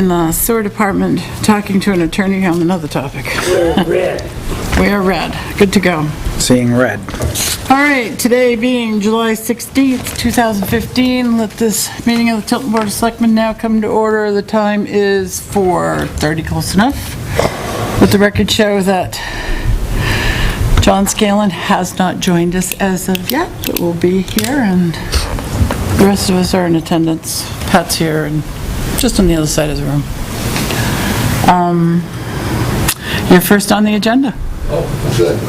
In the sewer department, talking to an attorney on another topic. We're red. We are red. Good to go. Seeing red. All right, today being July 16th, 2015, let this meeting of the Tilton Board of Selectmen now come to order. The time is 4:30, close enough. Let the record show that John Scanlon has not joined us as of yet, but will be here, and the rest of us are in attendance. Pat's here and just on the other side of the room. You're first on the agenda. Oh, good.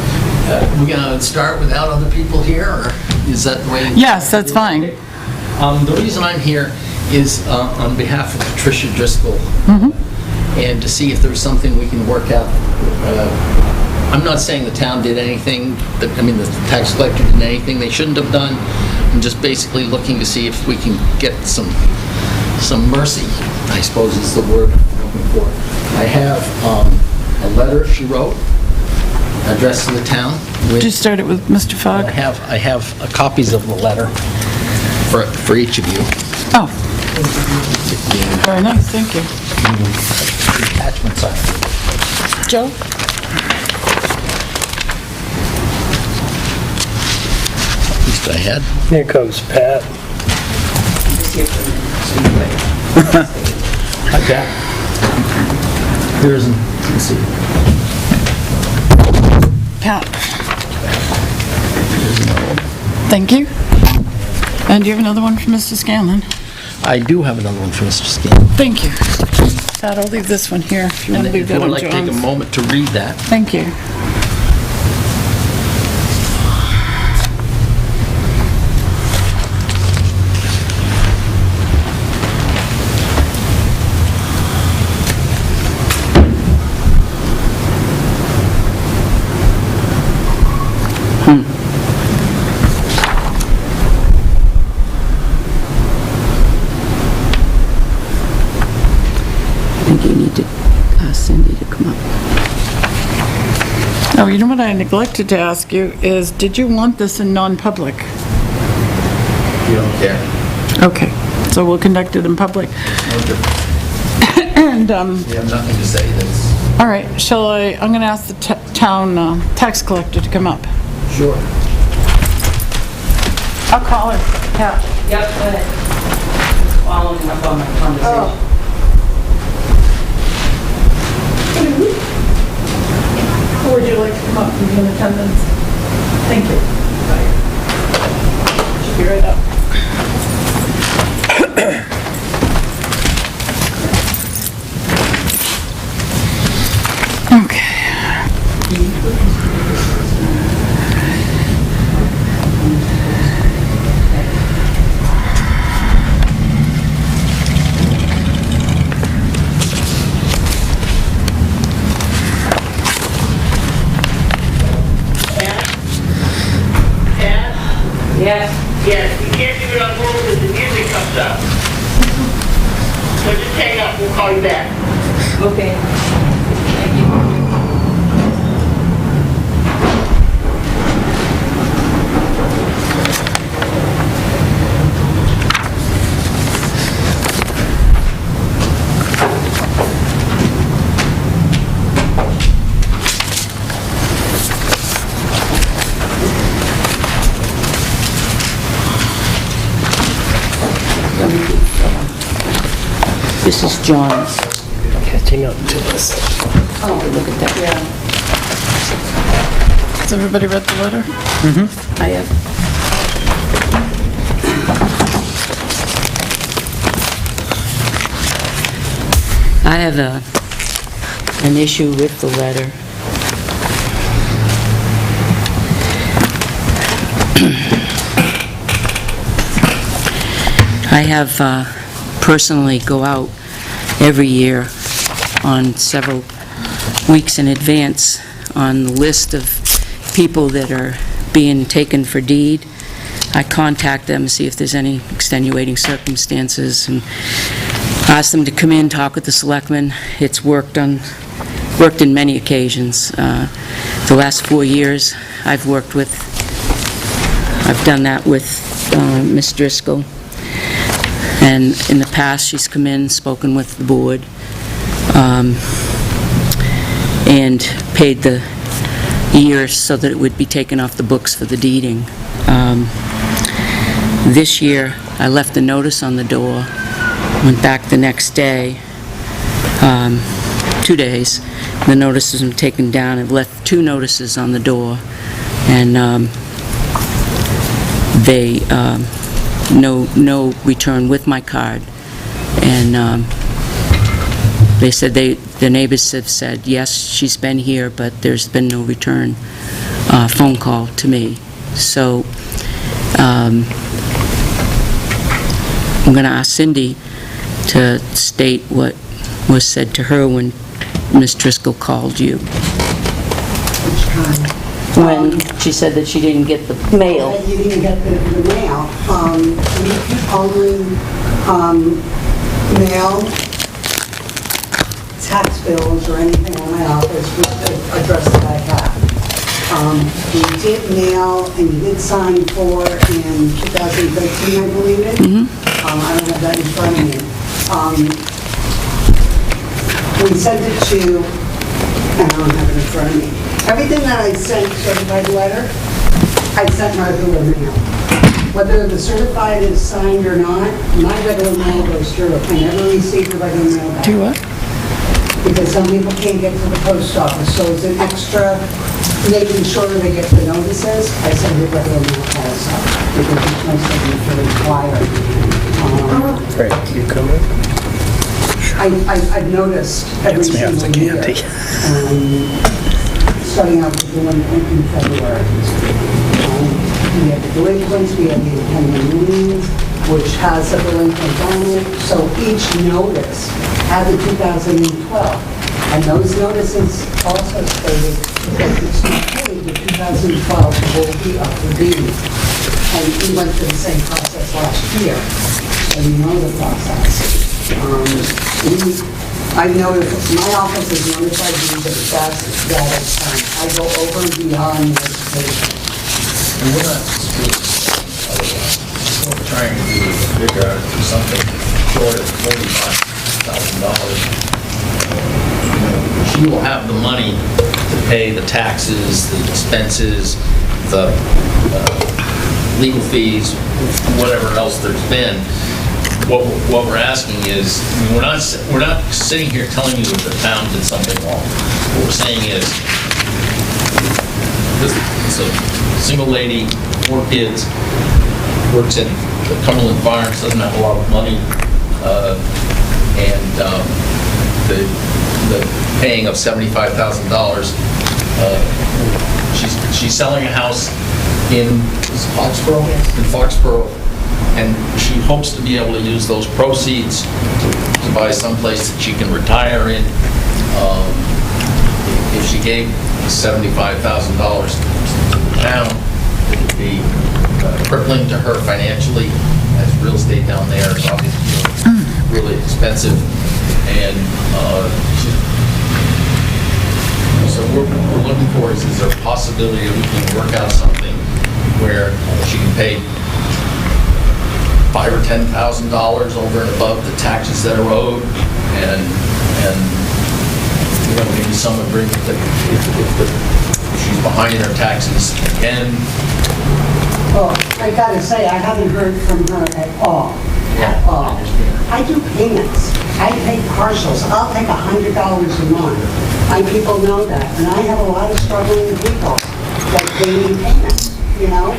We're going to start without other people here, or is that the way? Yes, that's fine. The reason I'm here is on behalf of Patricia Driscoll, and to see if there's something we can work out. I'm not saying the town did anything, the tax collector did anything they shouldn't have done. I'm just basically looking to see if we can get some mercy, I suppose is the word I'm looking for. I have a letter she wrote addressed to the town. Just started with Mr. Fogg. I have copies of the letter for each of you. Oh, very nice, thank you. Attachments on it. Joe? At least I had. Here comes Pat. Like that. Here's, let's see. Pat. Thank you. And do you have another one for Mr. Scanlon? I do have another one for Mr. Scanlon. Thank you. Pat, I'll leave this one here if you want And to leave if you that would on like to take a John's. moment to read that. Thank you. I think you need to ask Cindy to come up. Oh, you know what I neglected to ask you is, did you want this in non-public? You don't care. Okay, so we'll conduct it in public. Okay. And, You have nothing to say that's... all right, I'm going to ask the town tax collector to come up. Sure. I'll call her. Pat. Yep, go ahead. Following up on my conversation. Would you like to come up and be in attendance? Thank you. Should be right up. Okay. Yes. Yes, we can't do it on hold because the music comes up. So just hang up, we'll call you back. Okay. Thank you. This is John's. Catching up to us. Oh, look at that. Has everybody read the letter? I have. I have an issue with the letter. I have personally go out every year on several weeks in advance on the list of people that are being taken for deed. I contact them, see if there's any extenuating circumstances, and ask them to come in, talk with the selectmen. It's worked in many occasions. The last 4 years, I've done that with Ms. Driscoll. And in the past, she's come in, spoken with the board, and paid the year so that it would be taken off the books for the deeding. This year, I left a notice on the door, went back the next day, 2 days. The notice has been taken down. I've left 2 notices on the door, and they, no return with my card. And they said the neighbors have said, yes, she's been here, but there's been no return phone call to me. So I'm going to ask Cindy to state what was said to her when Ms. Driscoll called you. Which kind? When she said that she didn't get the mail. That you didn't get the mail. We only mail tax bills or anything in my office with the address that I have. We did mail and you did sign for in 2013, I believe it. I don't have that in front of me. We sent it to, and I don't have it in front of me. Everything that I sent certified letter, I sent regular mail. Whether the certified is signed or not, my regular mail goes through. I never received a regular mail back. Do what? Because some people can't get to the post office, so it's an extra making sure they get the notices. I send it regular mail also, because it's my signature required. Great, you coming? I've noticed every single year, starting out with delinquent in February. We have the delinquents, we have the impending liens, which has a delinquent on it. So each notice has a 2012. And those notices also stated that it's not paid, the 2012 will be up for deed. And we went through the same process last year, so we know the process. I know that my office is notified you the best that I go over and beyond notification. And we're not disputing otherwise. What we're trying to do is figure out something short of $45,000. She will have the money to pay the taxes, the expenses, the legal fees, whatever else there's been. What we're asking is, we're not sitting here telling you that the town did something wrong. What we're saying is, it's a single lady, 4 kids, works in the Cumberland Farms, doesn't have a lot of money, and the paying of $75,000. She's selling a house in Foxborough? In Foxborough. And she hopes to be able to use those proceeds to buy someplace that she can retire in. If she gave $75,000 to the town, it would be crippling to her financially, as real estate down there is obviously really expensive. And so what we're looking for is there a possibility that we can work out something where she can pay $5,000 or $10,000 over and above the taxes that are owed, and maybe some agreement that if she's behind in her taxes again. Well, I gotta say, I haven't heard from her at all. At all. I do payments. I pay partials. I'll take $100 a month. My people know that, and I have a lot of struggling people that they need payments, you know?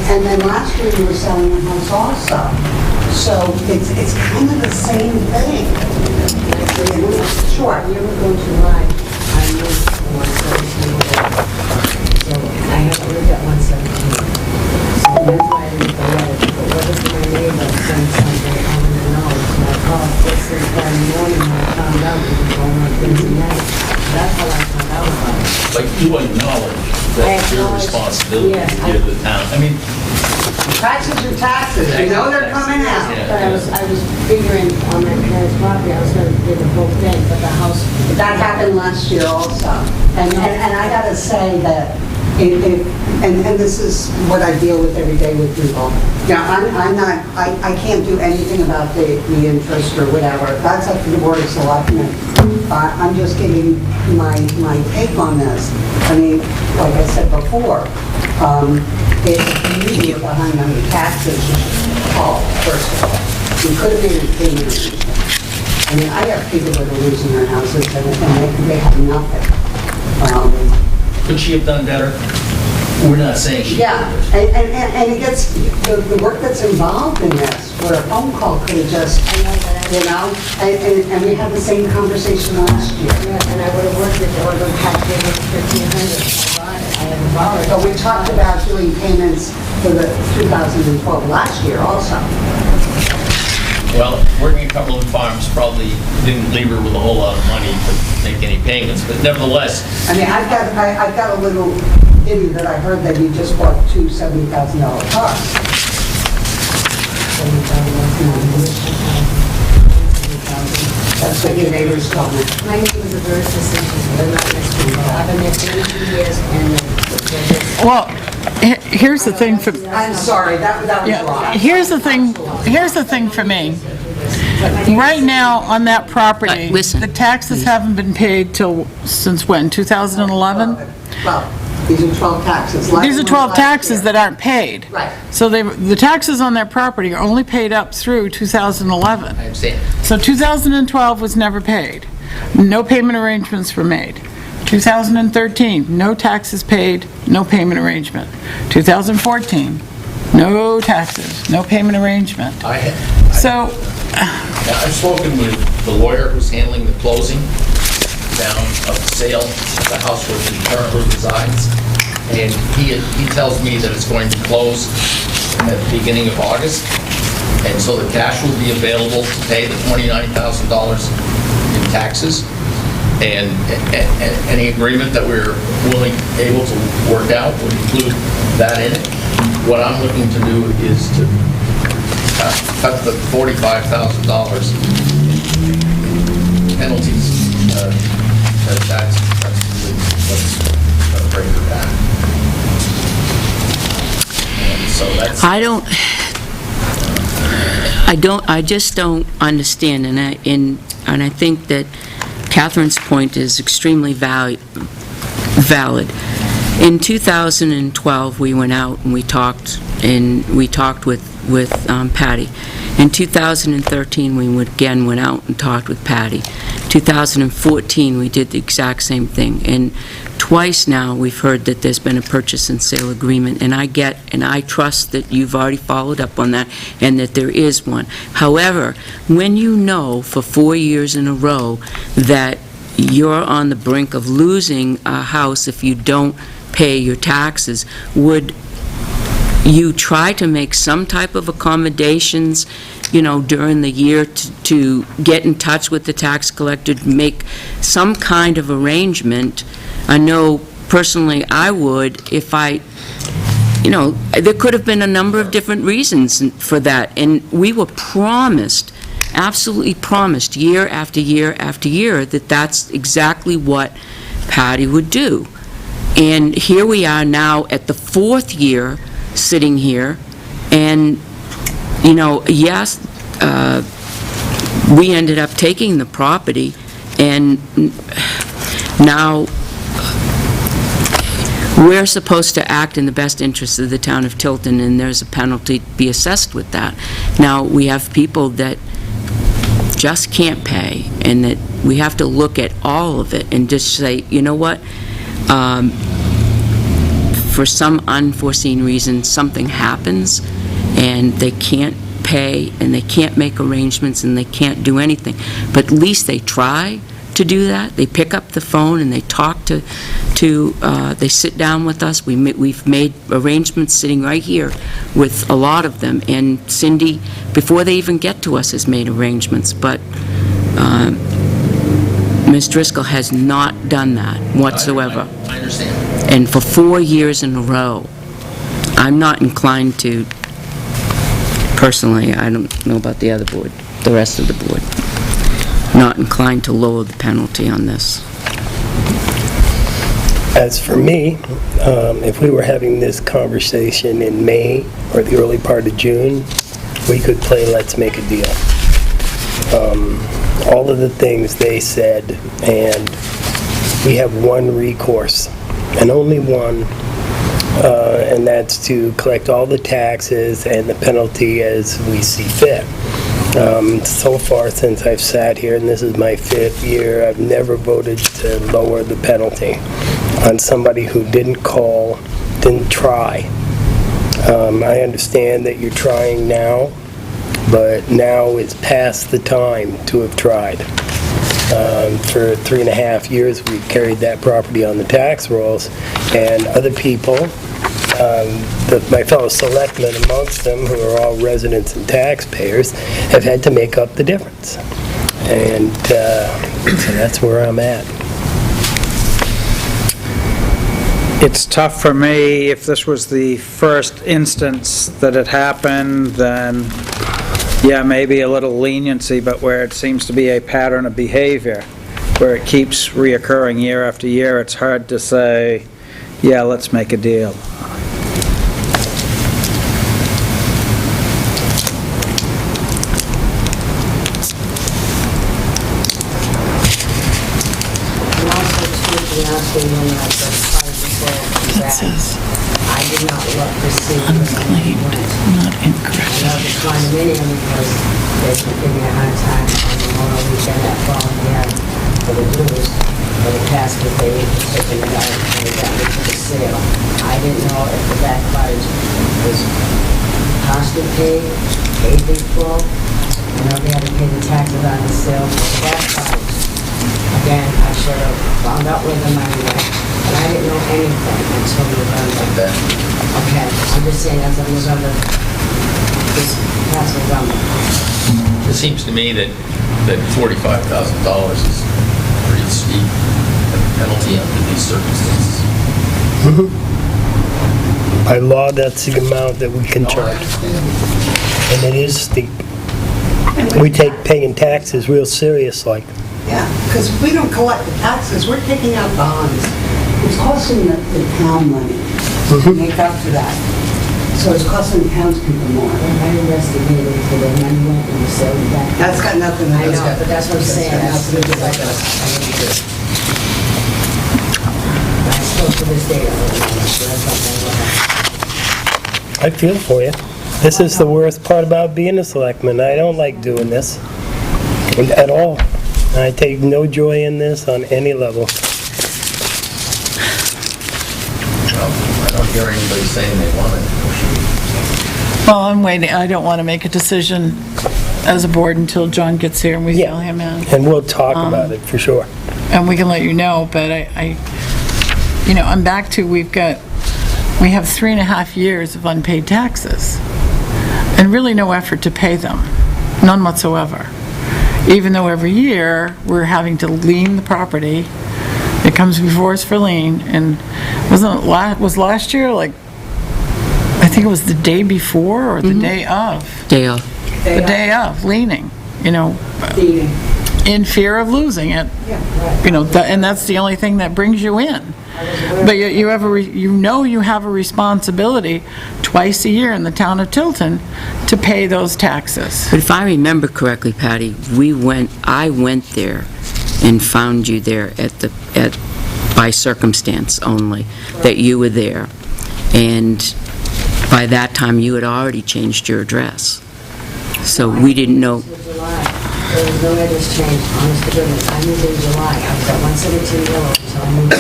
And then last year you were selling a house also. So it's kind of the same thing. Sure. You were going to lie. I moved to 117. So I have lived at 117. So that's why I didn't go ahead. But what if my neighbor sent something I want to know? So I called first thing Friday morning and I found out it was going on Thursday night. That's how I found out about it. Like, you acknowledge that it's your responsibility to give the town. I mean, Taxes are taxes. You know they're coming out. Yeah. But I was figuring on my parents' property, I was going to do the whole thing, but the house. That happened last year also. And I gotta say that And this is what I deal with every day with people. Now, I can't do anything about the interest or whatever. That's up to the Board of Selectmen. I'm just giving my take on this. I mean, like I said before, if you were behind on your taxes, call, first of all. You could have made a payment. I mean, I have people that are losing their houses and they have nothing. Could she have done better? We're not saying she Yeah, did. and it gets, the work that's involved in this, where a phone call could have just, you know, and we had the same conversation last year. Yeah, and I would have worked with you, I would have had payments $1,500. I haven't borrowed. But we talked about doing payments for the 2012 last year also. Well, working at Cumberland Farms probably didn't leave her with a whole lot of money to make any payments, but nevertheless, I mean, I've got a little ditty that I heard that you just bought two $70,000 cars. That's what your neighbors told me. My neighbors are very persistent, they're not next to me. I've been there 22 years and Well, here's the thing for, I'm sorry, that was yeah, wrong. here's the thing for me. Right now, on that property, Listen, the taxes haven't been paid since when, 2011? Well, these are 12 taxes. These are 12 taxes that aren't paid. Right. So the taxes on that property are only paid up through 2011. I understand. So 2012 was never paid. No payment arrangements were made. 2013, no taxes paid, no payment arrangement. 2014, no taxes, no payment arrangement. So, I've spoken with the lawyer who's handling the closing down of the sale of the house where she currently resides, and he tells me that it's going to close at the beginning of August, and so the cash will be available to pay the $29,000 in taxes, and any agreement that we're able to work out would include that in it. What I'm looking to do is to cut the $45,000 penalties. That's what's going to bring her back. And so that's... I just don't understand, and I think that Catherine's point is extremely valid. In 2012, we went out and we talked with Patty. In 2013, we again went out and talked with Patty. 2014, we did the exact same thing. And twice now, we've heard that there's been a purchase and sale agreement, and I trust that you've already followed up on that and that there is one. However, when you know for 4 years in a row that you're on the brink of losing a house if you don't pay your taxes, would you try to make some type of accommodations, during the year to get in touch with the tax collector, to make some kind of arrangement? I know personally I would if there could have been a number of different reasons for that, and we were absolutely promised year after year after year that that's exactly what Patty would do. And here we are now at the 4th year sitting here, and, yes, we ended up taking the property, and now we're supposed to act in the best interest of the town of Tilton, and there's a penalty to be assessed with that. Now, we have people that just can't pay, and that we have to look at all of it and just say, you know what, for some unforeseen reason, something happens, and they can't pay, and they can't make arrangements, and they can't do anything. But at least they try to do that. They pick up the phone, and they talk they sit down with us. We've made arrangements sitting right here with a lot of them, and Cindy, before they even get to us, has made arrangements. But Ms. Driscoll has not done that whatsoever. I understand. And for 4 years in a row, I'm not inclined to, personally, I don't know about the other board, the rest of the board, not inclined to lower the penalty on this. As for me, if we were having this conversation in May or the early part of June, we could play Let's Make a Deal. All of the things they said, and we have one recourse, and only one, and that's to collect all the taxes and the penalty as we see fit. So far, since I've sat here, and this is my 5th year, I've never voted to lower the penalty on somebody who didn't call, didn't try. I understand that you're trying now, but now is past the time to have tried. For 3.5 years, we've carried that property on the tax rolls, and other people, my fellow selectmen amongst them, who are all residents and taxpayers, have had to make up the difference. And so that's where I'm at. It's tough for me. If this was the first instance that it happened, then yeah, maybe a little leniency, but where it seems to be a pattern of behavior, where it keeps reoccurring year after year, it's hard to say, yeah, let's make a deal. And also, excuse me, asking when I was part of the sale, That says I did not look to see. unclaimed, not incorrect. I know the condominium because they've been giving me a hard time on Memorial Weekend that following year for the dues, for the casket, they were taking it out and they got me to the sale. I didn't know if the back cottage was partially paid before. I know they had to pay the taxes on the sale for the back cottage. Again, I should have found out where the money went, but I didn't know anything until November. Okay, I'm just saying as of November, this past November. It seems to me that $45,000 is pretty steep penalty under these circumstances. By law, that's the amount that we can charge, and it is steep. We take paying taxes real serious, like. Yeah, because if we don't collect the taxes, we're taking out bonds. It's costing the town money to make up for that. So it's costing the townspeople more. I investigated for the money went and the sale back. That's got nothing to do I with know, but that's what I'm saying. That's got nothing to do with us. I still to this day, I don't know, so that's not my I feel for you. This is the worst part about being a selectman. I don't like doing this at all. I take no joy in this on any level. Well, I don't hear anybody saying they want it. Well, I'm waiting, I don't want to make a decision as a board until John gets here and we Yeah. fill him in. And we'll talk about it for sure. And we can let you know, but I'm back to, we have 3.5 years of unpaid taxes, and really no effort to pay them, none whatsoever. Even though every year, we're having to lien the property, it comes before us for lien, and was last year, like, I think it was the day before, or the day of? Day off. The day of, leaning, Thieving. in fear of losing it. Yeah, right. And that's the only thing that brings you in. But you have you have a responsibility twice a year in the town of Tilton to pay those taxes. But if I remember correctly, Patty, I went there and found you there by circumstance only, that you were there. And by that time, you had already changed your address. So we didn't know. July. There was no address change, honest to goodness. I moved in July. I was at 117 Yellow, so I moved.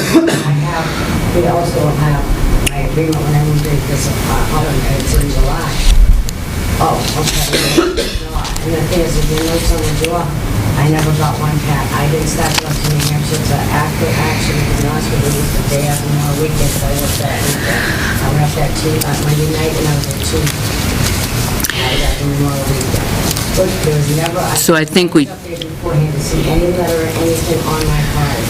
We also have my agreement when I moved in, because it's in July. Oh, okay. July. And the thing is, if you know someone July, I never got one cat. I didn't start going to New Hampshire until after action, to be honest with you, the day after Memorial Weekend, so I worked that weekend. I went up that Monday night, and I was there Tuesday. I was at the Memorial Weekend. But there was never, So I think we- up there beforehand to see any letter or anything on my card.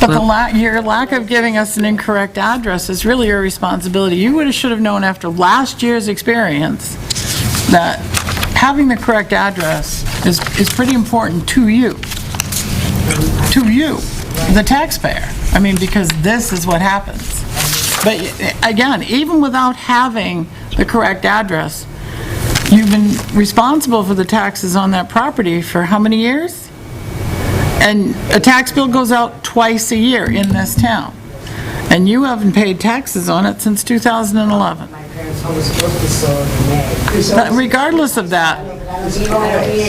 But your lack of giving us an incorrect address is really your responsibility. You should have known after last year's experience that having the correct address is pretty important to you. To you. the taxpayer. I mean, because this is what happens. But again, even without having the correct address, you've been responsible for the taxes on that property for how many years? And a tax bill goes out twice a year in this town. And you haven't paid taxes on it since 2011. My parents' home was supposed to be sold in May. But regardless of that,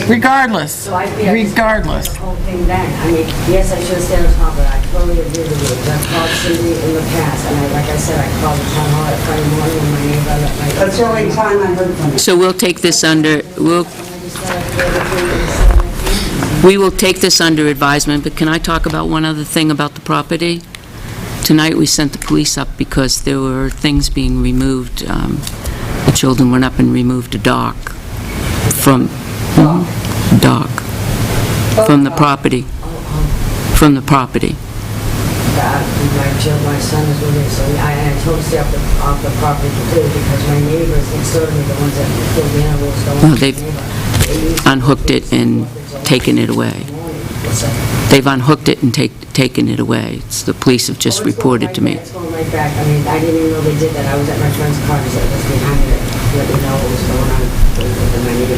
regardless, So I feel regardless. the whole thing then. I mean, yes, I should have stayed on top of it. I totally agree with you. I've called Cindy in the past, and like I said, I called the town hall at Friday morning when my neighbor let my... That's the only time I heard from you. So we'll take this under, we will take this under advisement, but can I talk about one other thing about the property? Tonight, we sent the police up because there were things being removed. The children went up and removed a dock from, dock, from the property, from the property. My son is with me, so I told him to stay off the property completely because my neighbors next door to me, the ones that kill the animals, don't Well, want they've the neighbor. unhooked it and taken it away. They've unhooked it and taken it away. The police have just reported to me. It's going right back. I mean, I didn't even know they did that. I was at my friend's cottage that was behind it, let me know what was going on with my neighbor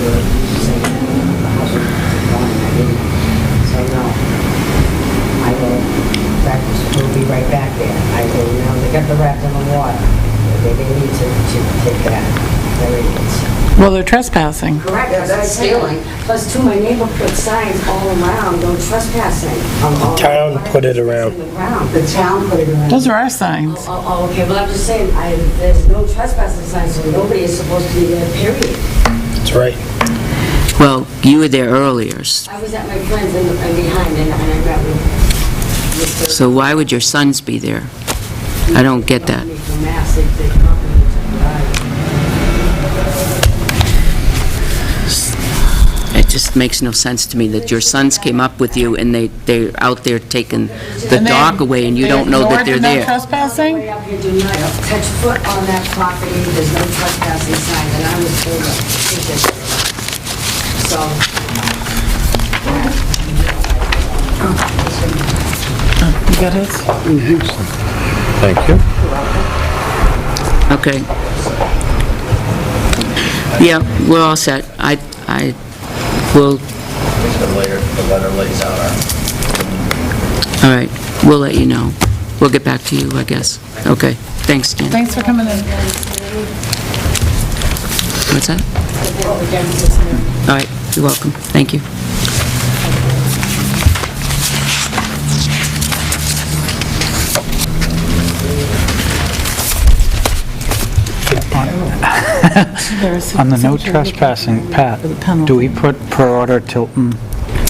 saying that the house was going, I didn't. So, no, I will, that will be right back there. I will, they got the raft in the water. They need to take that. There it is. Well, they're trespassing. Correct, that's what I'm saying. Plus, too, my neighbor put signs all around, no trespassing. Town put it around. The town put it around. Those are our signs. Oh, okay, well, I'm just saying, there's no trespassing signs, so nobody is supposed to be there, period. That's right. Well, you were there earlier, I was at my friend's and behind, and I got with... so why would your sons be there? I don't get that. From Mass, they company It just makes no sense to me that your sons came up with you and they're out there taking the And they- dock away and you they don't know that they're ignored the no there. trespassing? Way up here, do not touch foot on that property, there's no trespassing sign, and I was told that. So, You got his? Thank you. Okay. Yeah, we're all set. I will, The letter lays out our... all right, we'll let you know. We'll get back to you, I guess. Okay, thanks, Dan. Thanks for coming in. What's that? All right, you're welcome. Thank you. On the no trespassing, Pat, do we put per order Tilton?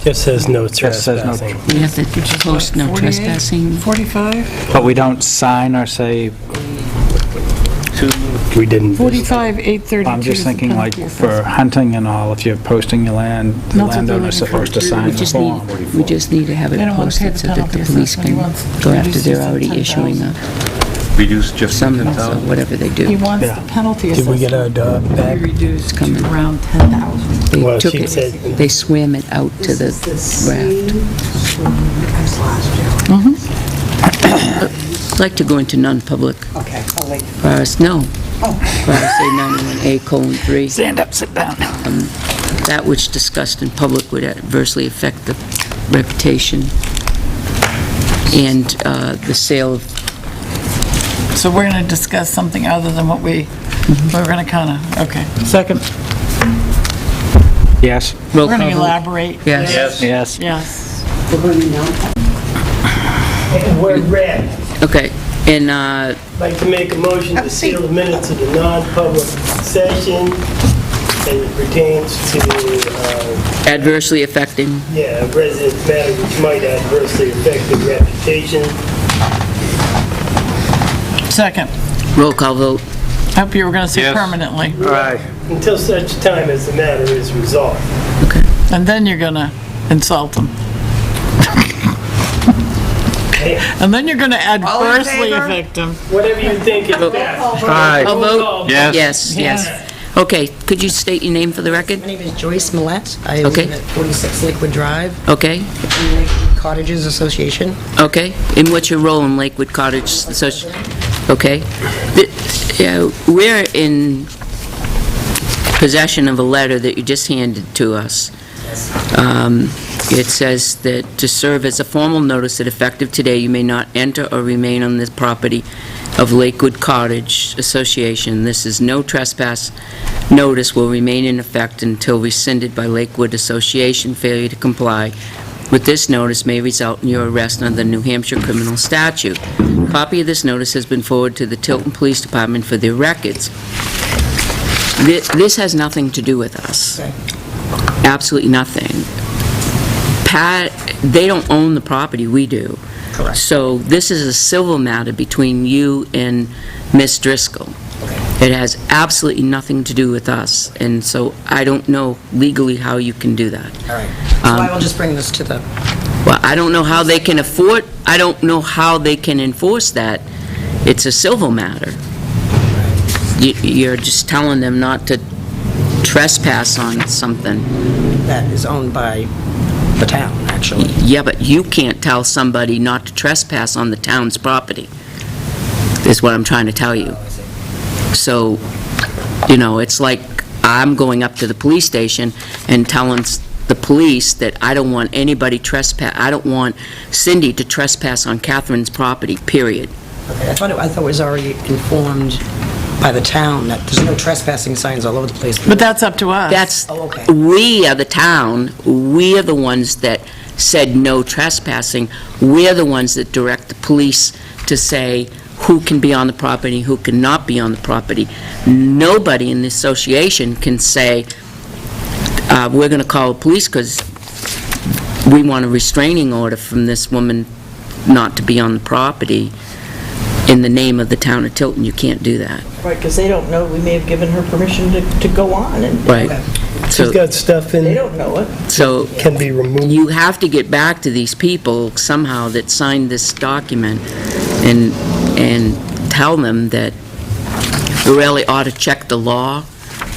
Just says no Just says no trespassing. We have to post no 48? trespassing. 45? But we don't sign or say, We didn't. 45, 832. I'm just is the thinking like penalty for hunting and all, if you're posting your land, the Not that they're landowner's looking for supposed to a sign We the just form. need to have it They don't want to pay posted the so that the penalty police assessment. He can wants go after reduces they're it to already issuing a Reduce just to summons or 10,000. whatever they He do. wants Yeah. the penalty Did we get our assessment dog back? reduced to coming. around 10,000. They Well, took she it, said- they swam it out to the raft. I'd like to go into non-public. Okay, I'll wait. No. RSA 91A:3. Stand up, sit down. That which discussed in public would adversely affect the reputation and the sale of, So we're going to discuss something other than what we're going to kind of, okay. Second, Yes. roll we're going to call vote. elaborate. Yes. Yes. Yes. We're going to know. And we're red. Okay, and, I'd like to make a motion to seal the minutes of the non-public session as it pertains to, adversely affecting, yeah, resident matter which might adversely affect the reputation. Second, roll call vote. hope you were going to say Yes. permanently. Aye. Until such time as the matter is resolved. Okay. And then you're going to insult them. Hey, And then you're going to adversely favor? affect them. whatever you think is best. Aye. I'll vote. Yes. Yes, yes. Okay, could you state your name for the record? My name is Joyce Millette. I Okay. live at 46 Lakewood Drive. Okay, And I Cottages Association. Okay, and what's your role in Lakewood Cottage Association? Okay. We're in possession of a letter that you just handed to us. It says that to serve as a formal notice that effective today, you may not enter or remain on this property of Lakewood Cottage Association. This is no trespass notice will remain in effect until rescinded by Lakewood Association. Failure to comply with this notice may result in your arrest under the New Hampshire criminal statute. A copy of this notice has been forwarded to the Tilton Police Department for their records. This has nothing to do with us. Absolutely nothing. They don't own the property, we do. Correct. So this is a civil matter between you and Ms. Driscoll. It has absolutely nothing to do with us, and so I don't know legally how you can do that. All right. So I will just bring this to the... Well, I don't know how they can enforce that. It's a civil matter. You're just telling them not to trespass on something. That is owned by the town, actually. Yeah, but you can't tell somebody not to trespass on the town's property, is what I'm trying to tell you. So, it's like I'm going up to the police station and telling the police that I don't want anybody I don't want Cindy to trespass on Catherine's property, period. Okay, I thought it was already informed by the town that there's no trespassing signs all over the place. But that's up to us. We are the town, we are the ones that said no trespassing. We are the ones that direct the police to say who can be on the property, who cannot be on the property. Nobody in the association can say, we're going to call the police because we want a restraining order from this woman not to be on the property in the name of the town of Tilton. You can't do that. Right, because they don't know, we may have given her permission to go on, and Right. She's got stuff they in, don't know it. So can be removed. you have to get back to these people somehow that signed this document and tell them that we really ought to check the law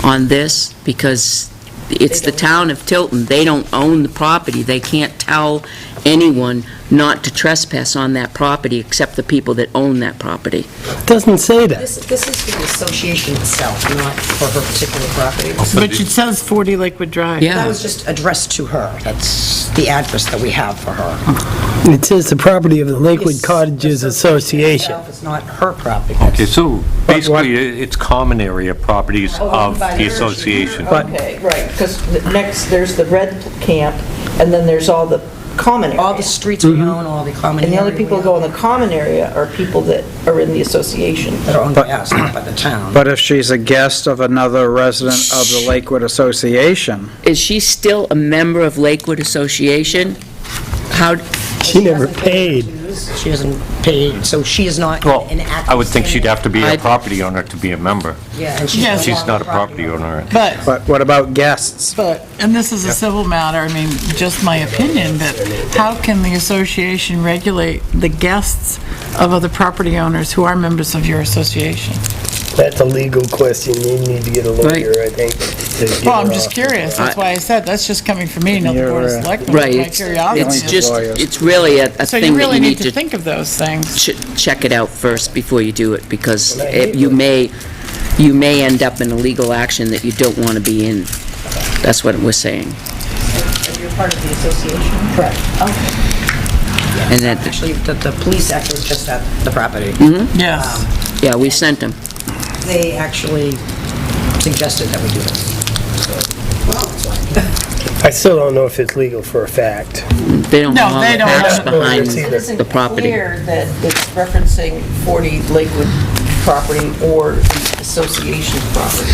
on this, because it's the town of Tilton. They don't own the property. They can't tell anyone not to trespass on that property except the people that own that property. Doesn't say that. This is for the association itself, not for her particular property. But it says 40 Lakewood Drive. Yeah. That was just addressed to her. That's the address that we have for her. It says the property of the Lakewood Cottages Association. It's not her property. Okay, so basically, it's common area properties of the association. Okay, right, because next, there's the red camp, and then there's all the common area. All the streets we own, all the common And the only area people we who go own in the common area are people that are in the association. that are owned by us, not by the town. But if she's a guest of another resident of the Lakewood Association, Is she still a member of Lakewood Association? How, She never hasn't paid paid. her dues. She hasn't paid, so she is not Well, an active... I would think she'd have to be a I- property owner to be a member. Yeah, and she's Yes. no She's longer not a property owner. But, but what about guests? and this is a civil matter, I mean, just my opinion, but how can the association regulate the guests of other property owners who are members of your association? That's a legal question. You need to get a lawyer, I think, to get Well, I'm her just off. curious, that's why I said, that's just coming from me, not the Board of You're, Selectmen, right, my it's curiosity. just, Lawyers. it's really a So you thing that really you need need to to think of those things. check it out first before you do it, because Well, I hate you may end up in a legal action that you don't want to be in. That's what we're saying. If you're part of the association. Correct. And that, Actually, the police actually was just at the property. Yes. yeah, we sent them. They actually suggested that we do this. I still don't know if it's legal for a fact. They don't No, know all they the don't facts have- behind It It the property. isn't clear that it's referencing 40 Lakewood property or the association property.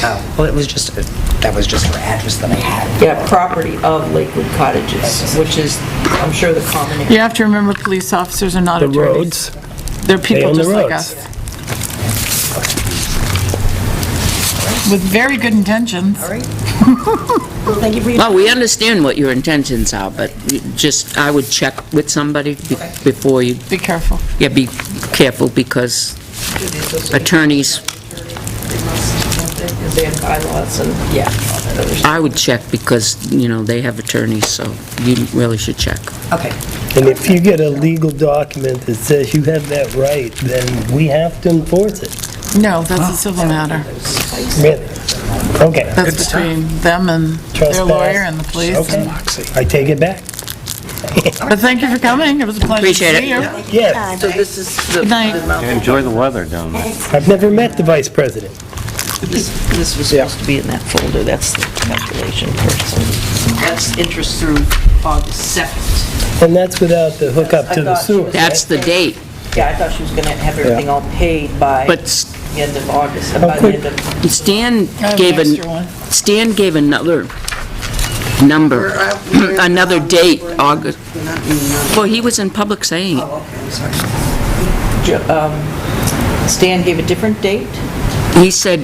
Oh, well, it was just, that was just her address that I had. Yeah, property of Lakewood Cottages, which is, I'm sure, the common area. You have to remember, police officers are not The attorneys. roads, They're people own the just like roads. us. With very good intentions. All right. Well, thank you for your... Well, we understand what your intentions are, but just, I would check with somebody before you, Be careful. yeah, be careful, because attorneys because they have bylaws and, yeah, all that other stuff. I would check because, they have attorneys, so you really should check. Okay. And if you get a legal document that says you have that right, then we have to enforce it. No, that's a civil matter. Really? Okay. That's between them and their lawyer and the police. Okay. I take it back. But thank you for coming. It was a pleasure to Appreciate see you. Yeah, So this is the Good night. the amount. Enjoy the weather down there. I've never met the vice president. This was supposed to be in that folder, that's the calculation person. That's interest through August 2nd. And that's without the hookup to the sewer. That's the date. Yeah, I thought she was gonna have everything all paid by But the end of August, by the end of... Stan I have gave an extra one. Stan gave another number, another date, August. Well, he was in public saying it. Stan gave a different date? He said,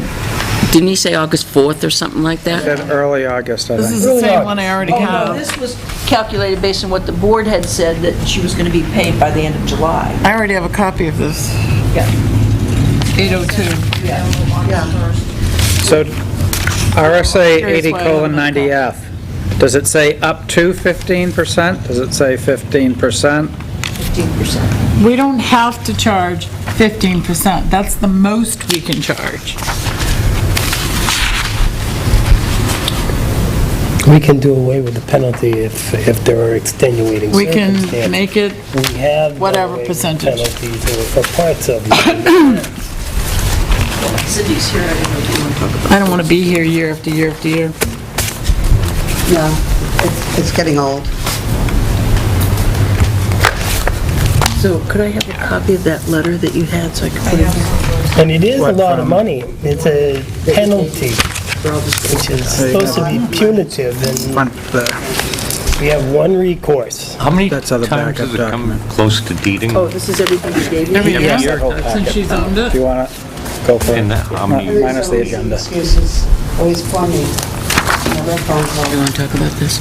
didn't he say August 4th or something like that? Said early August, I This think. is the same one I already Oh, no, have. this was calculated based on what the board had said, that she was gonna be paid by the end of July. I already have a copy of this. Yeah. 802. So RSA Curious why I haven't 80:90F, does it say up to 15%? Does it say 15%? 15%. We don't have to charge 15%. That's the most we can charge. We can do away with the penalty if there are extenuating We can circumstances. make it, We have done whatever away with percentage. penalties for parts of them. Cindy's here, I didn't know if you want to talk about I don't want to be here year after year after year. Yeah, it's getting old. So could I have a copy of that letter that you had so I could put it here? And it is a lot of money. It's a penalty, which is supposed to be punitive, and we have one recourse. How many That's on the times backup has it come document. close to deeding? Oh, this is everything you gave me? Every Yes, year, that whole packet. since she's owned Do it. you want to go for it? And how many- Minus the agenda. Excuses, always funny. Never phone call. You want to talk about this?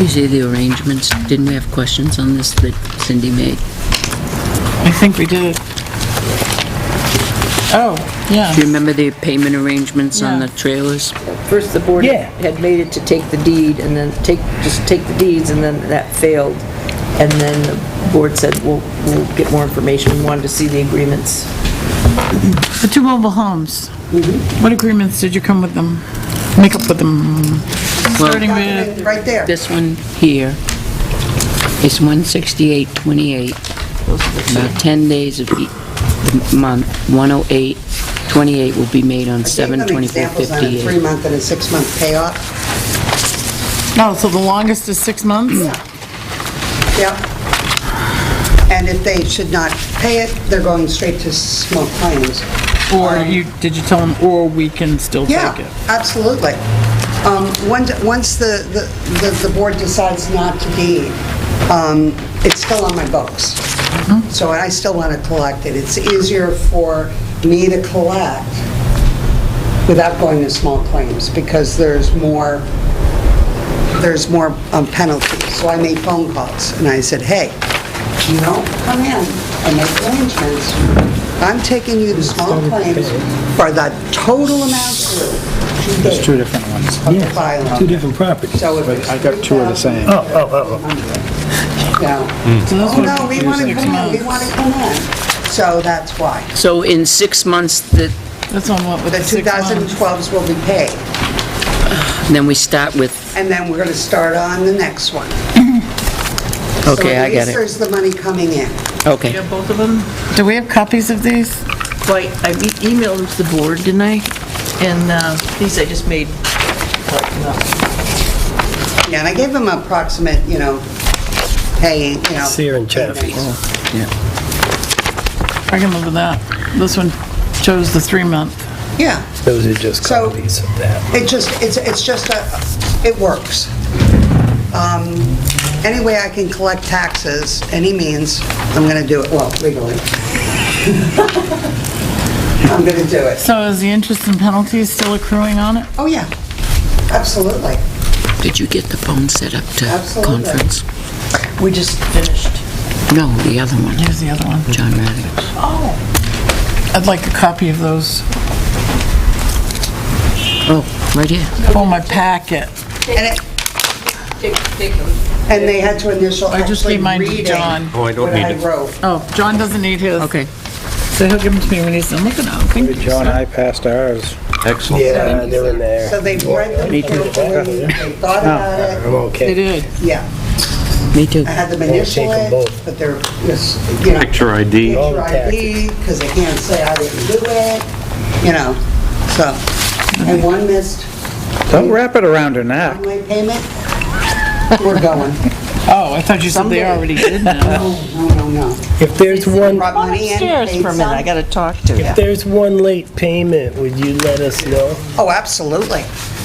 You see the arrangements, didn't we have questions on this that Cindy made? I think we did. Oh, yeah. Do you remember the payment arrangements on Yeah. the trailers? First, the board Yeah. had made it to take the deed, and then just take the deeds, and then that failed. And then the board said, we'll get more information, we wanted to see the agreements. The two mobile homes. What agreements did you come with them? Make up with them? Starting with, Right there. This one here is 168.28, about 10 days of the month, 108.28 will be made on I gave them examples on a 7/24/58. 3-month and a 6-month payoff. oh, so the longest is 6 months? Yep. And if they should not pay it, they're going straight to small claims. Or did you tell them, or we can still Yeah, take it? absolutely. Once the board decides not to deed, it's still on my books. So I still want to collect it. It's easier for me to collect without going to small claims because there's more penalties. So I made phone calls and I said, hey, you don't come in and make arrangements. I'm taking you to small claims for the total amount due. There's two different ones. Of the filing. Two different properties. So if it's I got two of the same. Oh. No. So this Oh, would no, we be want to 6 come in, we months. want to come in. So that's why. So in 6 months, That's on what, with The the 6 months? 2012s will be paid, then we start with, and then we're going to start on the next one. okay, I get So at least it. there's the money coming in. Okay. You have both of them? Do we have copies of these? Well, I emailed them to the board, didn't I? And these I just made, Yeah, and I gave them approximate, paying, Sear and Chaffee. I can live with that. This one chose the 3-month. Yeah, Those are just So- copies of that. it works. Any way I can collect taxes, any means, I'm going to do it, well, legally. I'm going to do it. So is the interest and penalties still accruing on it? Oh, yeah, absolutely. Did you get the phone set up to Absolutely. conference? we just finished. No, the other one, Here's the other one. John Raddick. Oh. I'd like a copy of those. Oh, right here. For my packet. And they had to initial I just actually gave mine to reading John. Oh, I don't what need I it. wrote. Oh, John doesn't need his. Okay. So he'll give them to me when he's done looking at them. Thank you, Joe and sir. I passed ours. Excellent. Yeah, they're in there. So they've read them carefully, they thought about it, I'm They okay. did. yeah. Me too. I had them I'll initial take 'em it, both. but they're just, you know. Picture ID. All the Picture ID, because they can't say I didn't do it, you know, so. And one missed Don't wrap it around her neck. one-way payment, we're going. Oh, I thought you said they Someday. already did now. No. If there's one, Brought money in, Upstairs paid for a minute, I some. gotta talk to you. if there's one late payment, would you let us know? Oh, absolutely,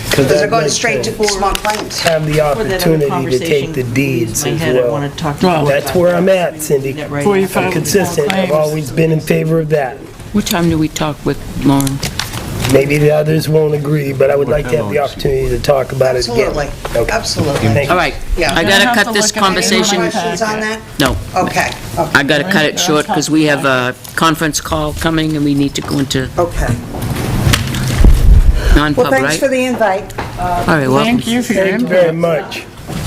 because they're I'd going like straight to small claims. Have the Before that other opportunity to take the conversation deeds leaves my as head, I well. wanna talk to you Well, about That's where I'm at, Cindy. that right Before you after. file I'm consistent. I've claims. always been in favor of that. What time do we talk with Lauren? Maybe the others won't agree, but I would like to have the opportunity to talk about it again. Absolutely, Okay. absolutely. Thank All you. right, Yeah. I You're gonna gotta have cut to this look at it. conversation, Questions on that? no, Okay, I gotta cut it short because we have a conference call coming and we need to go into okay. non-pub, Well, thanks right? for the invite. All right, welcome. Thank you for your Thank you very input. much.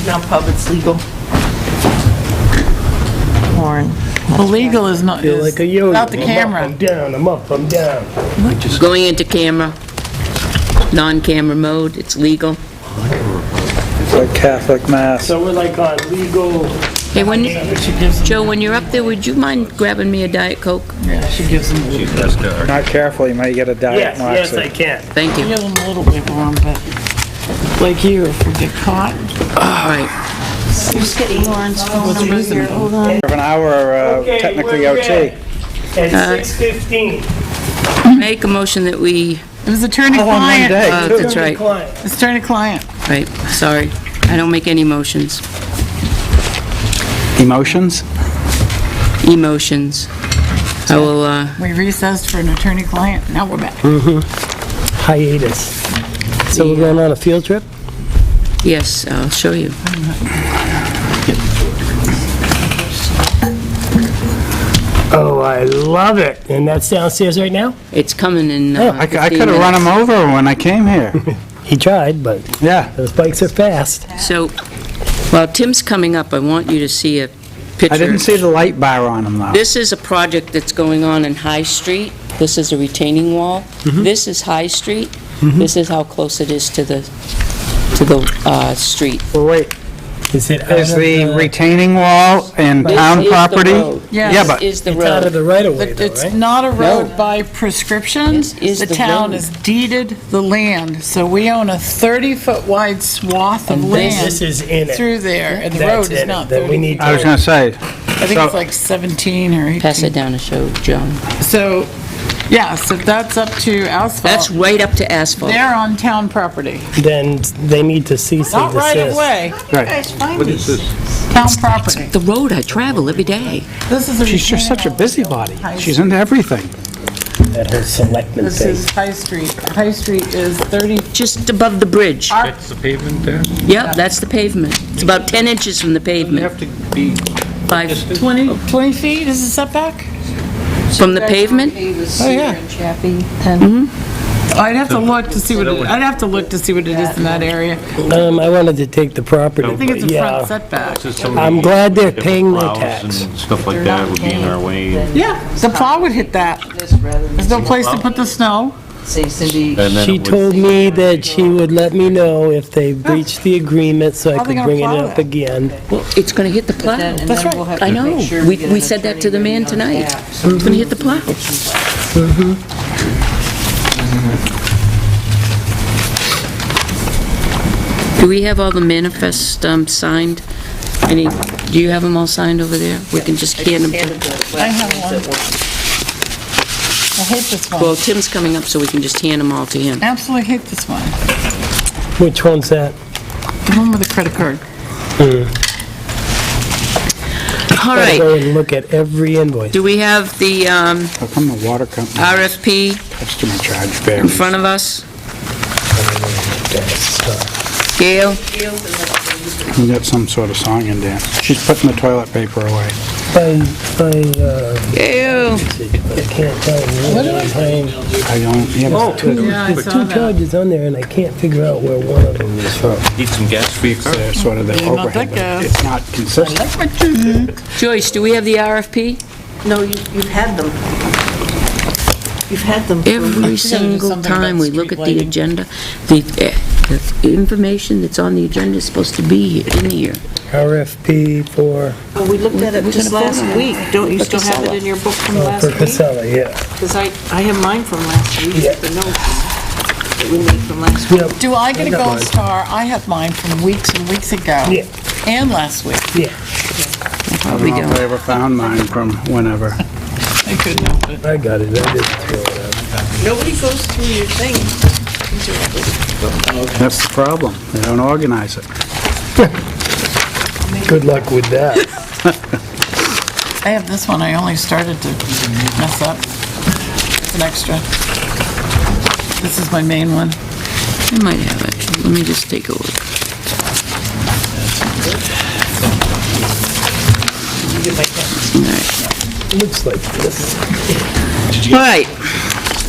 Now pub, it's legal. Lauren. Well, legal is not, Feel is like a yo-yo. without the I'm up, camera. I'm down, I'm up, I'm down. Going into camera, non-camera mode, it's legal. It's like Catholic Mass. So we're like on legal, Hey, when, But she gives them, Joe, when you're up there, would you mind grabbing me a Diet Coke? yeah, she gives them, She has to- Not careful, you might get a diet yes, yes, I moxie. can. Thank she you. gives them a little bit more, but like you, if we get caught, All right, Just getting Lauren's phone what's number here, reasonable? hold on. Have an hour, Okay, technically where we OT. At 6:15. make a motion that we, it was Oh, attorney-client. day, too. that's right, Client. It's attorney-client. right, sorry. I don't make any motions. Emotions? Emotions. I will, We recessed for an attorney-client, now we're back. Hiatus. So we're going on a field trip? yes, I'll show you. Oh, I love it. And that's downstairs right now? It's coming in I 15 could have run minutes. him over when I came here. He tried, but Yeah. those bikes are fast. So, while Tim's coming up, I want you to see a picture. I didn't see the light bar on him, though. This is a project that's going on in High Street. This is a retaining wall. This is High Street. This is how close it is to the street. Well, wait, Is it out is of the retaining wall in town This is the property? road. Yes. Yeah, but This is the It's out of road. the right of way But though, it's right? not a road by prescription. This is The the town road. has deeded the land, so we own a 30-foot wide swath of And This land is in it. through there, and the That's road is in it. not Then we 30. need I was to, gonna say, I think so- it's like 17 or 18. Pass it down to show John. So, yeah, so that's up to That's asphalt. right up to asphalt. They're on town property, then they need to cease and not right of desist. way, right. What is this? town property. The road, I travel every day. This is a She's just such a retaining wall. busybody. High She's into everything. That whole selectmen This thing. is High Street. High Street is 30, Just above the bridge. That's the pavement there? Yep, that's the pavement. It's about 10 inches from the You pavement. have to be 20 feet is the setback? From the pavement? Oh, yeah. I'd have to look to see what it, I'd have to look to see what it is in that area. I wanted to take the property, I think it's but a front yeah. setback. Just some I'm glad they're paying their plows tax. and stuff like that would be in our way. Yeah, the plow would hit that. There's no place to put the snow. Say Cindy, And then She it would- told me that she would let me know if they breached the agreement so I How they could gonna bring it plow up that? again. Well, it's gonna hit the plow. That's right. I know. We said that to the man tonight. It's gonna hit the plow. Do we have all the manifests signed? Do you have them all signed over there? We can just hand them to... I have one. I hate this one. Well, Tim's coming up, so we can just hand them all to him. Absolutely hate this one. Which one's that? The one with the credit card. All Gotta right. go and look at every invoice. Do we have the How come the water company RFP customer charge in varies? front of us? Gail? We got some sort of song and dance. She's putting the toilet paper away. I Ew. can't tell what time. I don't, yeah, but Yeah, I There's saw two that. charges on there, and I can't figure out where one of them is from. Need some gas for your car? they're sort of the Yeah, not overhead, that but gas. it's not consistent. Joyce, do we have the RFP? No, you've had them. You've had them. Every single something about time we look street at the lighting. agenda, the information that's on the agenda is supposed to be in here. RFP for Well, we looked at it We're just gonna vote last on it. week. Don't you For still have it Casella. in your book from last week? Casella, yeah. Because I have mine from last week, Yeah. the notes that we made from last week. Yep. Do I get a got gold mine. star? I have mine from weeks and weeks ago. Yeah. And last week. Yeah, I Probably don't know if I don't. ever found mine from whenever. I couldn't help it. I got it, I didn't throw it out. Nobody goes through your thing. That's the problem. They don't organize it. Good luck with that. I have this one. I only started to mess up. It's an extra. This is my main one. I might have it. Let me just take a look. Looks like this. All right,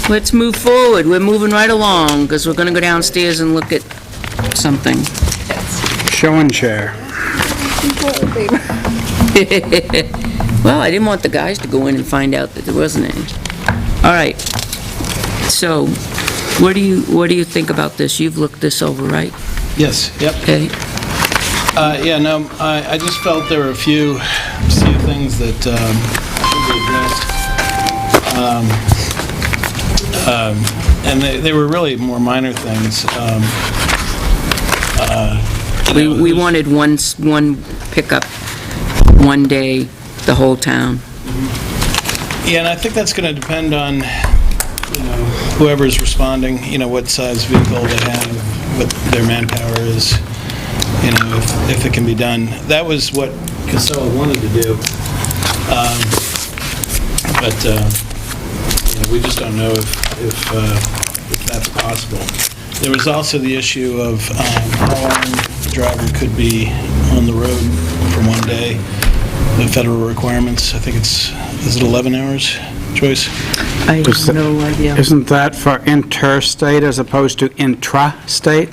let's move forward. We're moving right along, because we're gonna go downstairs and look at something. Show and share. Well, I didn't want the guys to go in and find out that there wasn't any. All right, so, what do you think about this? You've looked this over, right? Yes, yep. Okay, Yeah, no, I just felt there were a few things that should be addressed. And they were really more minor things. we wanted one pickup, one day, the whole town. Yeah, and I think that's going to depend on, whoever's responding, what size vehicle they have, what their manpower is, if it can be done. That was what Casella wanted to do. But we just don't know if that's possible. There was also the issue of how long the driver could be on the road for one day, the federal requirements. I think is it 11 hours, Joyce? I have no idea. Isn't that for interstate as opposed to intrastate?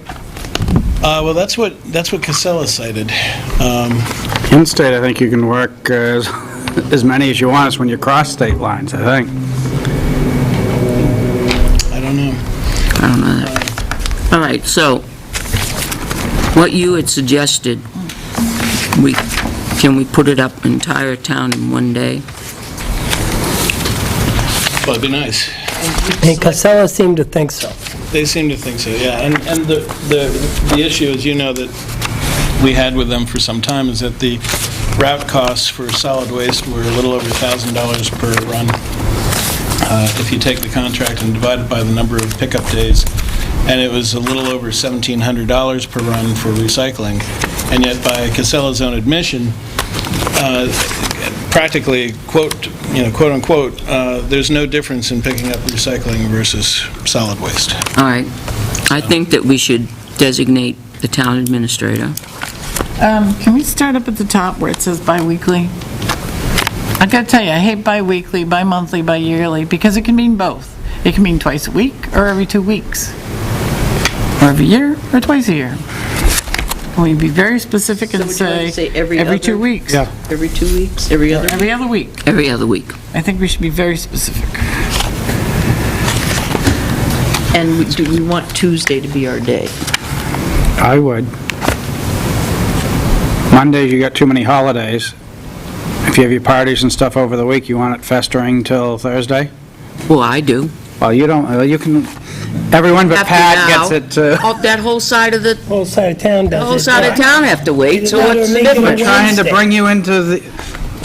Well, that's what Casella cited. In-state, I think you can work as many as you want. It's when you cross state lines, I think. I don't know. I don't know that. All right, so, what you had suggested, can we put it up entire town in one day? Well, it'd be nice. And Casella seemed to think so. They seem to think so, yeah. And the issue, as you know, that we had with them for some time is that the route costs for solid waste were a little over $1,000 per run. If you take the contract and divide it by the number of pickup days, and it was a little over $1,700 per run for recycling. And yet, by Casella's own admission, practically, quote unquote, there's no difference in picking up recycling versus solid waste. All right, I think that we should designate the town administrator. Can we start up at the top where it says bi-weekly? I gotta tell you, I hate bi-weekly, bi-monthly, bi-yearly, because it can mean both. It can mean twice a week, or every 2 weeks, or every year, or twice a year. Can we be very specific and So would you like to say every every 2 other? weeks? Yeah. Every 2 weeks, every other? Every other week. Every other week. I think we should be very specific. And do we want Tuesday to be our day? I would. Mondays, you got too many holidays. If you have your parties and stuff over the week, you want it festering till Thursday? Well, I do. Well, you don't, you can, everyone but After Pat now, gets it, That whole side of the, Whole side of town does it. whole side of town have to wait, so what's the Make it a we're difference? trying to Wednesday. bring you into the,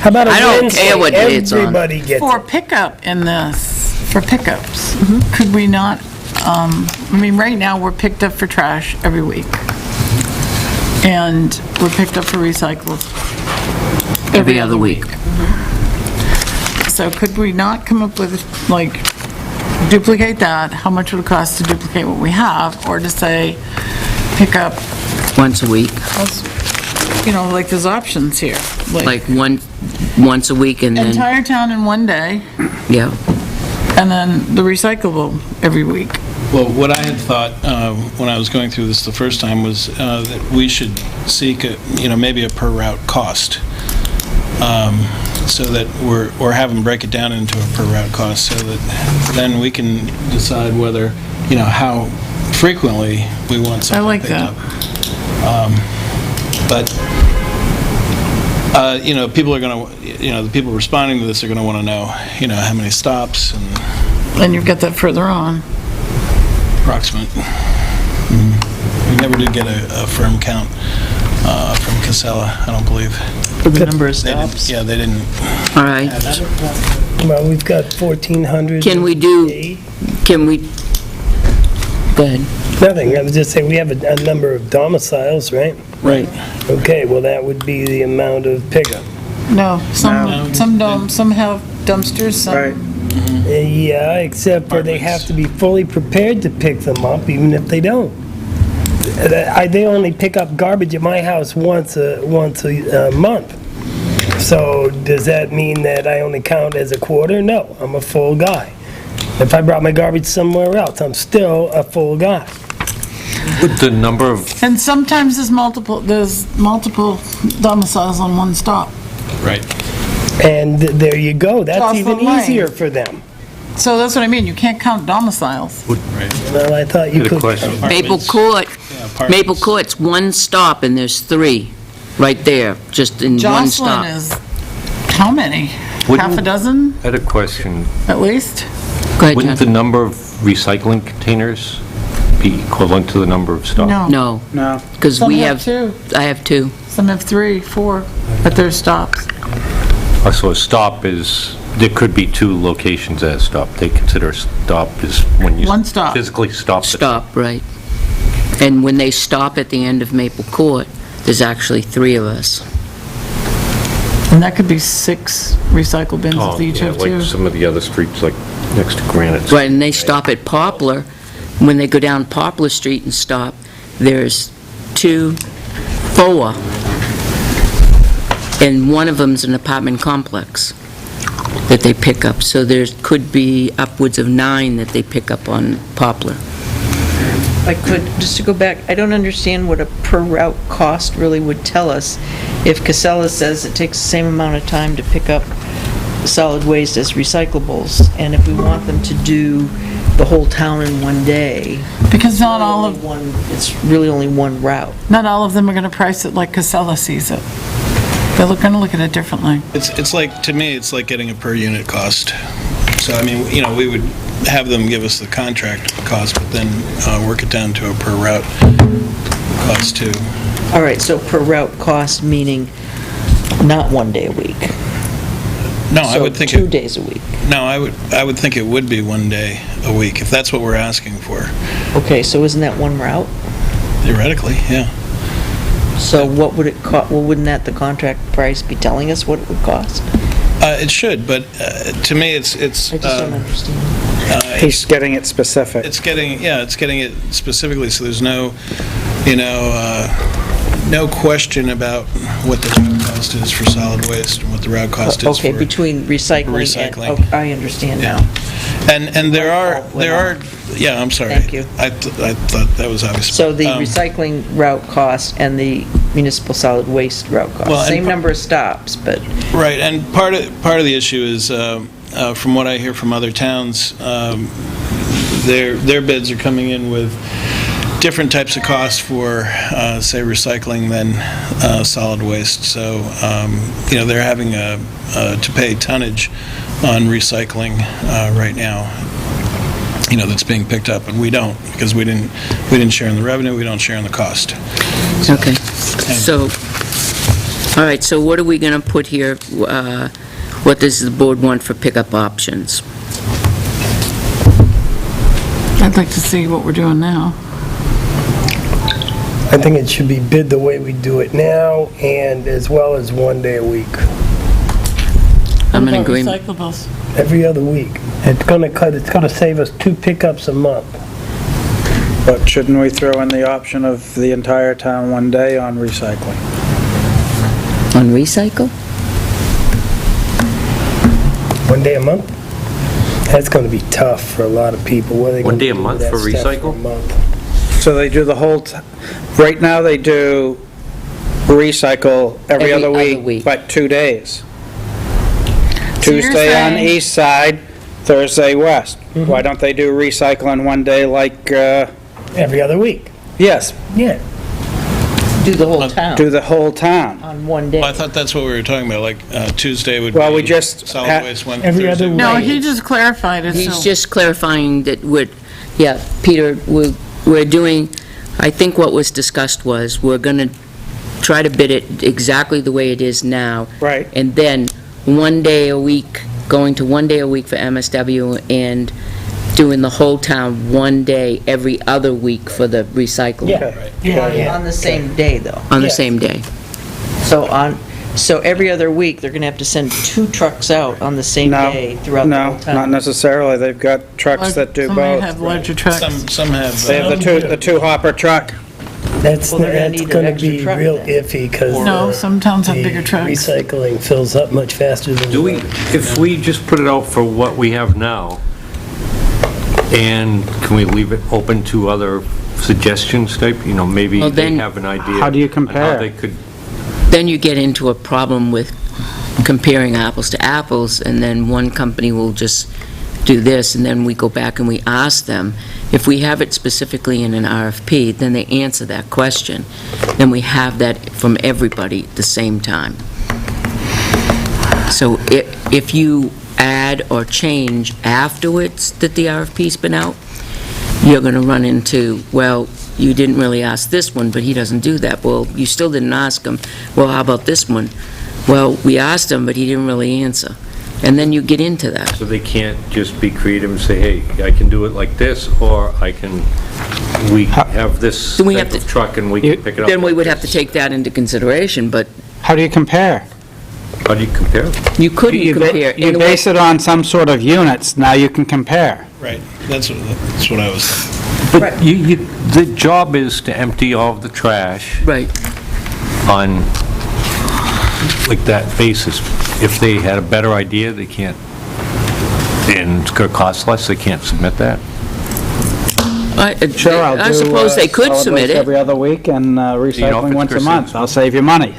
How about a I don't Wednesday? care what day it's on. Everybody gets For it. pickup in this, for pickups, could we not, right now, we're picked up for trash every week. And we're picked up for recyclables Every other week. So could we not come up with, duplicate that? How much would it cost to duplicate what we have? Or to say, pick up Once a week. like there's options here. Like once a week and then, Entire town in one day, yeah. and then the recyclable every week. Well, what I had thought when I was going through this the first time was that we should seek, maybe a per route cost, so that or have them break it down into a per route cost, so that then we can decide whether, how frequently we want something I like picked that. up. But people are going to, the people responding to this are going to want to know, how many stops and And you've got that further on. approximate. We never did get a firm count from Casella, I don't believe. For the number of They didn't- stops. Yeah, they didn't. All right. Well, we've got 1,400. Can we go ahead. Nothing, I was just saying, we have a number of domiciles, right? Right. Okay, well, that would be the amount of pickup. No, No. some don't, some have dumpsters, some. Right. Yeah, except for they have to be fully prepared to pick them up, even if they don't. They only pick up garbage at my house once a month. So does that mean that I only count as a quarter? No, I'm a full guy. If I brought my garbage somewhere else, I'm still a full guy. With the number of, And sometimes there's multiple domiciles on one stop. Right. And there you go, that's Jocelyn even Lane. easier for them. So that's what I mean, you can't count domiciles. Well, I thought you Good could. question. Maple Apartments. Court, Yeah, apartments. Maple Court's one stop and there's 3 right there, just in one Jocelyn stop. is, how many? Half a Wouldn't- dozen, I had a question. at least? Wouldn't Go ahead, the John. number of recycling containers be equivalent to the number of stops? No. No, No. because Some we have have, 2, I have 2. some have 3, 4, but there's stops. So a stop is, there could be 2 locations as stop. They consider a stop is when you One stop. physically stop. the- Stop, right. And when they stop at the end of Maple Court, there's actually 3 of us. And that could be 6 recycle bins Oh, if they each yeah, have 2. like some of the other streets, like next to Granite. Right, and they stop at Poplar. When they go down Poplar Street and stop, there's 4, and one of them's an apartment complex that they pick up. So there could be upwards of 9 that they pick up on Poplar. If I could, just to go back, I don't understand what a per route cost really would tell us if Casella says it takes the same amount of time to pick up solid waste as recyclables, and if we want them to do the whole town in one day. Because not all of It's really only one route. them are going to price it like Casella sees it. They're going to look at it differently. It's like, to me, it's like getting a per unit cost. So, I mean, we would have them give us the contract cost, but then work it down to a per route cost too. All right, so per route cost meaning not one day a week. No, I would think. So 2 days a week. No, I would think it would be one day a week, if that's what we're asking for. Okay, so isn't that one route? Theoretically, yeah. So what would it cost, well, wouldn't that the contract price be telling us what it would cost? It should, but to me, it's I just don't understand. He's getting it specific. it's getting it specifically, so there's no, no question about what the route cost is for solid waste and what the route cost is for... Okay, between recycling and... Recycling. Okay, I understand now. And there are, yeah, I'm sorry. Thank you. I thought that was obvious. So the Um, recycling route cost and the municipal solid waste route Well, cost, and same number of stops, but... Right, and part of the issue is, from what I hear from other towns, their bids are coming in with different types of costs for, say, recycling than solid waste. So, they're having to pay tonnage on recycling right now, that's being picked up, and we don't, because we didn't share in the revenue, we don't share in the cost. Okay, so, all right, so what are we going to put here? What does the board want for pickup options? I'd like to see what we're doing now. I think it should be bid the way we do it now, and as well as one day a week, I'm in What about agreement. recyclables? every other week. It's gonna save us 2 pickups a month. But shouldn't we throw in the option of the entire town one day on recycling? On recycle? One day a month? That's going to be tough for a lot of people. What are they One gonna day a do with month that for stuff recycle? a month? So they do the whole, right now they do recycle every other week, but 2 days. So you're Tuesday on saying- east side, Thursday west. Why don't they do recycling one day like, Every other week? yes, Yeah. Do the whole town do the whole town? on one day. Well, I thought that's what we were talking about, like Tuesday would be... Well, we just Solid waste, Wednesday, every other Thursday. No, Right. he just clarified it, He's so. just clarifying that yeah, Peter, we're doing, I think what was discussed was, we're going to try to bid it exactly the way it is now. Right. And then 1 day a week, going to 1 day a week for MSW and doing the whole town 1 day every other week for the recycling. Yeah. On the same day, though. On the Yes. same day. So every other week, they're going to have to send 2 trucks out on the same No, day throughout the whole no, town. not necessarily. They've got trucks that do Some may both. have larger trucks. Some have... They have the two hopper truck. That's Well, they're gonna need an going to extra be truck real then. iffy because No, some towns have bigger trucks. recycling fills up much faster than... Do we, if we just put it out for what we have now, and can we leave it open to other suggestions type, maybe Well, they then- have an idea. How do you on compare? How they could, Then you get into a problem with comparing apples to apples, and then one company will just do this, and then we go back and we ask them. If we have it specifically in an RFP, then they answer that question. Then we have that from everybody at the same time. So if you add or change afterwards that the RFP's been out, you're going to run into, well, you didn't really ask this one, but he doesn't do that. Well, you still didn't ask him. Well, how about this one? Well, we asked him, but he didn't really answer. And then you get into that. so they can't just be creative and say, hey, I can do it like this, or we have this Then we type have to- of truck and we can pick it up. Then we like would have to this. take that into consideration, but How do you compare? How do you compare? you couldn't You compare. you in a way- base it on some sort of units, now you can compare. Right, that's what I was saying. But the job is to empty all of the trash Right. on, like, that basis. If they had a better idea, they can't, and it's going to cost less, they can't submit that? Sure, I'll do... I suppose they could solid submit waste it. every other week and recycling it's once a Christmas. month. I'll save you money.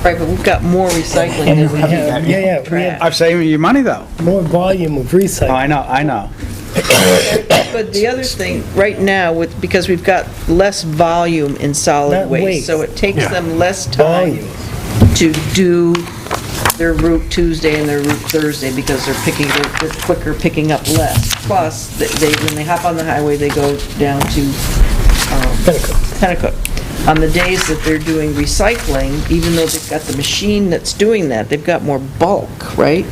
Right, but we've got more recycling than we have. Yeah, we have I've saved you money, though. more volume of Oh, recycling. I know. But the other thing, right now, because we've got less volume in solid Not waste, waste. so it takes them less time Volume. to do their route Tuesday and their route Thursday, because they're quicker picking up less. Plus, when they hop on the highway, they go down to Pennacook. On the days that they're doing recycling, even though they've got the machine that's doing that, they've got more bulk, right?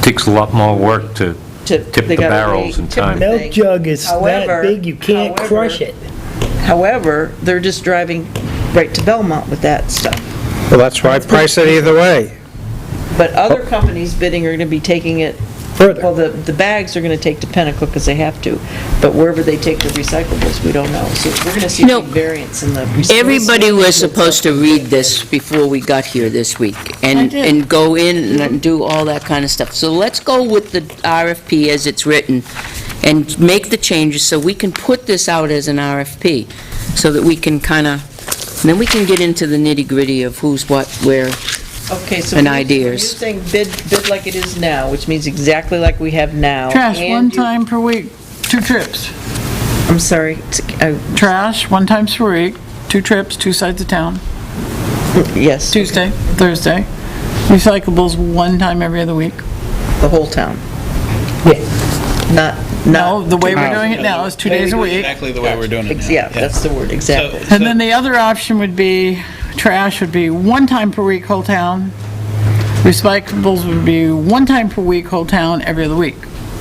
Takes a lot more work to tip They the gotta barrels in tip time. the Milk jug is However- that big, you can't crush it. However, they're just driving right to Belmont with that stuff. Well, that's why I price it either way. But other companies bidding are going to be taking it, well, Further. the bags are going to take to Pennacook because they have to, but wherever they take the recyclables, we don't know. So we're going to see a No. big variance in the recyclables. Everybody was supposed to read this before we got here this week, and did. and go in and do all that kind of stuff. So let's go with the RFP as it's written, and make the changes so we can put this out as an RFP, so that we can kind of, then we can get into the nitty-gritty of who's what, where. Okay, so and you're ideas. saying bid like it is now, which means exactly like we have now. Trash, and one you- time per week, 2 trips. I'm sorry. Trash, 1 time per week, 2 trips, 2 sides of town, Yes, Tuesday, Thursday. Recyclables, 1 time every other week. the whole town. Not. No, the way we're doing it now is 2 days a week. Exactly the way we're doing it now. Yeah, that's the word, exactly. And then the other option would be, trash would be 1 time per week, whole town. Recyclables would be 1 time per week, whole town, every other week,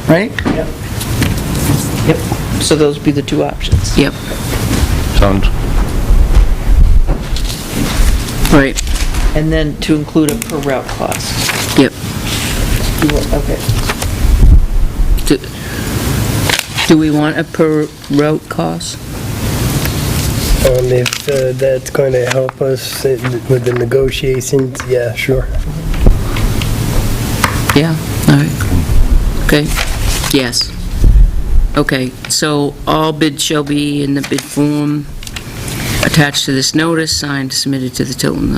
right? Yep, so those would be the 2 options. Yep, Sounds, right, And then to include a per route cost. yep. Okay. Do we want a per route cost? If that's going to help us with the negotiations, yeah, sure. Yeah, all right. Okay, yes. Okay, so all bids shall be in the bid form attached to this notice, signed, submitted to the Tilton.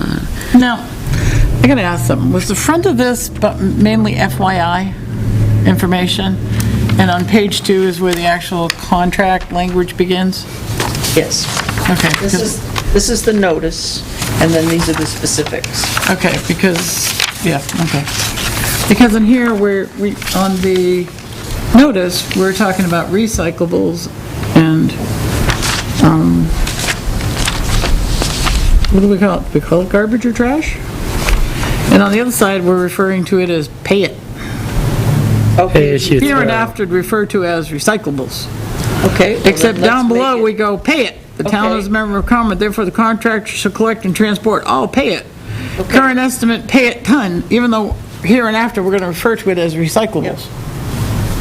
Now, I gotta ask something. Was the front of this but mainly FYI information? And on page 2 is where the actual contract language begins? Yes. Okay. This is the notice, and then these are the specifics. Okay, because, yeah, okay. Because in here, on the notice, we're talking about recyclables and, what do we call it? We call it garbage or trash? And on the other side, we're referring to it as pay it. Pay as you Here and throw. after referred to as recyclables. Okay. well, Except then let's down below, make it- we go, pay it. The town Okay. is a member of Commonwealth, therefore the contractor shall collect and transport all pay it. Current estimate, pay it ton, even though here and after, we're gonna refer to it as recyclables.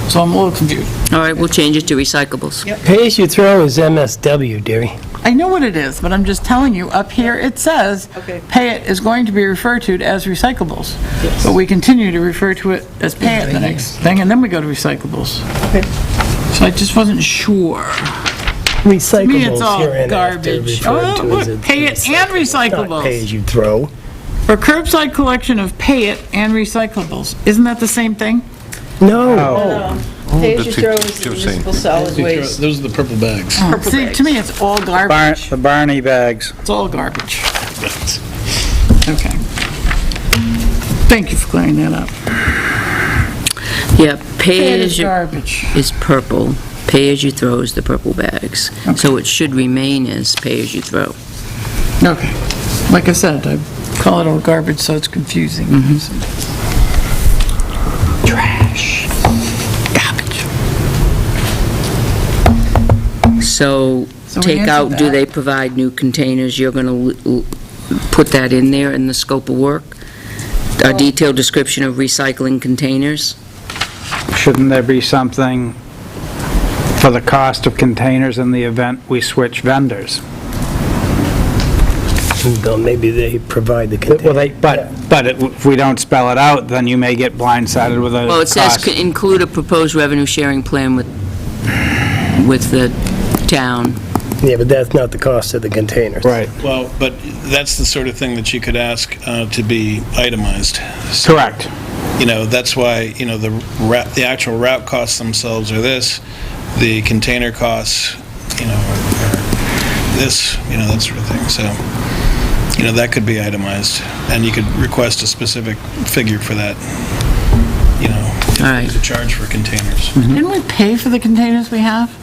So I'm a little confused. All right, we'll change it to recyclables. Yep. Pay as you throw is MSW, dearie. I know what it is, but I'm just telling you, up here it says, Okay. pay it is going to be referred to as recyclables. But we continue to refer to it as pay it the next thing, and then we go to recyclables. Okay. So I just wasn't sure. Recyclables Me, it's all here and after garbage. referred Oh, to look, as a- pay it and Not recyclables. pay as you throw. For curbside collection of pay it and recyclables. Isn't that the same thing? No. Pay as you That's throw what is you're saying. municipal solid waste. Those are the purple bags. Purple See, bags. to me, it's all garbage. The Barney bags. It's all garbage. Okay. Thank you for clearing that up. Yeah, Pay pay it as is you garbage. is purple, pay as you throw is the purple bags. So it should remain as pay as you throw. Okay. Like I said, I call it all garbage, so it's confusing. Trash. Garbage. So So we take answered out, do that. they provide new containers? You're going to put that in there in the scope of work? A detailed description of recycling containers? Shouldn't there be something for the cost of containers in the event we switch vendors? Well, maybe they provide the Well, container. but if we don't spell it out, then you may get blindsided with a Well, it says cost. include a proposed revenue sharing plan with the town. Yeah, but that's not the cost of the containers. Right, Well, but that's the sort of thing that you could ask to be itemized. So, correct. you know, that's why, you know, the actual route costs themselves are this, the container costs, you know, are this, you know, that sort of thing. So, you know, that could be itemized, and you could request a specific figure for that, you know, if All right. there's a charge for containers. Didn't we pay for the containers we have?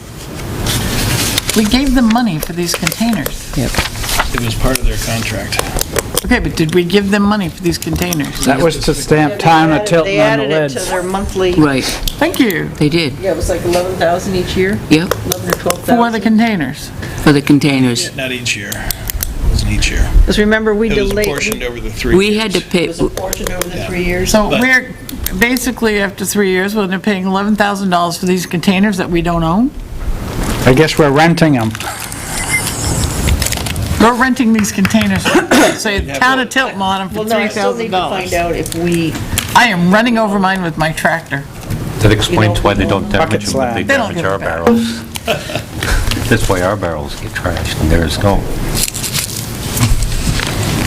We gave them money for these containers. It was part of their contract. Okay, but did we give them money for these containers? That was to stamp town of Tilton They on the added it to lids. their monthly, Right, Thank you. they did, yeah, it was like 11,000 each year, yep, 11 or 12,000. For the containers. for the containers. Not each year. It wasn't each year. Because remember, we It was delayed, apportioned it over the 3 years. We had to pay, was apportioned over the 3 years. So But- we're, basically, after 3 years, we're gonna paying $11,000 for these containers that we don't own? I guess we're renting them. We're renting these containers, say, the town of Tilton on them for Well, no, I still need to find $3,000. out if we, I am running over mine with my tractor. That explains why they don't Bucket damage them, but they slab. They don't damage give our it back. barrels. That's why our barrels get trashed, and theirs don't.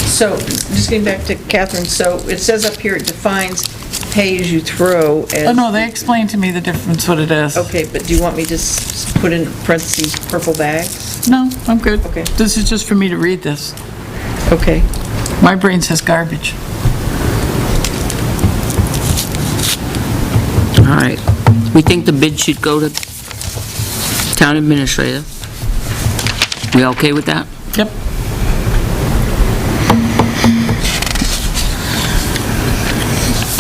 so, just getting back to Catherine, so it says up here, it defines pay as you throw as... Oh, no, they explained to me the difference, what it is. Okay, but do you want me to just put in parentheses purple bags? No, I'm good. Okay. This is just for me to read this. Okay. My brain says garbage. all right. We think the bid should go to town administrator. We okay with that? Yep.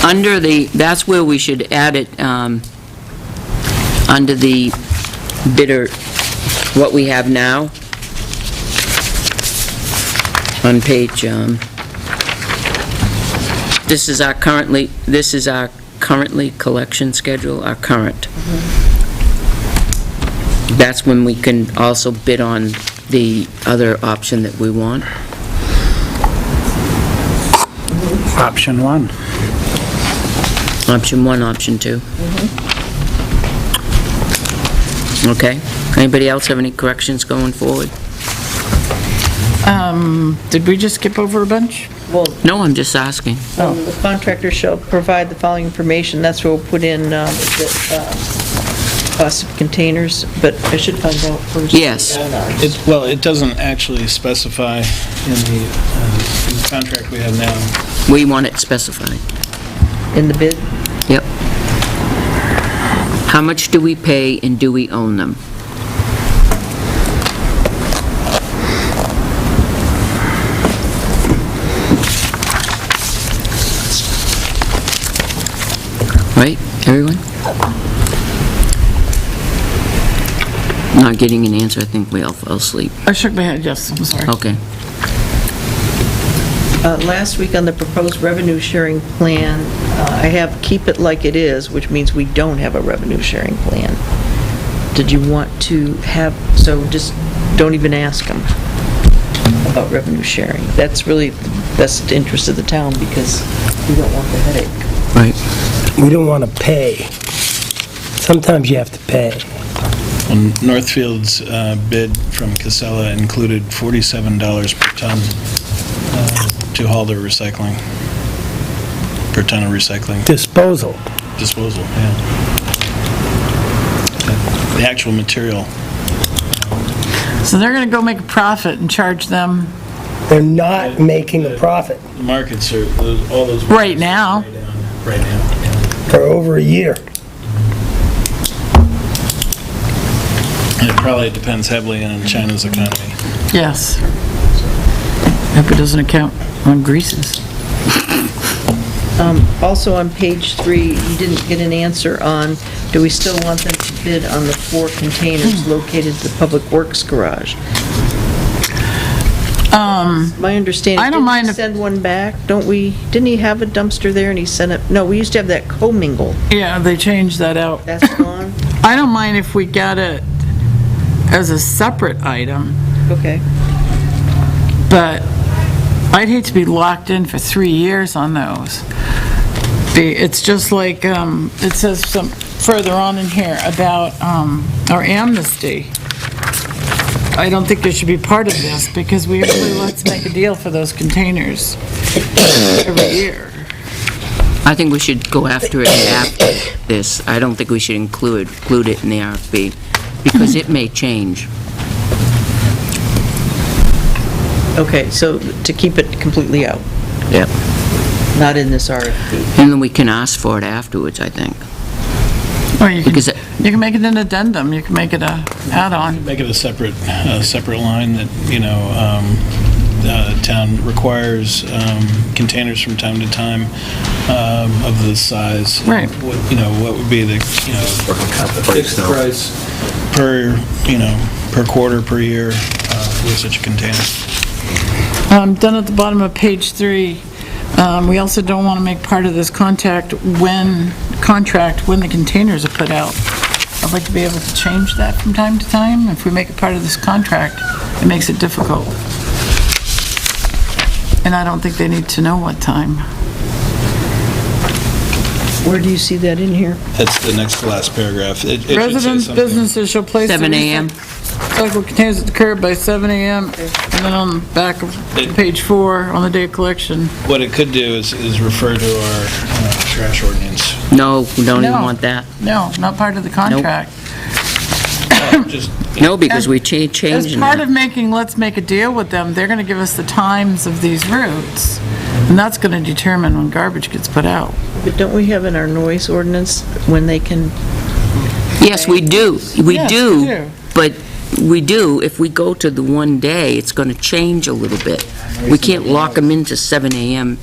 Under the, that's where we should add it, under the bidder, what we have now, on page, this is our currently collection schedule, our current. That's when we can also bid on the other option that we want? Option 1. Option 1, option 2? Okay. Anybody else have any corrections going forward? Did we just skip over a bunch? Well, No, I'm just asking. the contractor shall provide the following information, that's where we'll put in the cost of containers, but I should find out first. Yes. Well, it doesn't actually specify in the contract we have now. We want it specified. In the bid? Yep. How much do we pay and do we own them? Right, everyone? Not getting an answer, I think we all fell asleep. I shook my head, yes, I'm sorry. Okay. Last week on the proposed revenue sharing plan, I have keep it like it is, which means we don't have a revenue sharing plan. Did you want to have, so just don't even ask them about revenue sharing. That's really the best interest of the town because we don't want the headache. Right. We don't want to pay. Sometimes you have to pay. Northfield's bid from Casella included $47 per ton to haul their recycling, per ton of recycling. Disposal. Disposal, yeah. The actual material. So they're gonna go make a profit and charge them They're not making a profit The markets are, all those... right now. Right now. for over a year. It probably depends heavily on China's economy. Yes. Hope it doesn't account on greases. Also on page 3, you didn't get an answer on, do we still want them to bid on the 4 containers located at the Public Works garage? My understanding, I don't mind didn't he if- send one back? Don't we, didn't he have a dumpster there and he sent it? No, we used to have that commingle. Yeah, they changed that out. That's gone? I don't mind if we got it as a separate item, Okay. but I'd hate to be locked in for 3 years on those. It's just like, it says some further on in here about our amnesty. I don't think it should be part of this, because we usually let's make a deal for those containers every year. I think we should go after it after this. I don't think we should include it in the RFP, because it may change. Okay, so to keep it completely out, Yep. not in this RFP. And then we can ask for it afterwards, I think. Or you Because can make it an addendum, you can make it a add-on. Make it a separate line that, town requires containers from time to time of this size. Right. What would be the, fixed price per, per quarter, per year with such a container? Down at the bottom of page 3, we also don't want to make part of this contract when the containers are put out. I'd like to be able to change that from time to time. If we make it part of this contract, it makes it difficult. And I don't think they need to know what time. Where do you see that in here? That's the next to last paragraph. It should say Residents, something. businesses shall place... 7 a.m. Recycled containers at the curb by 7 a.m. And then on the back of page 4, on the day of collection. What it could do is refer to our trash ordinance. No, we don't even No. want that. No, not part of the contract. Just, No, because we As changing part that. of making, let's make a deal with them, they're gonna give us the times of these routes, and that's gonna determine when garbage gets put out. But don't we have in our noise ordinance when they can, Yes, we do. We Yes, do. we do. But we do, if we go to the one day, it's going to change a little bit. We can't lock them into 7 a.m.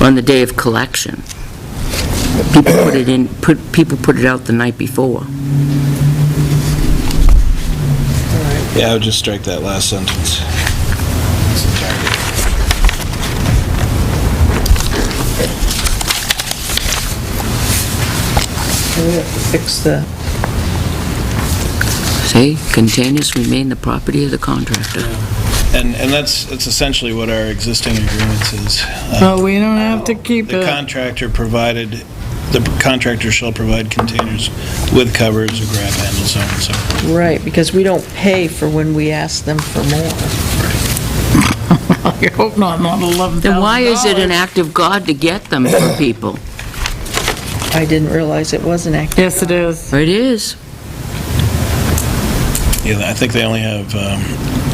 on the day of collection. People put it out the night before. yeah, I would just strike that last sentence. we have to fix the, See, containers remain the property of the contractor. And that's essentially what our existing agreements is. But we don't have to keep The it. contractor shall provide containers with covers, a grab handle, so on and so forth. Right, because we don't pay for when we ask them for more. I hope not $11,000. Then why is it an act of God to get them for people? I didn't realize it was an act. Yes, it is. It is. Yeah, I think they only have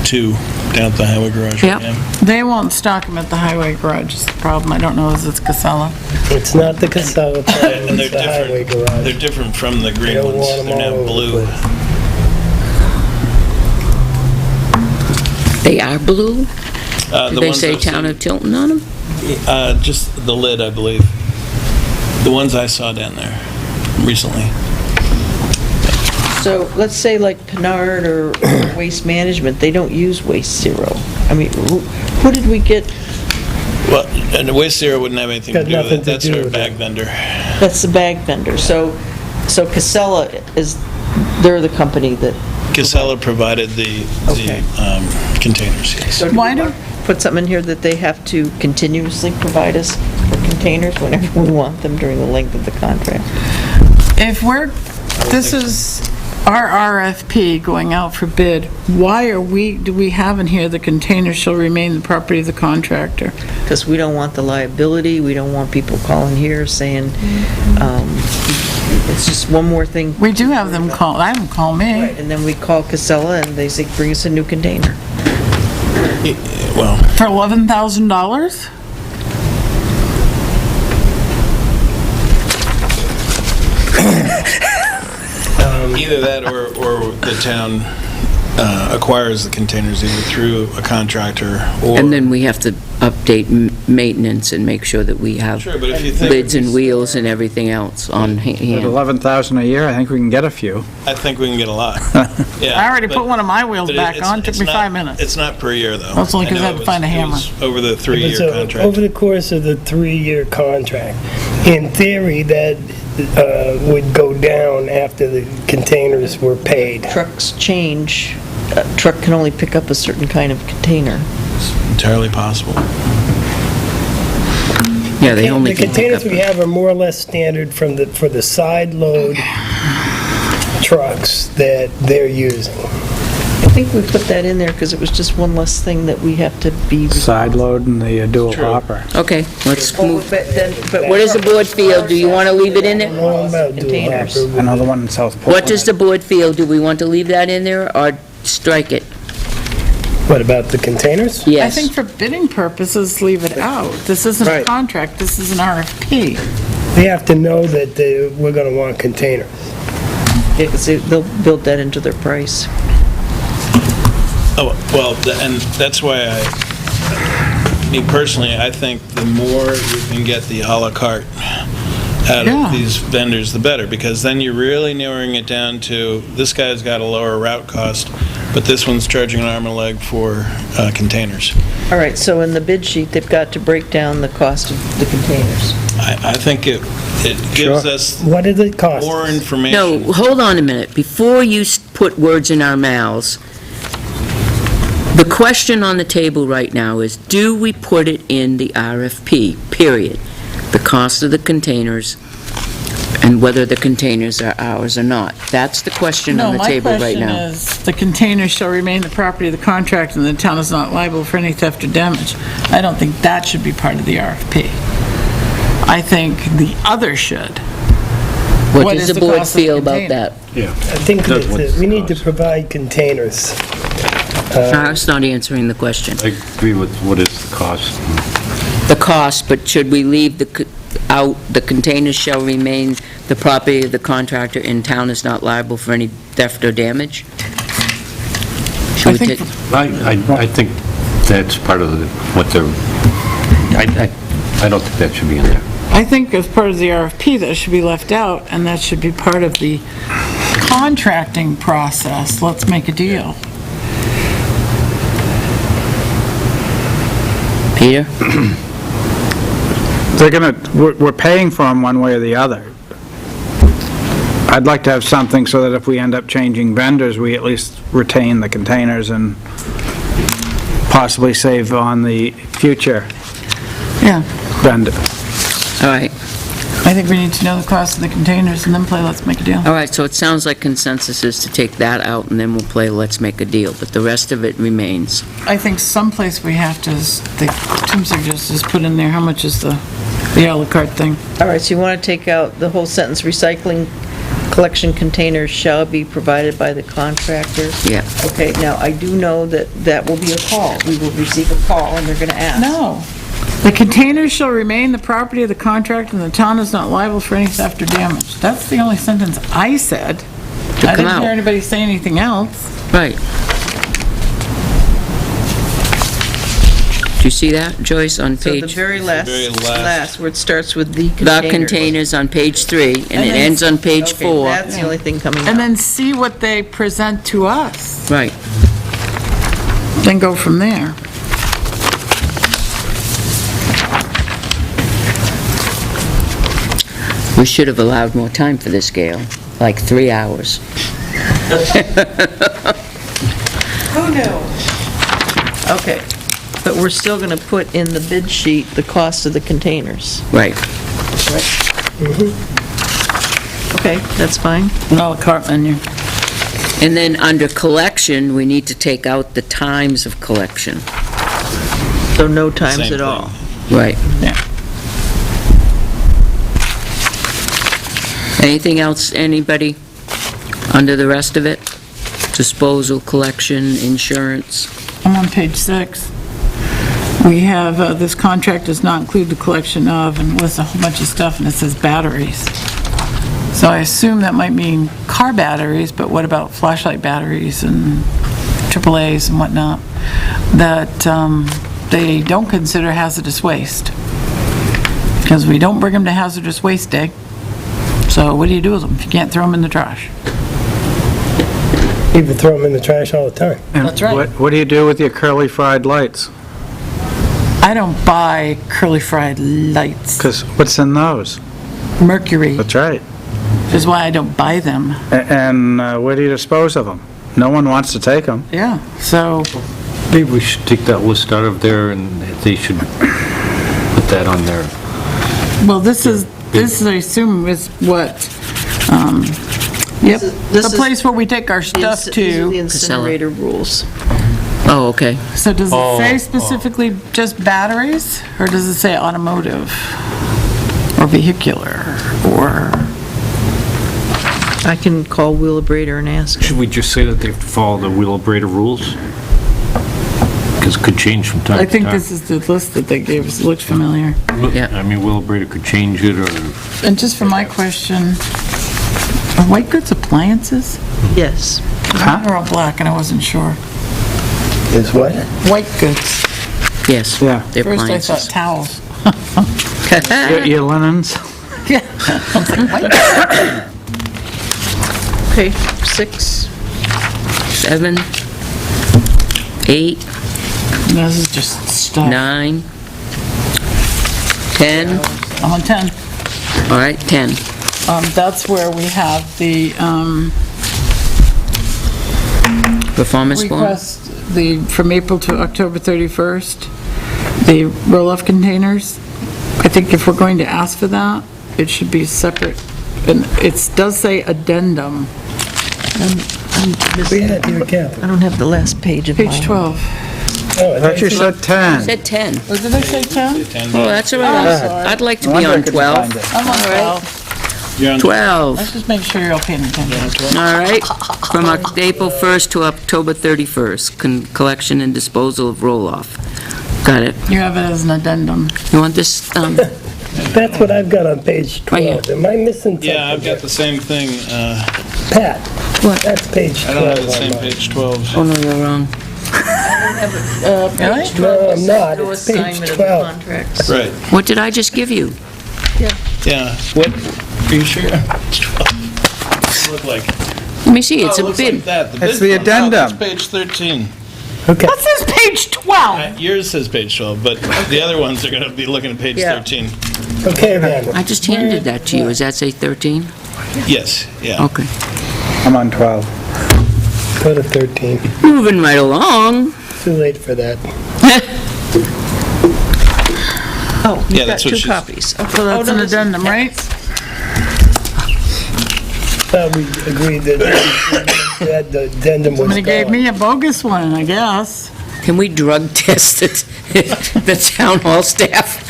2 down at the highway garage. Yep. Yeah. They won't stock them at the highway garage, is the problem. I don't know if it's Casella. It's not the Casella plant, And they're it's the highway different, garage. they're different from the They green don't ones. want 'em They're all now over the blue. place. They are blue? The Do they ones say I've Town seen- of Tilton on them? Just the lid, I believe. The ones I saw down there recently. So let's say like Pinard or Waste Management, they don't use Waste Zero. I mean, who did we get? Well, and the Waste Zero wouldn't have anything to Got do with nothing it. to That's do our with bag it. vendor. That's the bag vendor. So Casella is, they're the company that, Casella provided the Okay. containers, yes. so do Why we don't- put something in here that they have to continuously provide us for containers whenever we want them during the length of the contract? If this is our RFP going out for bid, why do we have in here the container shall remain the property of the contractor? Because we don't want the liability, we don't want people calling here saying, it's just one more thing. We do have them call, I have them call me. Right, and then we call Casella and they say, bring us a new container. Well, For $11,000? either that or the town acquires the containers either through a contractor or... And then we have to update maintenance and make sure that we have Sure, but if you think... lids and wheels and everything else on At hand. 11,000 a year, I think we can get a few. I think we can get a lot. Yeah, I already but- put one of my wheels but back it's- on, took it's me not- 5 minutes. It's not per year, though. That's only 'cause I had know to find a it hammer. was over the But 3-year so, contract. over the course of the 3-year contract, in theory, that would go down after the containers were paid. Trucks change, a truck can only pick up a certain kind of container. Entirely possible. Yeah, they only The can pick up. containers we have are more or less standard for the side load trucks that they're using. I think we put that in there because it was just one less thing that we have to be. Side load and the dual True. hopper. Okay, let's move. But What does the board feel? Do you want to leave it in I there? don't know about dual Containers. hopper. Another one in South Portland. What does the board feel? Do we want to leave that in there or strike it? What about the containers? I Yes. think for bidding purposes, leave it out. This isn't a Right. contract, this is an RFP. They have to know that we're going to want containers. Yeah, 'cause they'll build that into their price. Oh, well, and that's why me personally, I think the more you can get the à la carte out Yeah. of these vendors, the better, because then you're really narrowing it down to, this guy's got a lower route cost, but this one's charging an arm and a leg for containers. All right, so in the bid sheet, they've got to break down the cost of the containers. I think it gives Sure. us What did it cost? more information. No, hold on a minute. Before you put words in our mouths, the question on the table right now is, do we put it in the RFP, period? The cost of the containers and whether the containers are ours or not. That's the question on the table right No, my now. question is, the container shall remain the property of the contractor and the town is not liable for any theft or damage. I don't think that should be part of the RFP. I think the other should. What What does is the the board cost of the feel about container? that? Yeah. I think That's that what's we need to cost. provide containers. That's not answering the question. I agree with what is the cost. The cost, but should we leave out, the containers shall remain the property of the contractor and town is not liable for any theft or damage? Should we think take- I think that's part of what they're, I don't think that should be in there. I think as part of the RFP, that should be left out, and that should be part of the contracting process. Let's make a deal. Peter? We're paying for them one way or the other. I'd like to have something so that if we end up changing vendors, we at least retain the containers and possibly save on the future Yeah. vendor. All right, I think we need to know the cost of the containers and then play Let's Make a Deal. all right, so it sounds like consensus is to take that out, and then we'll play Let's Make a Deal, but the rest of it remains. I think someplace we have to, Tim suggests, is put in there, how much is the à la carte thing? All right, so you want to take out the whole sentence, recycling collection containers shall be provided by the contractor? Yeah. Okay, now, I do know that that will be a call. We will receive a call, and they're going to ask. No. The containers shall remain the property of the contractor, and the town is not liable for any theft or damage. That's the only sentence I said. I come didn't out. hear anybody say anything else. Right. Do you see that, Joyce, on So the page? very last, where it starts with the The containers. containers on page 3, and it then- ends on page Okay, 4. that's the only thing coming And out. then see what they present to us, Right. then go from there. We should have allowed more time for this, Gail, like 3 hours. Who knew? Okay, but we're still going to put in the bid sheet the cost of the containers. Right. Okay, that's fine. An à la carte menu. And then under collection, we need to take out the times of collection. So no times Same at all. thing. Right. Yeah. Anything else, anybody, under the rest of it? Disposal, collection, insurance? I'm on page 6. We have, this contract does not include the collection of, and lists a whole bunch of stuff, and it says batteries. So I assume that might mean car batteries, but what about flashlight batteries and AAAs and whatnot? That they don't consider hazardous waste. Because we don't bring them to hazardous waste day. So what do you do with them if you can't throw them in the trash? People throw them in the trash all the time. And That's right. What do you do with your curly fried lights? I don't buy curly fried lights. Because what's in those? Mercury, That's right. which is why I don't buy them. And where do you dispose of them? No one wants to take them. Yeah, so, Maybe we should take that list out of there, and they should put that on there. well, this is, I assume, is what, yep, This the is- place where we take our stuff These are the to. incinerator rules. Oh, okay. So does it Oh, say specifically just batteries, or does it say automotive, or vehicular, or? I can call Wheelabrator and ask. Should we just say that they have to follow the Wheelabrator rules? Because it could change from time to I time. think this is the list that they gave us, it looks familiar. Yeah. I mean, Wheelabrator could change it, or And just for my question, are white goods appliances? Yes. Mine are all black, and I wasn't sure. Is what? White goods. Yes. Yeah. They're First I thought appliances. towels. Your linens? Yeah. I was like, white goods? Okay, 6. 7, 8, This is just stuff. 9, 10, I'm on 10. all right, 10. That's where we have the Performance bond? request, from April to October 31st, the roll-off containers. I think if we're going to ask for that, it should be separate. And it does say addendum, We had to account. I don't have the last page of mine. page 12. Oh, I thought you said 10. Said 10. Oh, did I say 10? Oh, that's all right. I'd like to No be wonder I on couldn't 12. find it. I'm on 12. You're on 12. Let's just make sure you're all paying attention. All right, from April 1st to October 31st, collection and disposal of roll-off. Got it. You have it as an addendum. You want this, That's what I've got on page Right here. 12. Am I missing something? Yeah, I've got the same thing. Pat, What? that's page 12. I don't have the on same mine. page 12. oh no, you're wrong. Really? Page 12 No, I'm is not. no It's page assignment of 12. contracts. Right, What did I just give you? yeah. What, are you sure? 12. Look like. Let me see, it's Oh, a looks like bid. that. It's bid the one. Oh, that's addendum. page 13. Okay. That says page 12. Yours says page 12, but the other ones are going to be looking at page Yeah. 13. Okay, then. I just handed that to you. Does that say 13? Yes, yeah. Okay. I'm on 12. Go to 13. Moving right along. Too late for that. Oh, Yeah, you've got that's what 2 she's- copies. So that's an addendum, right? Thought we agreed that the addendum was Somebody gave gone. me a bogus one, I guess. Can we drug test it, the town hall staff?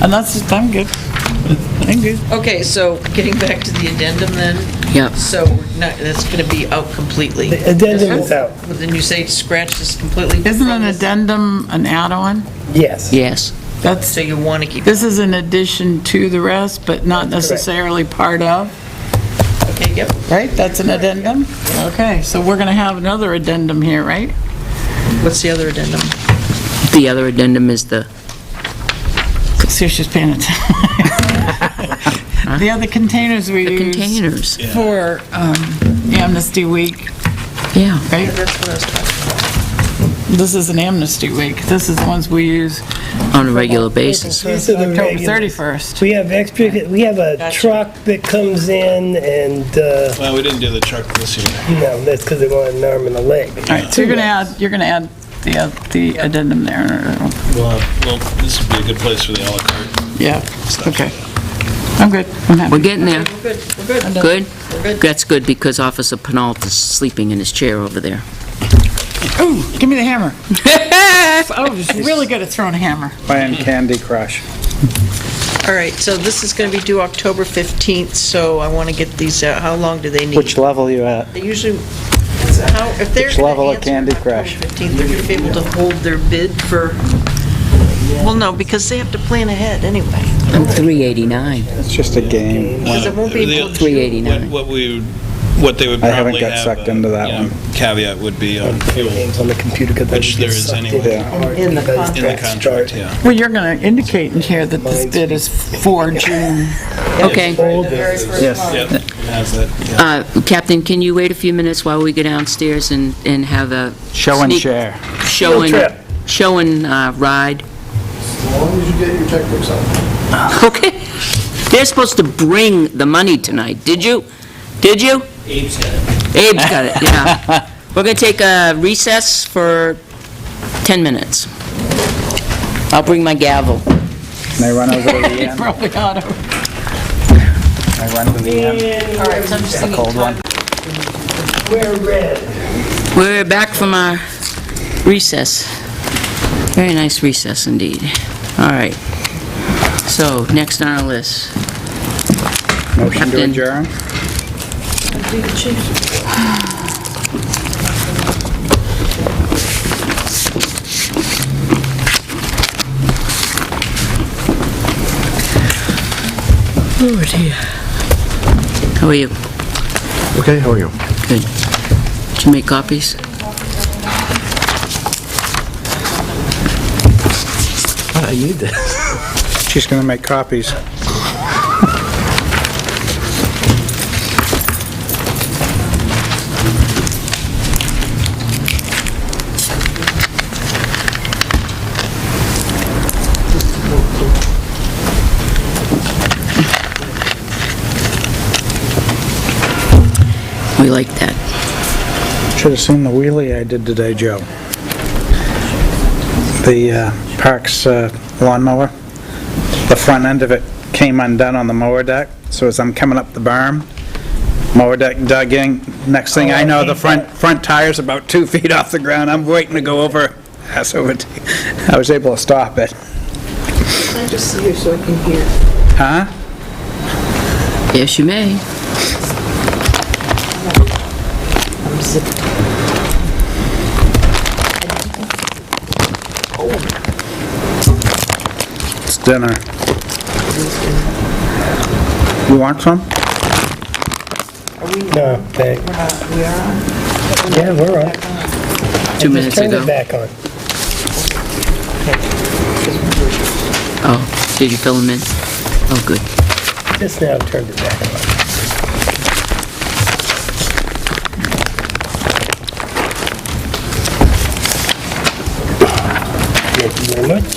And that's, I'm good. I'm good. Okay, so getting back to the addendum then, Yep. so that's going to be out completely. The addendum is out. But then you say scratch this completely? Isn't from an this? addendum an add-on? Yes. Yes. That's, So you want to keep, this is in addition to the rest, but not necessarily part of, okay, yep. right? That's an addendum? Okay, so we're gonna have another addendum here, right? What's the other addendum? The other addendum is the, See if she's paying attention. The other containers we the use containers. for Amnesty Week, Yeah. right? That's what I was talking about. This is an Amnesty Week. This is the ones we use On a regular basis. These are the October regulars. 31st. We have extra, we have a Gotcha. truck that comes in and, Well, we didn't do the truck this year. that's because they want an arm and a leg. All right, so you're gonna add the addendum there. Well, this would be a good place for the à la carte. Yeah, okay. I'm good. I'm happy. We're getting there. We're good, we're good. Good? We're good. That's good because Officer Penalt is sleeping in his chair over there. Ooh, give me the hammer. Oh, he's really good at throwing a hammer. Playing Candy Crush. All right, so this is going to be due October 15th, so I want to get these out. How long do they need? Which level you at? They usually, if they're Which going level to of answer Candy on October Crush? 15th, they're going to be able to hold their bid for, well, no, because they have to plan ahead anyway. I'm 389. It's just a game. Because it won't be until June. 389. What they would I haven't probably got have, sucked into that you know, one. caveat would be on fuel Names on the computer because Which there is anyway. In the in the contract, yeah. Well, you're gonna indicate in here that this bid is for June. Okay. Yep, has that. yeah. Captain, can you wait a few minutes while we go downstairs and have a... Show and sneak- share. Show and, trip. show and ride? As long as you get your checkbooks out. Okay. They're supposed to bring the money tonight. Did you? Did you? Abe's got it. Abe's got it, yeah. We're going to take a recess for 10 minutes. I'll bring my gavel. Can I run over to the end? Probably ought to. I run to the end? All right, so I'm just A thinking cold one? We're red. We're back from our recess. Very nice recess indeed. All right. So, next on our list. Motion to Captain. adjourn? Oh dear. How are you? Okay, how are you? Good. Did you make copies? I need this. She's gonna make copies. We like that. Should have seen the wheelie I did today, Joe. The Parks lawnmower, the front end of it came undone on the mower deck, so as I'm coming up the berm, mower deck dug in, next thing I know, the front tire's about 2 feet off the ground. I'm waiting to go over, I was able to stop it. Can I just see you so I can hear? Huh? Yes, you may. I'm zipped. It's dinner. You want some? No, thank. We are on? Yeah, we're on. 2 minutes Turn ago. it back on. Oh, did you fill them in? Oh, good. Just now turned it back on. Thank you very much.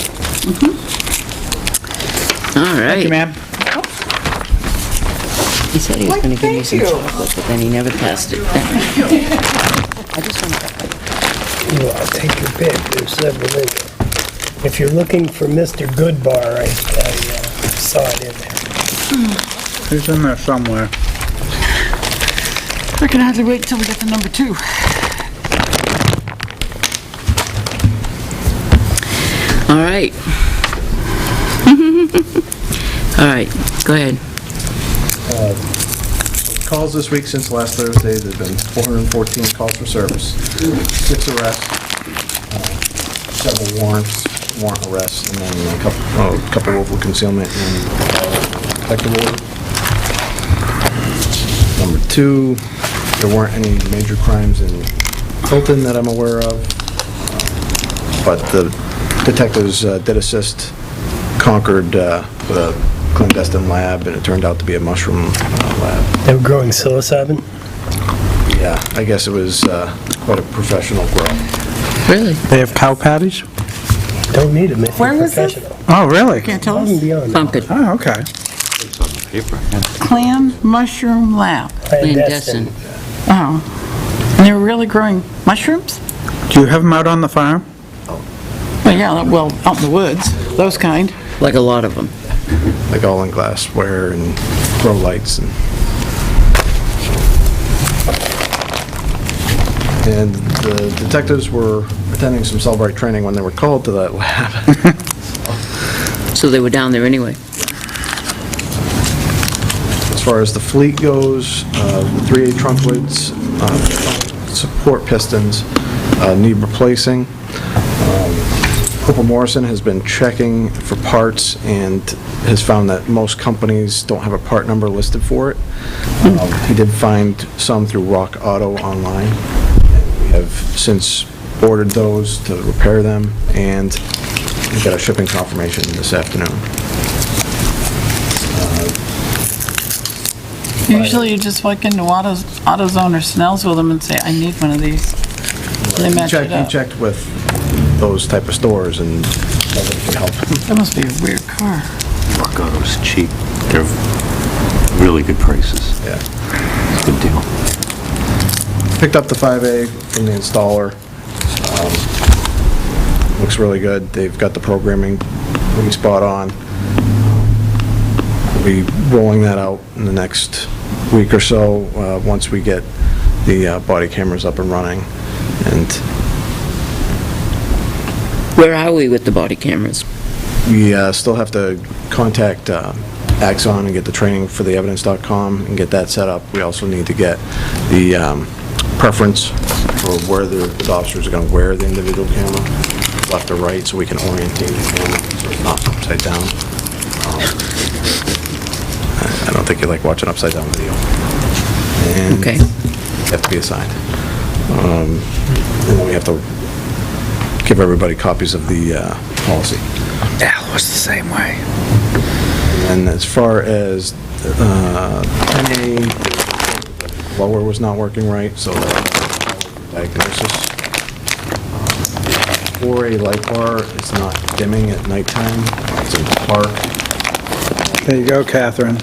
All right. Thank you, ma'am. He said he was going to give me some Thank you. chocolate, but then he never passed it. I just want to... Well, I'll take your pick. There's several in there. If you're looking for Mr. Goodbar, I saw it in there. He's in there somewhere. I can hardly wait till we get to number 2. All right. All right, go ahead. Calls this week since last Thursday, there's been 414 calls for service, 6 arrests, several warrant arrests, and then a couple willful concealment and protective order. Number 2, there weren't any major crimes in Tilton that I'm aware of, but the detectives did assist Concord with a clandestine lab, and it turned out to be a mushroom lab. They were growing psilocybin? Yeah, I guess it was quite a professional grow. Really? They have cow patties? Don't need them if Where you're was this? professional. Oh, really? Can't tell Above and us. beyond. Concord. Oh, okay. It's on the paper. Clam Mushroom Lab. Clandestine. Oh. And they were really growing mushrooms? Do you have them out on the farm? Well, yeah, well, out in the woods, those kind. Like a lot of them. Like all in glassware and grow lights and... And the detectives were attending some Cellbrite training when they were called to that lab. So they were down there anyway. As far as the fleet goes, the 3A trunklets, support pistons need replacing. Cooper Morrison has been checking for parts and has found that most companies don't have a part number listed for it. He did find some through Rock Auto online. We have since ordered those to repair them, and we got a shipping confirmation this afternoon. Usually you just walk into AutoZone or Snell's with them and say, I need one of these. They match it He up. checked with those type of stores, and nobody can help him. That must be a weird car. Rock Auto's cheap. They're really good prices. Yeah. It's a good deal. Picked up the 5A from the installer. Looks really good. They've got the programming pretty spot on. We'll be rolling that out in the next week or so, once we get the body cameras up and running. And Where are we with the body cameras? we still have to contact Axon and get the training for the evidence.com and get that set up. We also need to get the preference for where the officers are going to wear the individual camera, left or right, so we can orientate the camera so it's not upside down. I don't think you like watching upside down video. And Okay. you have to be assigned. And then we have to give everybody copies of the policy. Yeah, it was the same way. And as far as 10A, the lower was not working right, so diagnosis. 4A light bar is not dimming at nighttime. It's in the park. There you go, Catherine.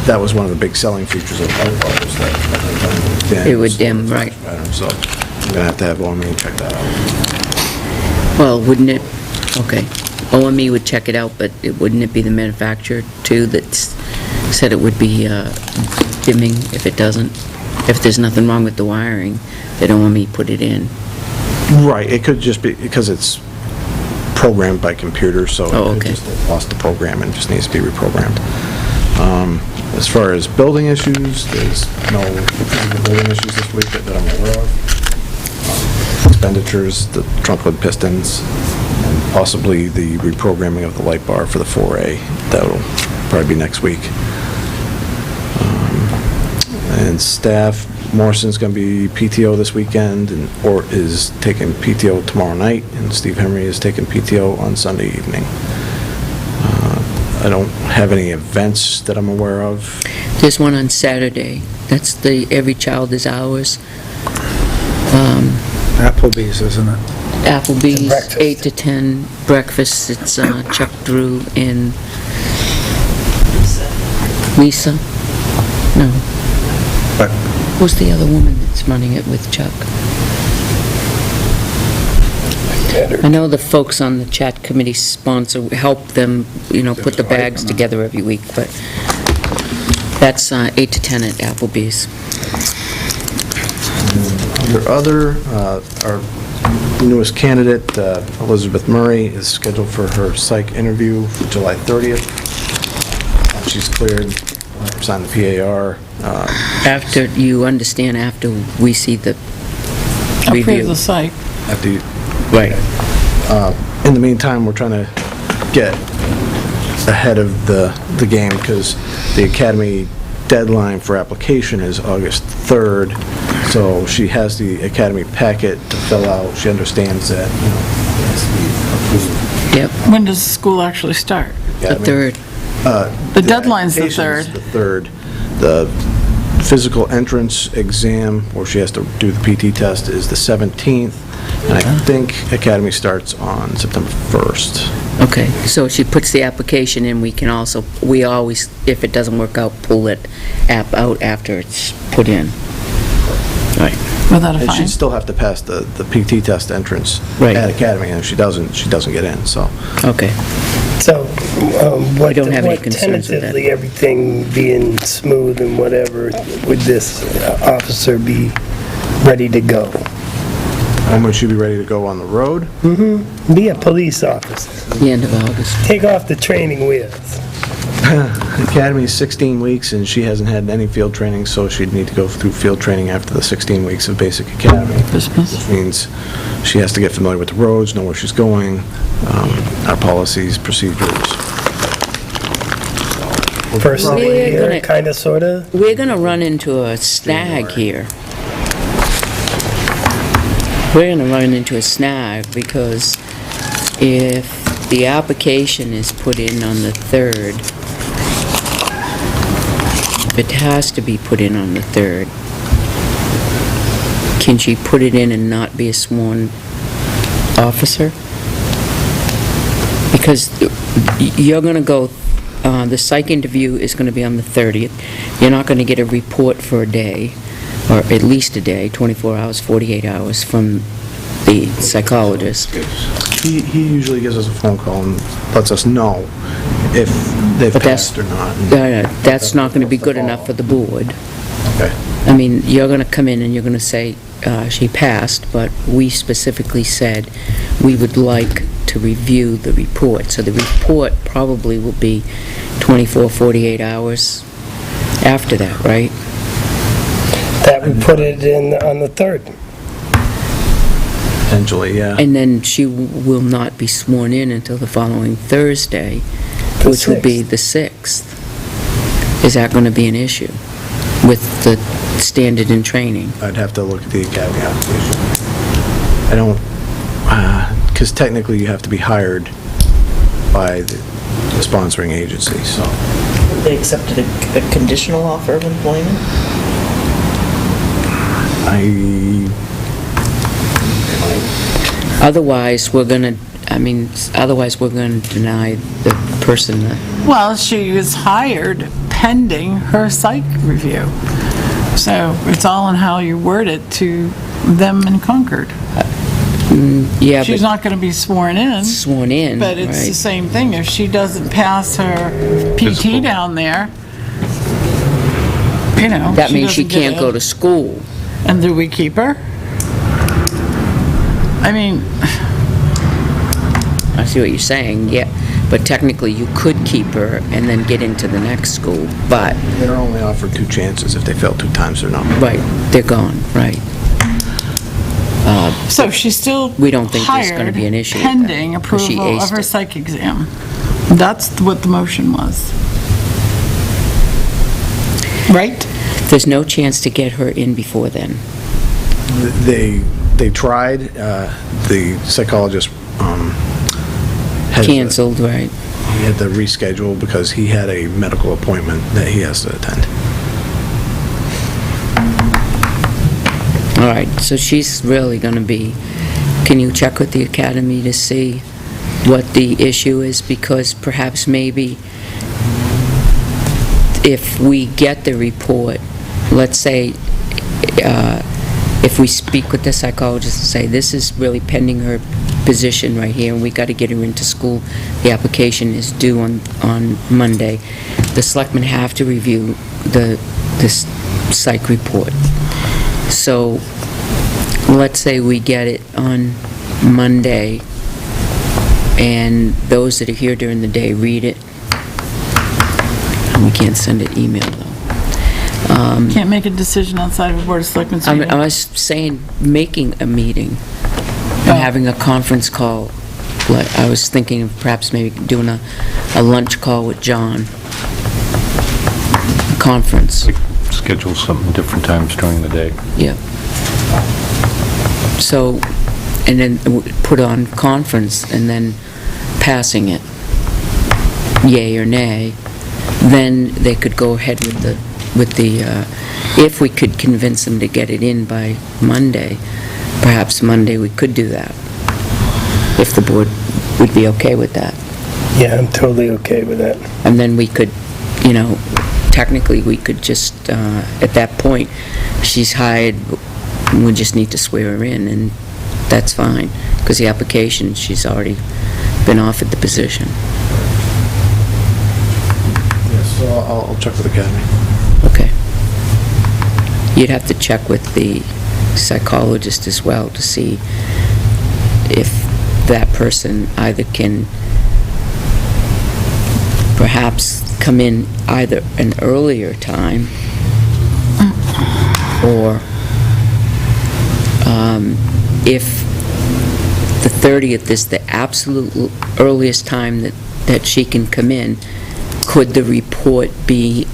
That was one of the big selling features of light bars, that at nighttime It would dim, right. So I'm gonna have to have OME check that out. Well, wouldn't it, okay, OME would check it out, but wouldn't it be the manufacturer too that said it would be dimming if it doesn't? If there's nothing wrong with the wiring, that OME put it in? Right, it could just be, because it's programmed by computer, so Oh, it okay. just lost the program and just needs to be reprogrammed. As far as building issues, there's no physical building issues this week that I'm aware of. Expenditures, the trunkled pistons, and possibly the reprogramming of the light bar for the 4A. That'll probably be next week. And staff, Morrison's going to be PTO this weekend, or is taking PTO tomorrow night, and Steve Henry is taking PTO on Sunday evening. I don't have any events that I'm aware of. There's one on Saturday. That's the Every Child is Ours. Applebee's, isn't it? Applebee's, breakfast. 8 to 10, breakfast, it's Chuck Drew and Lisa? No. But- Who's the other woman that's running it with Chuck? I know the folks on the chat committee sponsor, help them, put the bags together every week, but that's 8 to 10 at Applebee's. Under other, our newest candidate, Elizabeth Murray, is scheduled for her psych interview for July 30th. She's cleared, signed the PAR. After we see the Approve review. the site. After you- Right. In the meantime, we're trying to get ahead of the game because the academy deadline for application is August 3rd. So she has the academy packet to fill out. She understands that, it has to be approved. Yep, When does the school actually start? the Academy. 3rd. The deadline's the application's 3rd. The 3rd. The physical entrance exam, where she has to do the PT test, is the 17th. And I think academy starts on September 1st. Okay, so she puts the application in, we always, if it doesn't work out, pull it out after it's put in. Right. Without a And fine? she'd still have to pass the PT test entrance Right. at academy, and if she doesn't get in, so. Okay. So, what don't have any concerns with that. tentatively, everything being smooth and whatever, would this officer be ready to go? When would she be ready to go on the road? Be a police officer. The end of August. Take off the training wheels. Academy's 16 weeks, and she hasn't had any field training, so she'd need to go through field training after the 16 weeks of basic academy. Christmas. Which means she has to get familiar with the roads, know where she's going, our policies, procedures. First of the We're year, gonna- kind of, sort of. We're gonna run into a snag here. We're gonna run into a snag because if the application is put in on the 3rd, if it has to be put in on the 3rd, can she put it in and not be a sworn officer? Because you're gonna go, the psych interview is gonna be on the 30th. You're not gonna get a report for a day, or at least a day, 24 hours, 48 hours from the psychologist. He usually gives us a phone call and lets us know if they've But that's- passed or not. That's not gonna be good enough for the board. Okay. I mean, you're gonna come in and you're gonna say, she passed, but we specifically said we would like to review the report. So the report probably will be 24, 48 hours after that, right? That would put it in on the 3rd. Potentially, yeah. And then she will not be sworn in until the following Thursday, The which will be the 6th. Is that gonna be an issue with the standard in training? I'd have to look at the academy application. I don't, because technically you have to be hired by the sponsoring agency, so. They accepted a conditional offer of employment? Otherwise, we're gonna deny the person the Well, she was hired pending her psych review. So it's all in how you word it to them in Concord. yeah, She's but not going to be sworn in, sworn in, but it's the right? same thing. If she doesn't pass her Physical. PT down there, That means she doesn't get can't go in. to school. And do we keep her? I mean, I see what you're saying, yeah, but technically you could keep her and then get into the next school, but, They're only offered 2 chances. If they fail 2 times, they're not. right, they're gone, right. so she's still We don't think there's gonna hired be an issue with that, pending 'cause she approval of aced her it. psych exam. That's what the motion was. Right? There's no chance to get her in before then. They tried, the psychologist has... Canceled, right? He had to reschedule because he had a medical appointment that he has to attend. All right, so she's really gonna be Can you check with the academy to see what the issue is? Because perhaps maybe if we get the report, let's say, if we speak with the psychologist and say, this is really pending her position right here, and we got to get her into school, the application is due on Monday, the selectmen have to review this psych report. So, let's say we get it on Monday, and those that are here during the day read it. And we can't send an email, though. Can't make a decision outside of a Board of Selectmen's meeting. I was saying, making a meeting and having a conference call. Like, I was thinking of perhaps maybe doing a lunch call with John. A conference. Schedule something different times during the day. Yeah. So, and then put on conference and then passing it, yay or nay. Then they could go ahead with the, if we could convince them to get it in by Monday, perhaps Monday we could do that, if the board would be okay with that. Yeah, I'm totally okay with that. And then we could, technically, we could just, at that point, she's hired, we just need to swear her in, and that's fine, because the application, she's already been offered the position. Yes, so I'll check with the academy. Okay. You'd have to check with the psychologist as well to see if that person either can perhaps come in either an earlier time or if the 30th is the absolute earliest time that she can come in, could the report be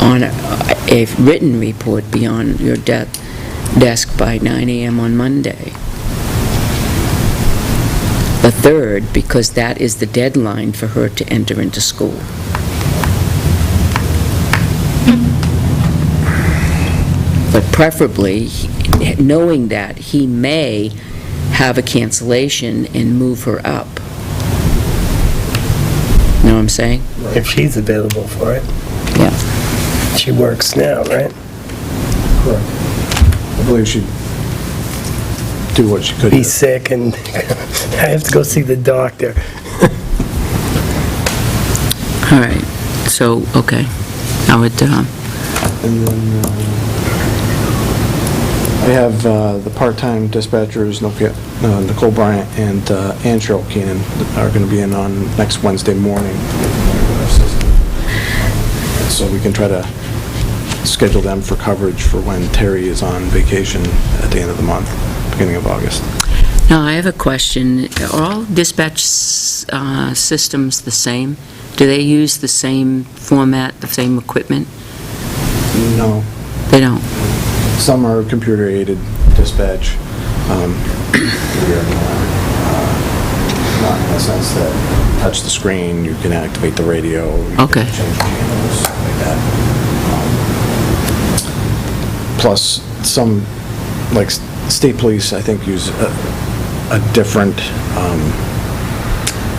on, a written report be on your desk by 9 a.m. on Monday? The 3rd, because that is the deadline for her to enter into school. But preferably, knowing that he may have a cancellation and move her up. Know what I'm saying? If she's available for it. Yeah. She works now, right? Correct. I believe she'd do what she could. Be sick and I have to go see the doctor. All right, so, okay. I would, And then I have the part-time dispatchers, Nicole Bryant and Ann Cheryl Keenan, are going to be in on next Wednesday morning. So we can try to schedule them for coverage for when Terry is on vacation at the end of the month, beginning of August. now I have a question. Are all dispatch systems the same? Do they use the same format, the same equipment? No. They don't? Some are computer-aided dispatch. Not in the sense that touch the screen, you can activate the radio. You Okay. can change channels, stuff like that. Plus, some, like state police, I think, use a different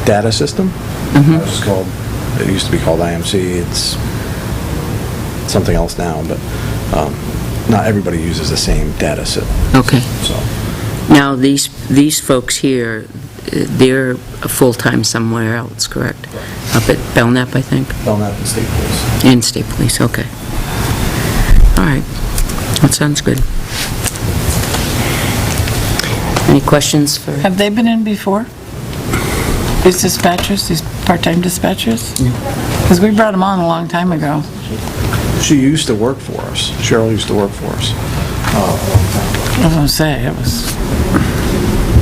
data system. It's called, it used to be called IMC. It's something else now, but not everybody uses the same data set. Okay. So, Now, these folks here, they're full-time somewhere else, correct? Up at Belknap, I think? Belknap and State Police. And State Police, okay. All right, that sounds good. Any questions for? Have they been in before? These dispatchers, these part-time dispatchers? Because we brought them on a long time ago. She used to work for us. Cheryl used to work for us. I was gonna say, it was,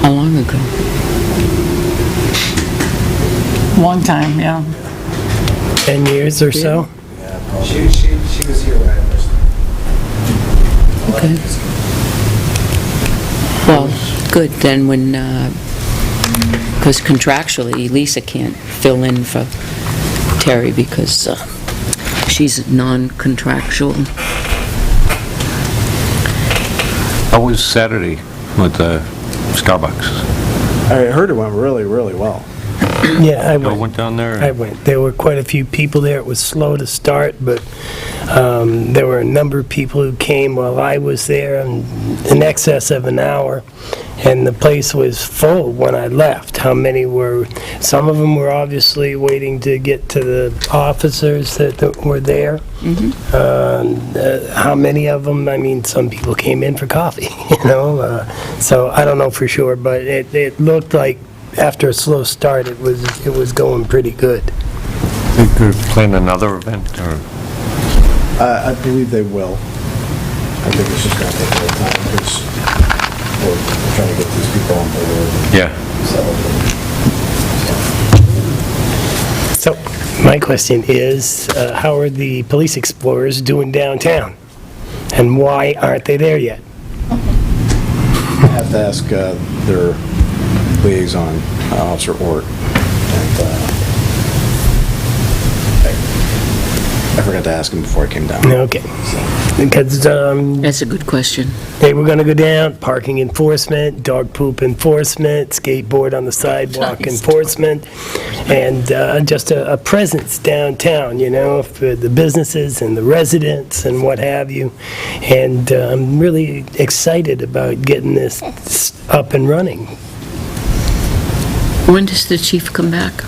How long ago? a long time, yeah. 10 years or so? She was here when I first. Okay. Well, good, then when, because contractually, Lisa can't fill in for Terry because she's non-contractual. How was Saturday with the Starbucks. I heard it went really, really well. Yeah, I Bill went. went down there? I went. There were quite a few people there. It was slow to start, but there were a number of people who came while I was there, in excess of an hour, and the place was full when I left. How many were? Some of them were obviously waiting to get to the officers that were there. How many of them? I mean, some people came in for coffee, you know. So I don't know for sure, but it looked like after a slow start, it was going pretty good. They could plan another event, or? I believe they will. I think it's just going to take a little time because we're trying to get these people on board. Yeah. So my question is, how are the police explorers doing downtown? And why aren't they there yet? I have to ask their liaison, Officer Ort, and I forgot to ask him before I came down. Okay. Because That's a good question. they were going to go down, parking enforcement, dog poop enforcement, skateboard on the sidewalk enforcement, and just a presence downtown, you know, for the businesses and the residents and what have you. And I'm really excited about getting this up and running. When does the chief come back?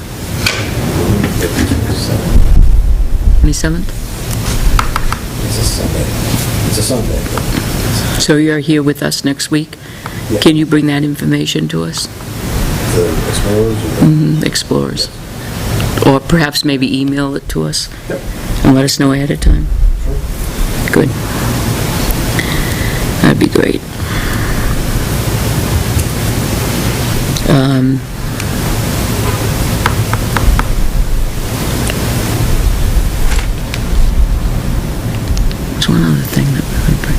27th? It's a Sunday. So you're here with us next week? Yeah. Can you bring that information to us? The Explorers? Explorers. Or perhaps maybe email it to us? Yep. And let us know ahead of time? Good. That'd be great. There's one other thing that we're gonna bring.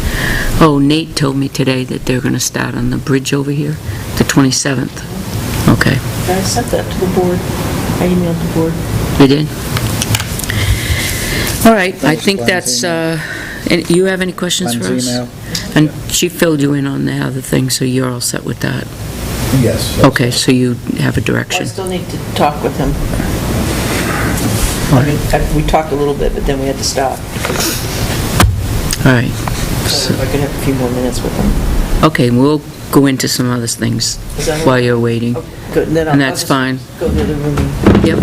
Oh, Nate told me today that they're gonna start on the bridge over here, the 27th. Okay. I sent that to the board. I emailed the board. You did? All right, I think that's, and you have any questions for Glenn's us? email. And she filled you in on the other thing, so you're all set with that? Yes. Okay, so you have a I direction. still need to talk with him. I mean, we talked a little bit, but then we had to stop. All right. So if I could have a few more minutes with him. Okay, we'll go into some other things Is that while you're waiting. Okay, good. And then And I'll that's just fine. Go to the other room. and- Yep,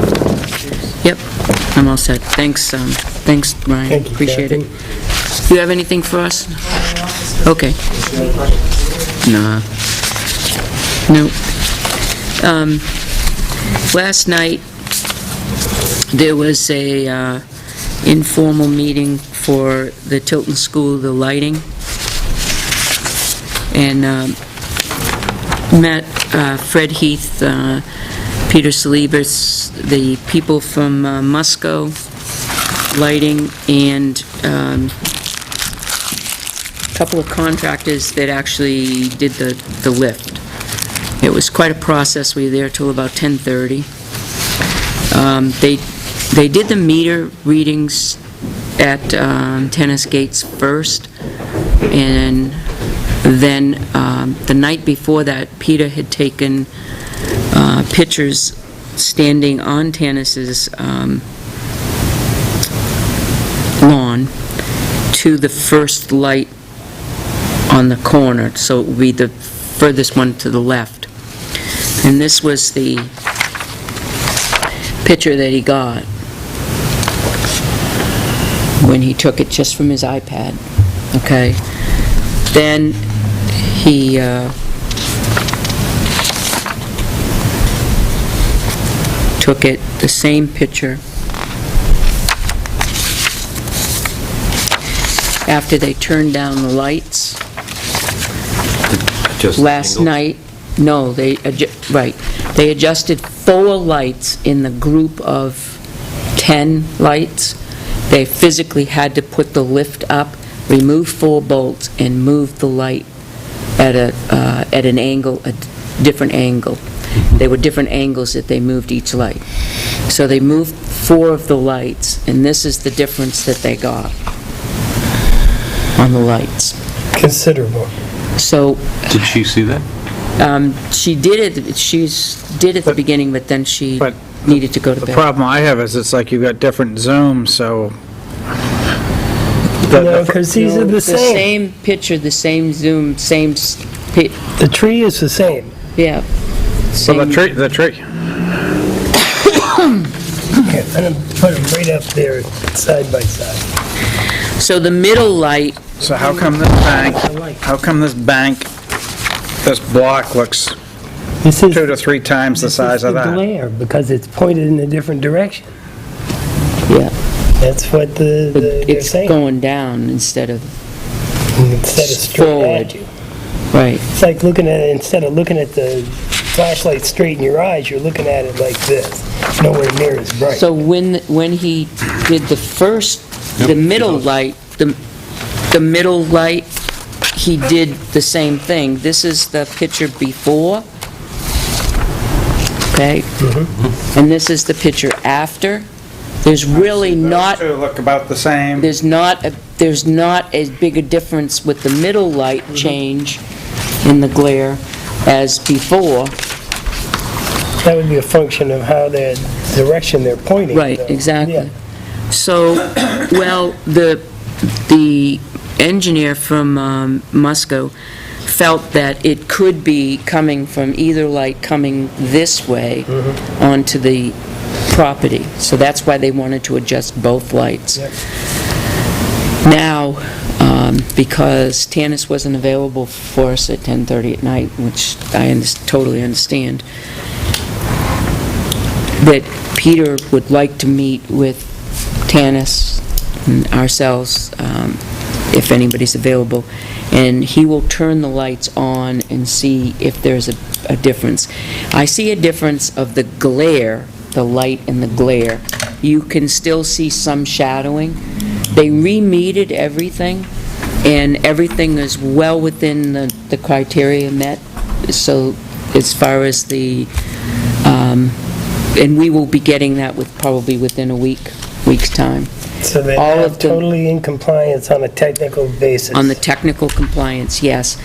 yep, I'm all set. Thanks, thanks, Ryan. Thank you, Appreciate it. Kathy. Do you have anything for us? Okay. Nah. No. Last night, there was a informal meeting for the Tilton School, the lighting. And met Fred Heath, Peter Salibas, the people from Musco Lighting, and a couple of contractors that actually did the lift. It was quite a process. We were there till about 10:30. They did the meter readings at Tennis Gates first, and then the night before that, Peter had taken pictures standing on Tanis's lawn to the first light on the corner, so it would be the furthest one to the left. And this was the picture that he got when he took it just from his iPad, okay? Then he took it, the same picture, after they turned down the lights Just last angles? night. No, they, right, they adjusted 4 lights in the group of 10 lights. They physically had to put the lift up, remove 4 bolts, and move the light at an angle, a different angle. They were different angles that they moved each light. So they moved 4 of the lights, and this is the difference that they got on the lights. Considerable. So, Did she see that? She did it, did at the beginning, but then she But needed to go to The bed. problem I have is it's like you've got different zooms, so... No, because these are the same. Same picture, the same zoom, same, The tree is the same. yeah. Well, the Same- tree, Okay, I'm gonna put them right up there, side by side. So the middle light, so how come this this block looks This is 2 to 3 times the size of the that? glare, because it's pointed in a different direction. yeah, That's what they're it's saying. going down instead of, Instead of straight forward. at you. right. It's like looking at it, instead of looking at the flashlight straight in your eyes, you're looking at it like this, nowhere near as bright. So when he did the first, the middle light, the middle light, he did the same thing. This is the picture before, okay? And this is the picture after. There's really not, Those two look about the same. there's not as big a difference with the middle light change in the glare as before. That would be a function of how the direction they're pointing. Right, though. exactly. Yeah. So, well, the engineer from Musco felt that it could be coming from either light coming this way onto the property. So that's why they wanted to adjust both lights. Yep. Now, because Tanis wasn't available for us at 10:30 at night, which I totally understand, that Peter would like to meet with Tanis and ourselves, if anybody's available, and he will turn the lights on and see if there's a difference. I see a difference of the glare, the light and the glare. You can still see some shadowing. They re-metered everything, and everything is well within the criteria met. So as far as the, and we will be getting that probably within a week's time. So they're All now of them- totally in compliance on a technical basis. On the technical compliance, yes.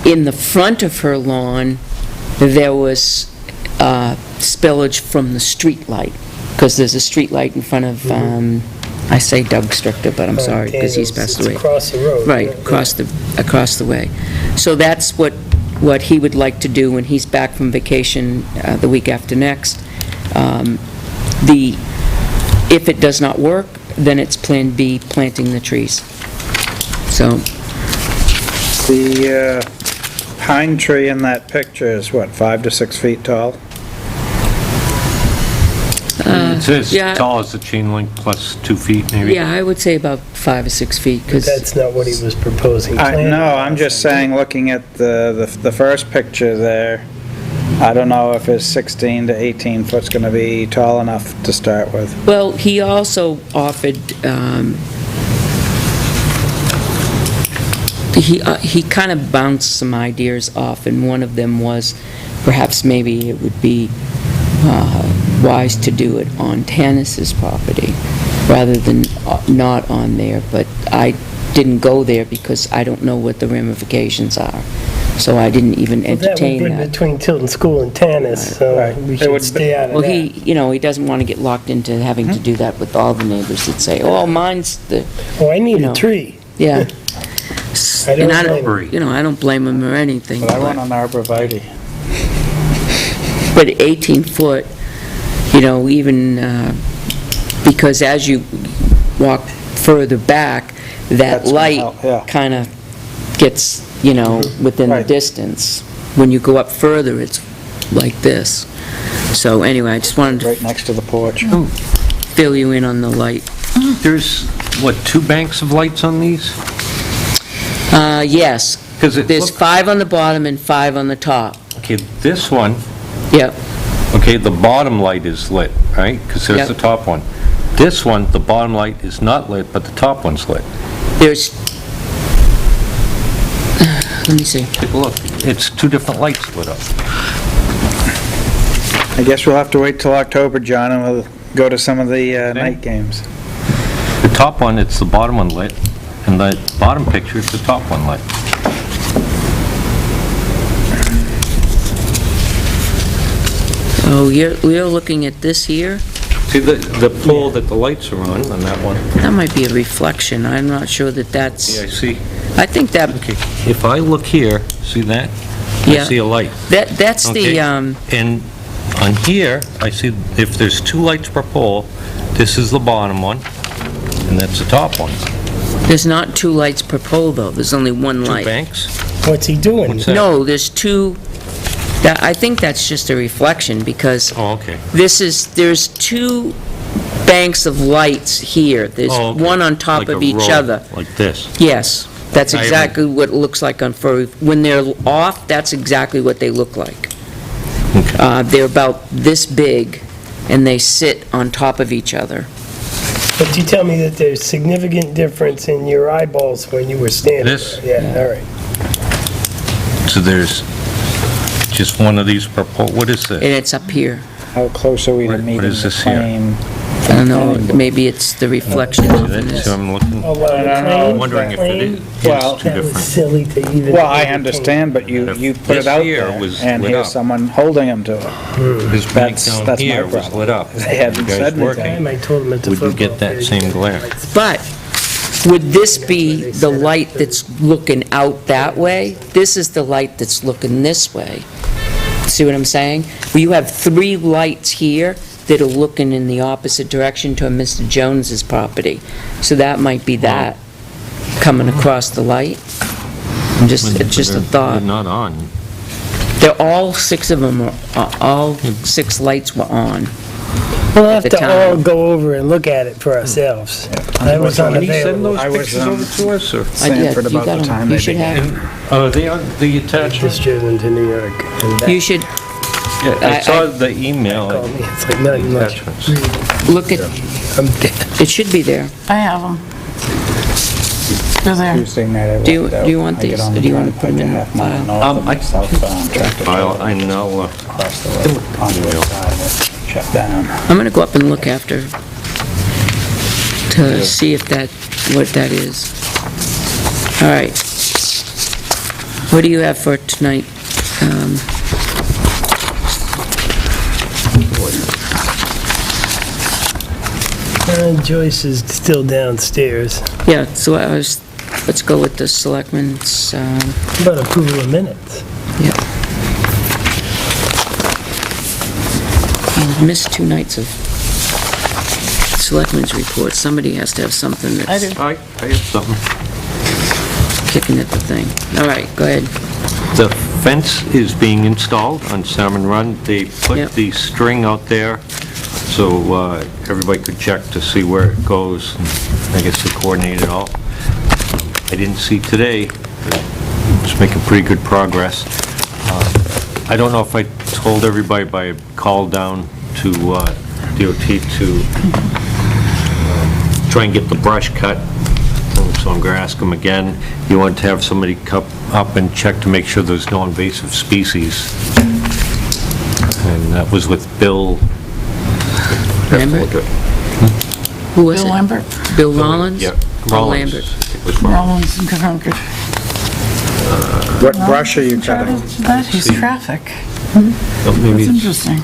In the front of her lawn, there was spillage from the street light, because there's a street light in front of, I say Doug Strichter, but I'm sorry, because he's Daniels, passed away. It's across the road. Right, across the way. So that's what he would like to do when he's back from vacation the week after next. If it does not work, then it's Plan B, planting the trees. So, The pine tree in that picture is what, 5 to 6 feet tall? It's as yeah. tall as the chain link plus 2 feet, maybe? yeah, I would say about 5 or 6 feet, But because, that's not what he was proposing. No, I'm just saying, looking at the first picture there, I don't know if his 16 to 18 foot's going to be tall enough to start with. well, he also offered, he kind of bounced some ideas off, and one of them was perhaps maybe it would be wise to do it on Tanis's property rather than not on there, but I didn't go there because I don't know what the ramifications are, so I didn't even entertain That would be that. between Tilton School and Tanis, so Right. we It should would stay out of Well, that. he doesn't want to get locked into having to do that with all the neighbors that say, oh, mine's the, Oh, I need you a know. tree. yeah. I don't And I blame don't, I don't blame him or anything, But I want but an arborvitae. 18 foot, even, because as you walk further back, that That's gonna light help, yeah. kind of gets, within the Right. distance. When you go up further, it's like this. So anyway, I just wanted to Right next to the porch. fill you in on the light. There's, what, 2 banks of lights on these? Yes, 'Cause it there's look- 5 on the bottom and 5 on the top. Okay, this one, Yep, okay, the bottom light is lit, right? Because there's Yep. the top one. This one, the bottom light is not lit, but the top one's lit. there's, let me see. Take a look. It's 2 different lights lit up. I guess we'll have to wait till October, John, and we'll go to some of the night games. The top one, it's the bottom one lit, and the bottom picture is the top one lit. Oh, you're looking at this here? See, the pole that the lights are on that one? That might be a reflection. I'm not sure that that's... Yeah, I see. I think that, Okay, if I look here, see that? Yeah. I see a light. that's Okay, the, And on here, I see if there's 2 lights per pole, this is the bottom one, and that's the top one. there's not 2 lights per pole, though. There's only 1 2 light. banks? What's he doing? What's that? No, there's 2, I think that's just a reflection, because Oh, okay. there's 2 banks of lights here. There's Oh, okay. one on top Like of a each row, other. Like this. Yes, that's I haven't- exactly what it looks like on, when they're off, that's exactly what they look like. Okay. They're about this big, and they sit on top of each other. But you tell me that there's significant difference in your eyeballs when you were standing This? there. Yeah, all right. So there's just one of these per pole. What is And this? it's up here. How close are we to What meeting is the this here? claim? I don't know, maybe it's the reflection See of that? this. See what I'm looking? Oh, well, I don't know. I'm wondering if it is Well, two That was different. silly to even... Well, I understand, but you put This it out here there, was and lit here's up. someone holding them to it. This bank That's down my here was problem. lit up. They hadn't You guys said working. anything. I told him at the Would you football get that field, same you glare? know, But would this be the light that's looking out that way? This is the light that's looking this way. See what I'm saying? Well, you have 3 lights here that are looking in the opposite direction to Mr. Jones's property. So that might be that coming across the light. It's just a They're thought. not on. They're all 6 of them, all 6 lights were on. We'll have the to time. all go over and look at it for ourselves. I was Can you send unavailable. those I was, pictures over to us, or? Sanford you about got the 'em. time You they should began. have, Are they on the attachment? Just driven to New York. And you should Yeah, I I- saw the email. called me. It's like nothing much. Attachments. look at, I'm dead. it should be there. I have them. They're there. Tuesday night I Do you- walked out. do you want I get these, on or the do you want to drive, put 'em like a in half mile file? north of the southbound tractor File, trailer. I know, Across the road, on the other side of it, shut down. I'm gonna go up and look after, to see if that, what that is. All right. What do you have for tonight? Joyce is still downstairs. Yeah, so let's go with the selectmen's, About approval of minutes. yeah. I've missed 2 nights of selectmen's reports. Somebody has to have something I that's do. I have something. kicking at the thing. All right, go ahead. The fence is being installed on Salmon Run. They Yep. put the string out there so everybody could check to see where it goes. And I guess they coordinate it all. I didn't see today, but it's making pretty good progress. I don't know if I told everybody, but I called down to DOT to try and get the brush cut. So I'm going to ask them again. You want to have somebody come up and check to make sure there's no invasive species. And that was with Bill. Lambert? Who was it? Bill Lambert, Bill Rollins? Yeah, Bill Rollins. Lambert. It was Rollins. Rollins and Concord. What brush are you cutting? That is traffic. Oh, maybe That's it's interesting.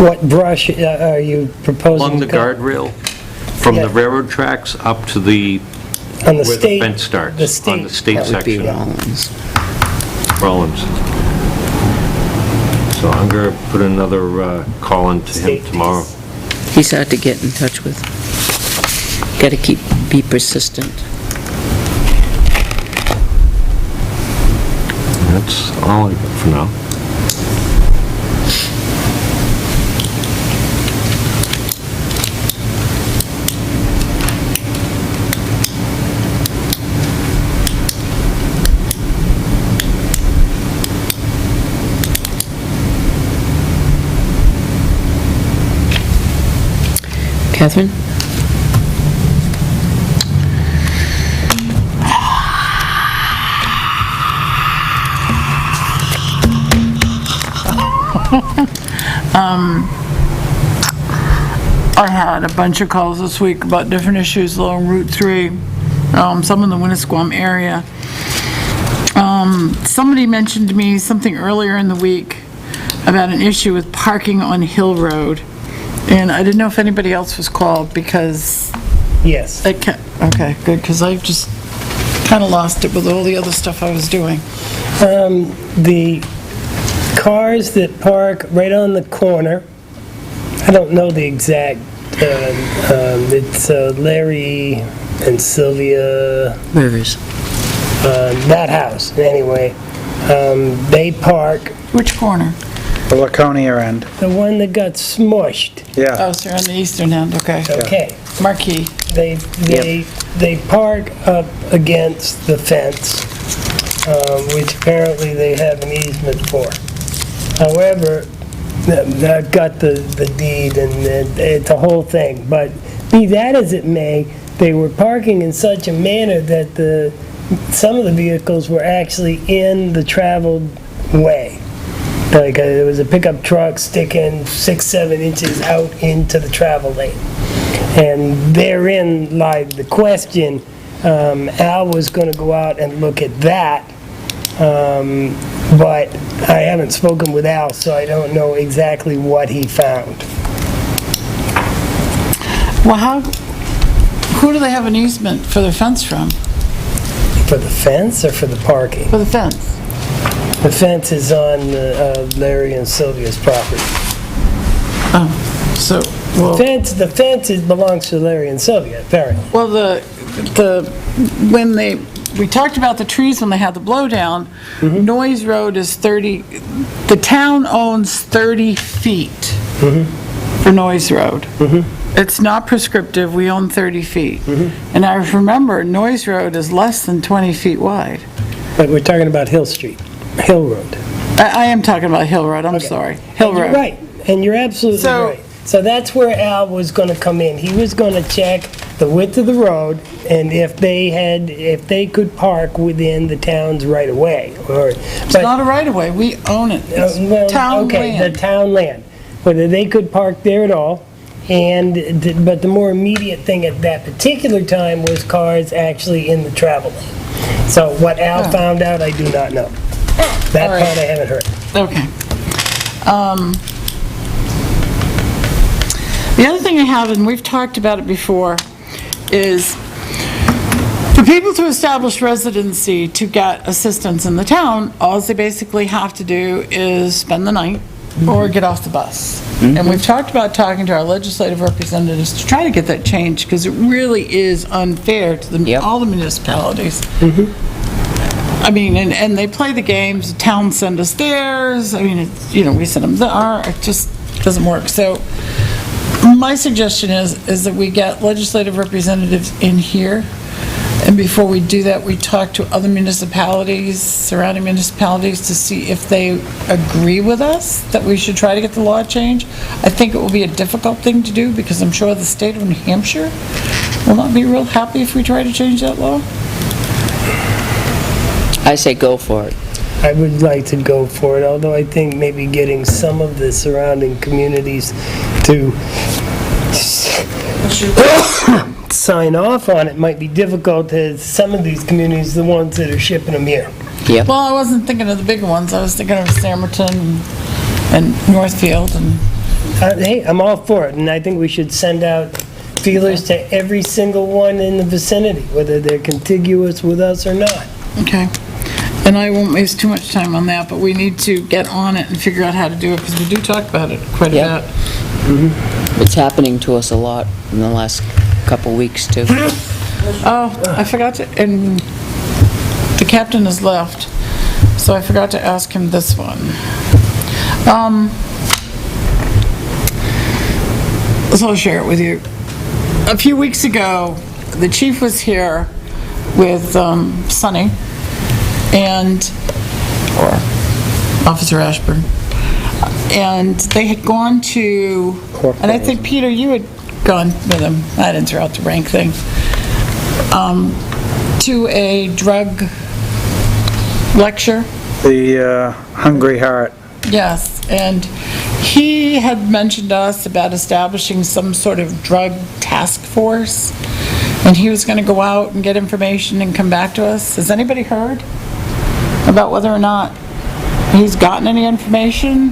What brush are you proposing? along the to cut? guardrail, from the Yeah. railroad tracks up to the, On the where the state? fence starts. The On state. the state That would be section. Rollins. Rollins. So I'm going to put another call into him State tomorrow. He's hard to get in touch with. Got to be persistent. That's all I got for now. Catherine? I had a bunch of calls this week about different issues along Route 3, some in the Winnisquam area. Somebody mentioned to me something earlier in the week about an issue with parking on Hill Road. And I didn't know if anybody else was called because Yes. okay, good, because I just kind of lost it with all the other stuff I was doing. The cars that park right on the corner, I don't know the exact, it's Larry and Sylvia, Rivers. that house, anyway. They park, Which corner? The Laconia end. the one that got smushed, Yeah. Oh, so you're on the eastern end, okay. okay. Marquee. They park up against the fence, which apparently they have an easement for. However, I've got the deed and it's a whole thing, but be that as it may, they were parking in such a manner that some of the vehicles were actually in the traveled way. Like there was a pickup truck sticking 6-7 inches out into the travel lane. And therein lied the question. Al was going to go out and look at that, but I haven't spoken with Al, so I don't know exactly what he found. Well, who do they have an easement for their fence from? For the fence or for the parking? For the fence? The fence is on Larry and Sylvia's property. Oh, so, well, The fence belongs to Larry and Sylvia, apparently. well, we talked about the trees when they had the blowdown. Noyes Road is 30, the town owns 30 feet for Noyes Road. It's not prescriptive, we own 30 feet. And I remember Noyes Road is less than 20 feet wide. But we're talking about Hill Road. I am talking about Hill Road, I'm sorry. Hill And Road. you're right, and you're absolutely So- right. So that's where Al was going to come in. He was going to check the width of the road and if they could park within the town's right of way. It's not a right-of-way, we own it. It's town okay, land. the town land. Whether they could park there at all, but the more immediate thing at that particular time was cars actually in the travel lane. So what Al found out, I do not know. That All right. part I haven't heard. Okay. The other thing I have, and we've talked about it before, is for people to establish residency to get assistance in the town, all they basically have to do is spend the night or get off the bus. And we've talked about talking to our legislative representatives to try to get that changed, because it really is unfair to all the municipalities. I mean, and they play the games, the towns send us theirs, I mean, we send them our, it just doesn't work. So my suggestion is that we get legislative representatives in here, and before we do that, we talk to other municipalities, surrounding municipalities, to see if they agree with us that we should try to get the law changed. I think it will be a difficult thing to do, because I'm sure the state of New Hampshire will not be real happy if we try to change that law. I say go for it. I would like to go for it, although I think maybe getting some of the surrounding communities to sign off on it might be difficult, as some of these communities, the ones that are shipping them here. Yep. Well, I wasn't thinking of the bigger ones, I was thinking of Samerton and Northfield and... Hey, I'm all for it, and I think we should send out feelers to every single one in the vicinity, whether they're contiguous with us or not. Okay. And I won't waste too much time on that, but we need to get on it and figure out how to do it, because we do talk about it quite a Yep. bit. It's happening to us a lot in the last couple weeks, too. Oh, I forgot to, and the captain has left, so I forgot to ask him this one. So I'll share it with you. A few weeks ago, the chief was here with Sonny or Officer Ashburn, and they had gone to, and I think, Peter, you had gone with them, I didn't throw out the rank thing, to a drug lecture. The Hungry Heart. Yes, and he had mentioned to us about establishing some sort of drug task force, and he was going to go out and get information and come back to us. Has anybody heard about whether or not he's gotten any information?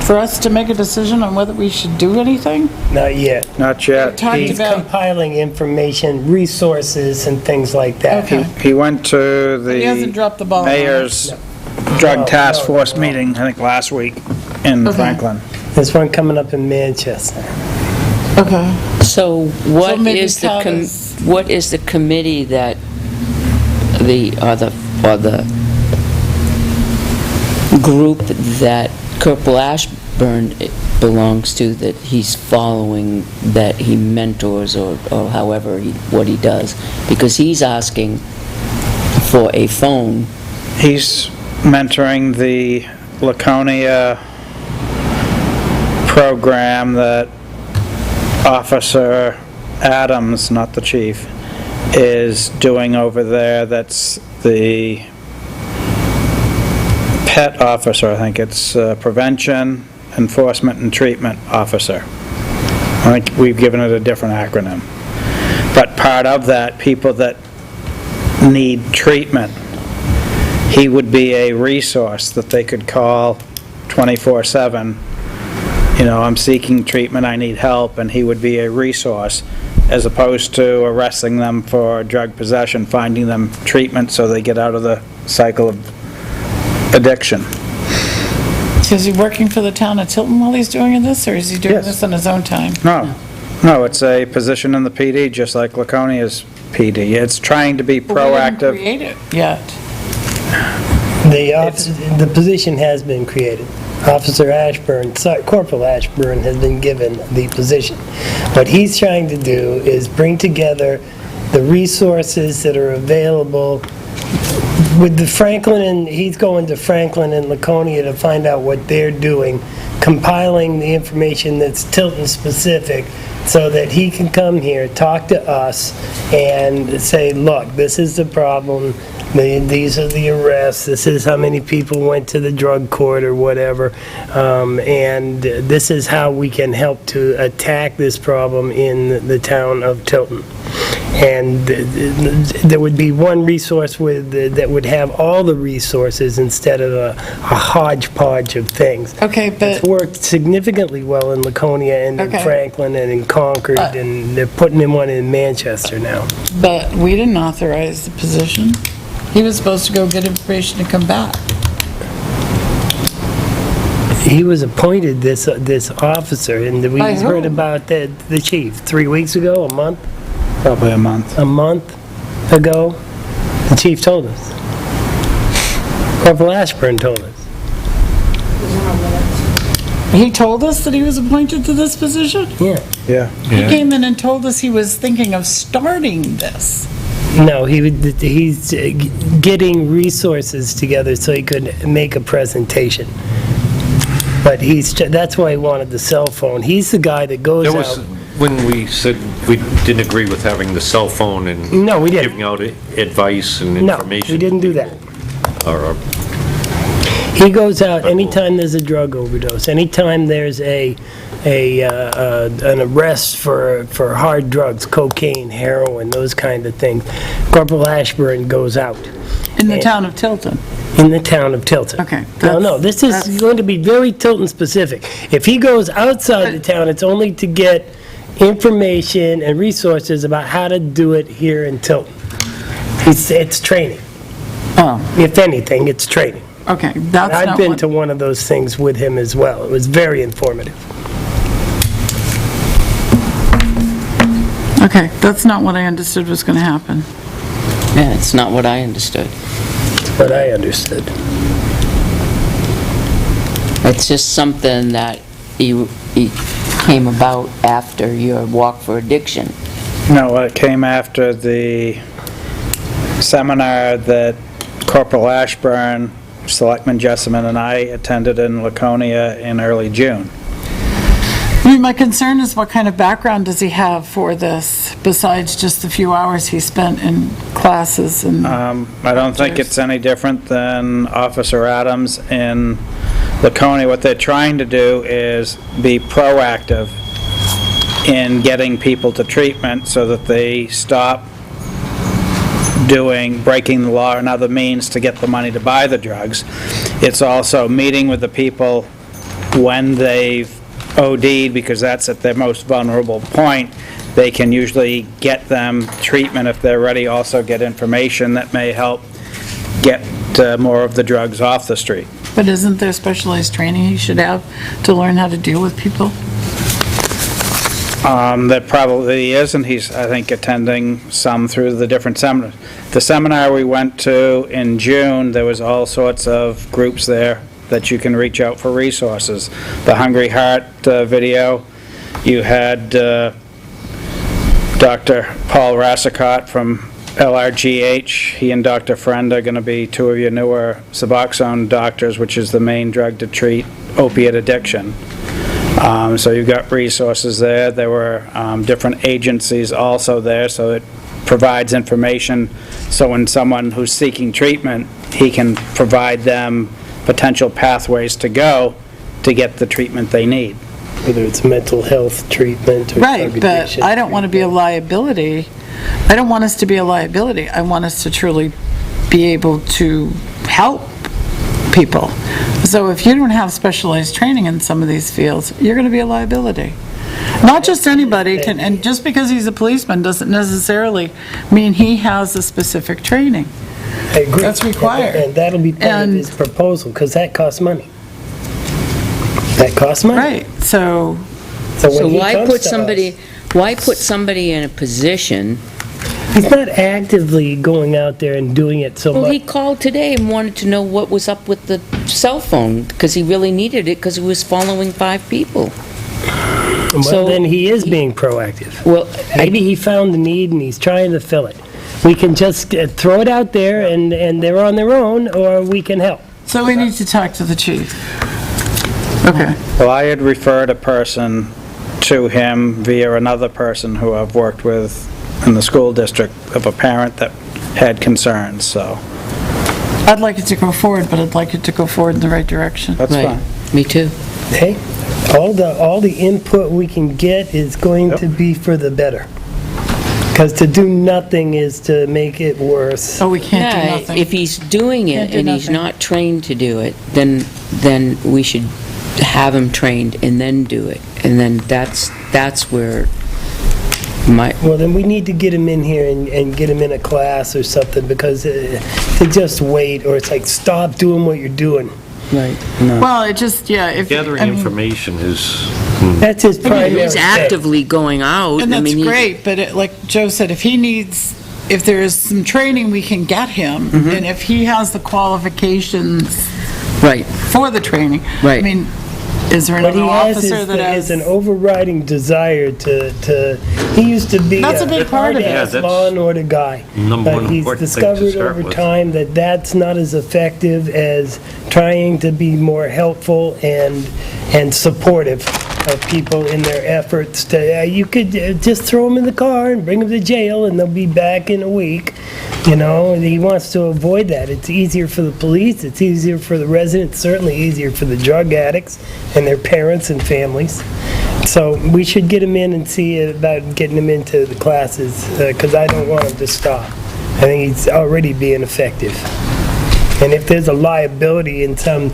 for us to make a decision on whether we should do anything? Not yet. Not yet. Talked He's about, compiling information, resources, and things like that. okay. He went to He hasn't the dropped the ball on it. mayor's drug task No, force no. meeting, I think last week, in Okay. Franklin. There's one coming up in Manchester. Okay. So what maybe is the, Todd is- what is the committee that or the group that Corporal Ashburn belongs to, that he's following, that he mentors, or however, what he does? Because he's asking for a phone. He's mentoring the Laconia program that Officer Adams, not the chief, is doing over there. That's the PET officer, I think it's Prevention, Enforcement, and Treatment Officer. I think we've given it a different acronym. But part of that, people that need treatment, he would be a resource that they could call 24/7. You know, I'm seeking treatment, I need help, and he would be a resource, as opposed to arresting them for drug possession, finding them treatment so they get out of the cycle of addiction. Is he working for the town of Tilton while he's doing this, or is he doing Yes. this on his own time? No, it's a position in the PD, just like Laconia's PD. It's trying to be But we didn't proactive. create it yet. The position has been created. Officer Ashburn, Corporal Ashburn has been given the position. What he's trying to do is bring together the resources that are available with the Franklin, and he's going to Franklin and Laconia to find out what they're doing, compiling the information that's Tilton specific, so that he can come here, talk to us, and say, look, this is the problem, these are the arrests, this is how many people went to the drug court or whatever, and this is how we can help to attack this problem in the town of Tilton. And there would be one resource that would have all the resources instead of a hodgepodge of things. Okay, It's but, worked significantly well in Laconia and in Okay. Franklin and in Concord, and they're putting him one in Manchester now. but we didn't authorize the position. He was supposed to go get information and come back. He was appointed this officer, and we By who? heard about the chief 3 weeks ago, a month Probably a month. ago. The chief told us. Corporal Ashburn told us. He told us that he was appointed to this position? Yeah. Yeah. He came in and told us he was thinking of starting this. No, he's getting resources together so he could make a presentation. But that's why he wanted the cell phone. He's the guy that goes That was out. when we said we didn't agree with having the cell phone and No, we didn't. giving out advice and No, information. we didn't do that. Or, He goes out anytime there's a drug overdose, anytime there's an arrest for hard drugs, cocaine, heroin, those kind of things. Corporal Ashburn goes out In the town of Tilton. in the town of Tilton. Okay, No, this is that's- going to be very Tilton specific. If he goes outside the town, it's only to get information and resources about how to do it here in Tilton. It's training. Oh, If anything, it's training. okay, that's I've not been what, to one of those things with him as well. It was very informative. okay, that's not what I understood was gonna happen. Yeah, it's not what I understood. What I understood. It's just something that he came about after your walk for addiction. No, it came after the seminar that Corporal Ashburn, Selectman Jessamine, and I attended in Laconia in early June. I mean, my concern is what kind of background does he have for this, besides just the few hours he spent in classes and... I don't think it's any different than Officer Adams in Laconia. What they're trying to do is be proactive in getting people to treatment so that they stop breaking the law and other means to get the money to buy the drugs. It's also meeting with the people when they've OD'd, because that's at their most vulnerable point, they can usually get them treatment if they're ready, also get information that may help get more of the drugs off the street. But isn't there specialized training he should have to learn how to deal with people? That probably is, and he's, I think, attending some through the different seminars. The seminar we went to in June, there was all sorts of groups there that you can reach out for resources. The Hungry Heart video, you had Dr. Paul Rassicott from LRGH. He and Dr. Friend are going to be two of your newer Suboxone doctors, which is the main drug to treat opiate addiction. So you've got resources there. There were different agencies also there, so it provides information. So when someone who's seeking treatment, he can provide them potential pathways to go to get the treatment they need. Whether it's mental health treatment or Right, drug but addiction I don't want to be a treatment. liability. I don't want us to be a liability. I want us to truly be able to help people. So if you don't have specialized training in some of these fields, you're going to be a liability. Not just anybody can, and just because he's a policeman doesn't necessarily mean he has a specific training. I agree. That's required. And that'll be part of And- his proposal, because that costs money. That costs money. Right, so, So So when he why comes put to somebody in a position? us, he's not actively going out there and doing it so Well, he much. called today and wanted to know what was up with the cell phone, because he really needed it, because he was following 5 people. Well, so- then he is being proactive. Well, Maybe he found the need and he's trying to fill it. We can just throw it out there and they're on their own, or we can help. so we need to talk to the chief. Okay. Well, I had referred a person to him via another person who I've worked with in the school district of a parent that had concerns, so I'd like it to go forward, but I'd like it to go forward in the right direction. that's Right. fine. Me too. Hey, all the input we can get is going to be for the better. Because to do nothing is to make it worse. Oh, we can't do Yeah, nothing. if he's doing Can't it do and he's nothing. not trained to do it, then we should have him trained and then do it. And then that's where my, Well, then we need to get him in here and get him in a class or something, because to just wait, or it's like, stop doing what you're doing. right. Well, it just, yeah, if. Gathering I mean, information is, That's his primary He's thing. actively going out. And I that's mean, he- great, but like Joe said, if he needs, if there is some training we can get him, and if he has the qualifications Right, for the training. Right. I mean, is there What he another has officer is that has? an overriding desire to, he used to be That's a big part of it. Yeah, hard-ass that's law and order guy. number one But he's important thing to discovered start over with. time that that's not as effective as trying to be more helpful and supportive of people in their efforts to, you could just throw them in the car and bring them to jail and they'll be back in a week. You know, and he wants to avoid that. It's easier for the police, it's easier for the residents, certainly easier for the drug addicts and their parents and families. So we should get him in and see about getting him into the classes, because I don't want him to stop. I think he's already being effective. And if there's a liability in some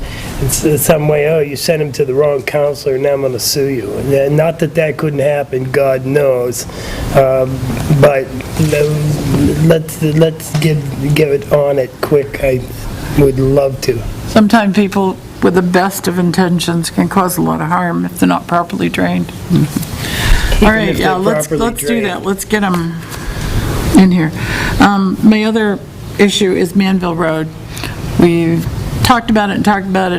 way, oh, you sent him to the wrong counselor, now I'm going to sue you. And not that that couldn't happen, God knows. But let's get it on it quick. I would love to. Sometimes people with the best of intentions can cause a lot of harm if they're not properly trained. All right, if yeah, they're let's properly do trained. that. Let's get them in here. My other issue is Manville Road. We've talked about it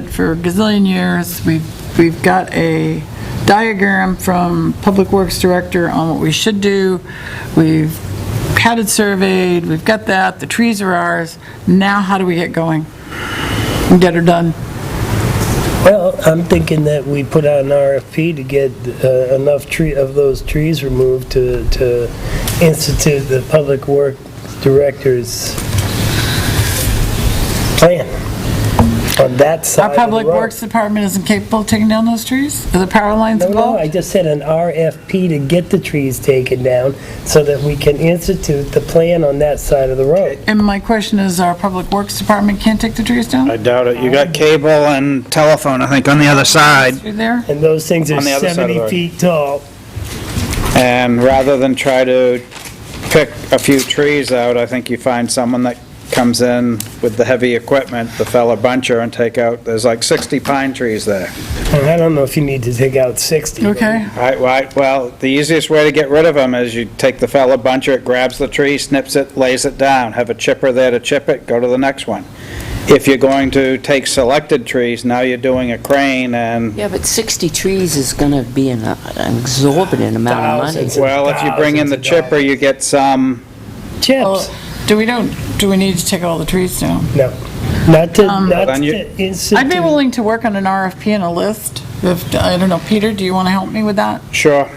for a gazillion years. We've got a diagram from Public Works Director on what we should do. We've had it surveyed, we've got that, the trees are ours. Now how do we get going and get her done? Well, I'm thinking that we put out an RFP to get enough of those trees removed to institute the Public Works Director's plan. on that side Our of the Public road. Works Department isn't capable of taking down those trees? Are the power lines No, involved? I just said an RFP to get the trees taken down so that we can institute the plan on that side of the road. And my question is, our Public Works Department can't take the trees down? I doubt it. You got cable and telephone, I think, on the other side. Through there? And those things are On the other side of the 70 road. feet tall. And rather than try to pick a few trees out, I think you find someone that comes in with the heavy equipment, the fella buncher, and take out, there's like 60 pine trees there. And I don't know if you need to take out 60. but- Okay. Right, well, the easiest way to get rid of them is you take the fella buncher, it grabs the tree, snips it, lays it down, have a chipper there to chip it, go to the next one. If you're going to take selected trees, now you're doing a crane and, Yeah, but 60 trees is gonna be an exorbitant amount of money. Thousands. well, if you bring in the chipper, you get some, Chips. Do we need to take all the trees down? No, not to, not then you- to institute. I'd be willing to work on an RFP and a list. If, I don't know, Peter, do you want to help me with that? sure.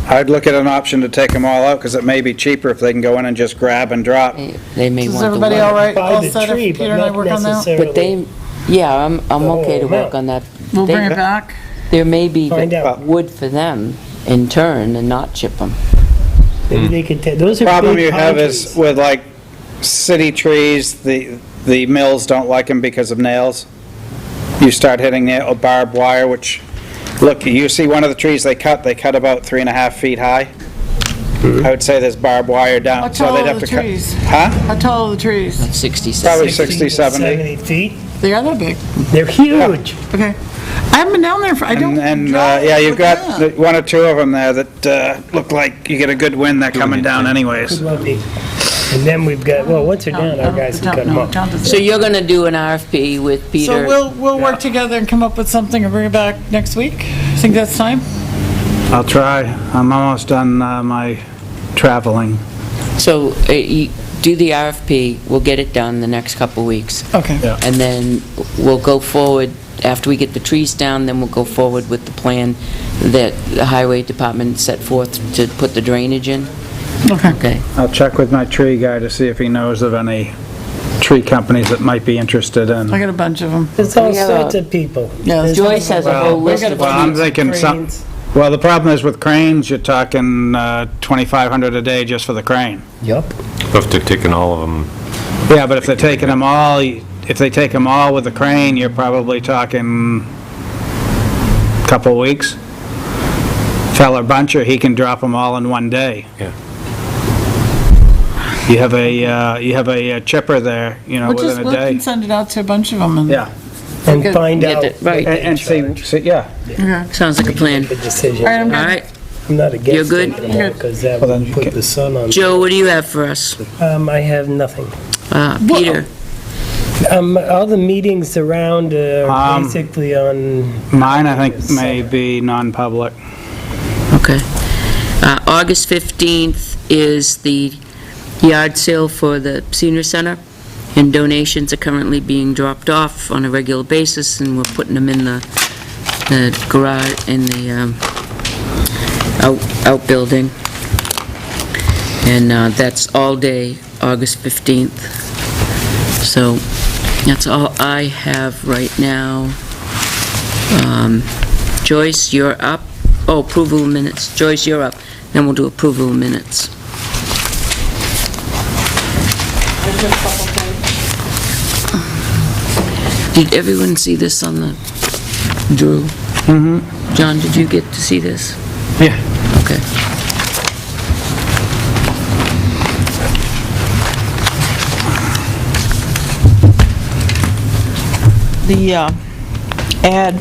I'd look at an option to take them all out, because it may be cheaper if they can go in and just grab and drop. They may Is want the everybody one. all right? By All the set tree, if but Peter and I not work on that? necessarily. But they, yeah, I'm okay to work on that. We'll They- bring it back. There may be Find out. wood for them in turn and not chip them. Maybe they could take, those are Problem big you pine have is trees. with like city trees, the mills don't like them because of nails. You start hitting nail, barbed wire, which, look, you see one of the trees they cut about 3.5 feet high. I would say there's barbed wire down. How so tall they'd are have the to cut- trees? Huh? How tall are the trees? 60, Probably 70. 60, 70. 70 feet. They are that big. They're huge. Okay. I haven't been down there for, I don't. And, drive yeah, you've with got that. one or two of them there that look like you get a good wind, they're coming down anyways. Could well be. And then we've got, well, once they're down, our guys can cut them No, off. John doesn't. So you're gonna do an RFP with So Peter? we'll work together and come up with something and bring it back next week? Think that's time? I'll try. I'm almost done my traveling. So you do the RFP, we'll get it done the next couple weeks. Okay. Yeah. And then we'll go forward, after we get the trees down, then we'll go forward with the plan that the highway department set forth to put the drainage in? Okay. Okay. I'll check with my tree guy to see if he knows of any tree companies that might be interested I in. got a bunch of them. There's all We have sorts a- of people. Yeah, there's Joyce has a whole list of Well, I'm thinking some, Cranes. well, the problem is with cranes, you're talking 2,500 a day just for the crane. Yup. If they're taking all of them, Yeah, but if they're taking them all, if they take them all with the crane, you're probably talking a couple weeks. Feller Buncher, he can drop them all in one day. yeah. You have a chipper there, We'll just within a look day. and send it out to a bunch of them and. Yeah, And Good. find Get out. it right. what they and charge. see, yeah. Okay. Sounds like a plan. The decision. All right, I'm All good. right. I'm not against You're good? taking them out, because that Well, then would you put can- the sun on. Joe, what do you have for us? I have nothing. Peter? All the meetings around are basically on, Mine, I think, may be non-public. Okay. August 15th is the yard sale for the senior center, and donations are currently being dropped off on a regular basis, and we're putting them in the garage, in the outbuilding. And that's all day, August 15th. So that's all I have right now. Joyce, you're up. Oh, approval of minutes. Joyce, you're up. Then we'll do approval of minutes. Did everyone see this on the, Drew? Mm-hmm. John, did you get to see this? Yeah. Okay. The ad.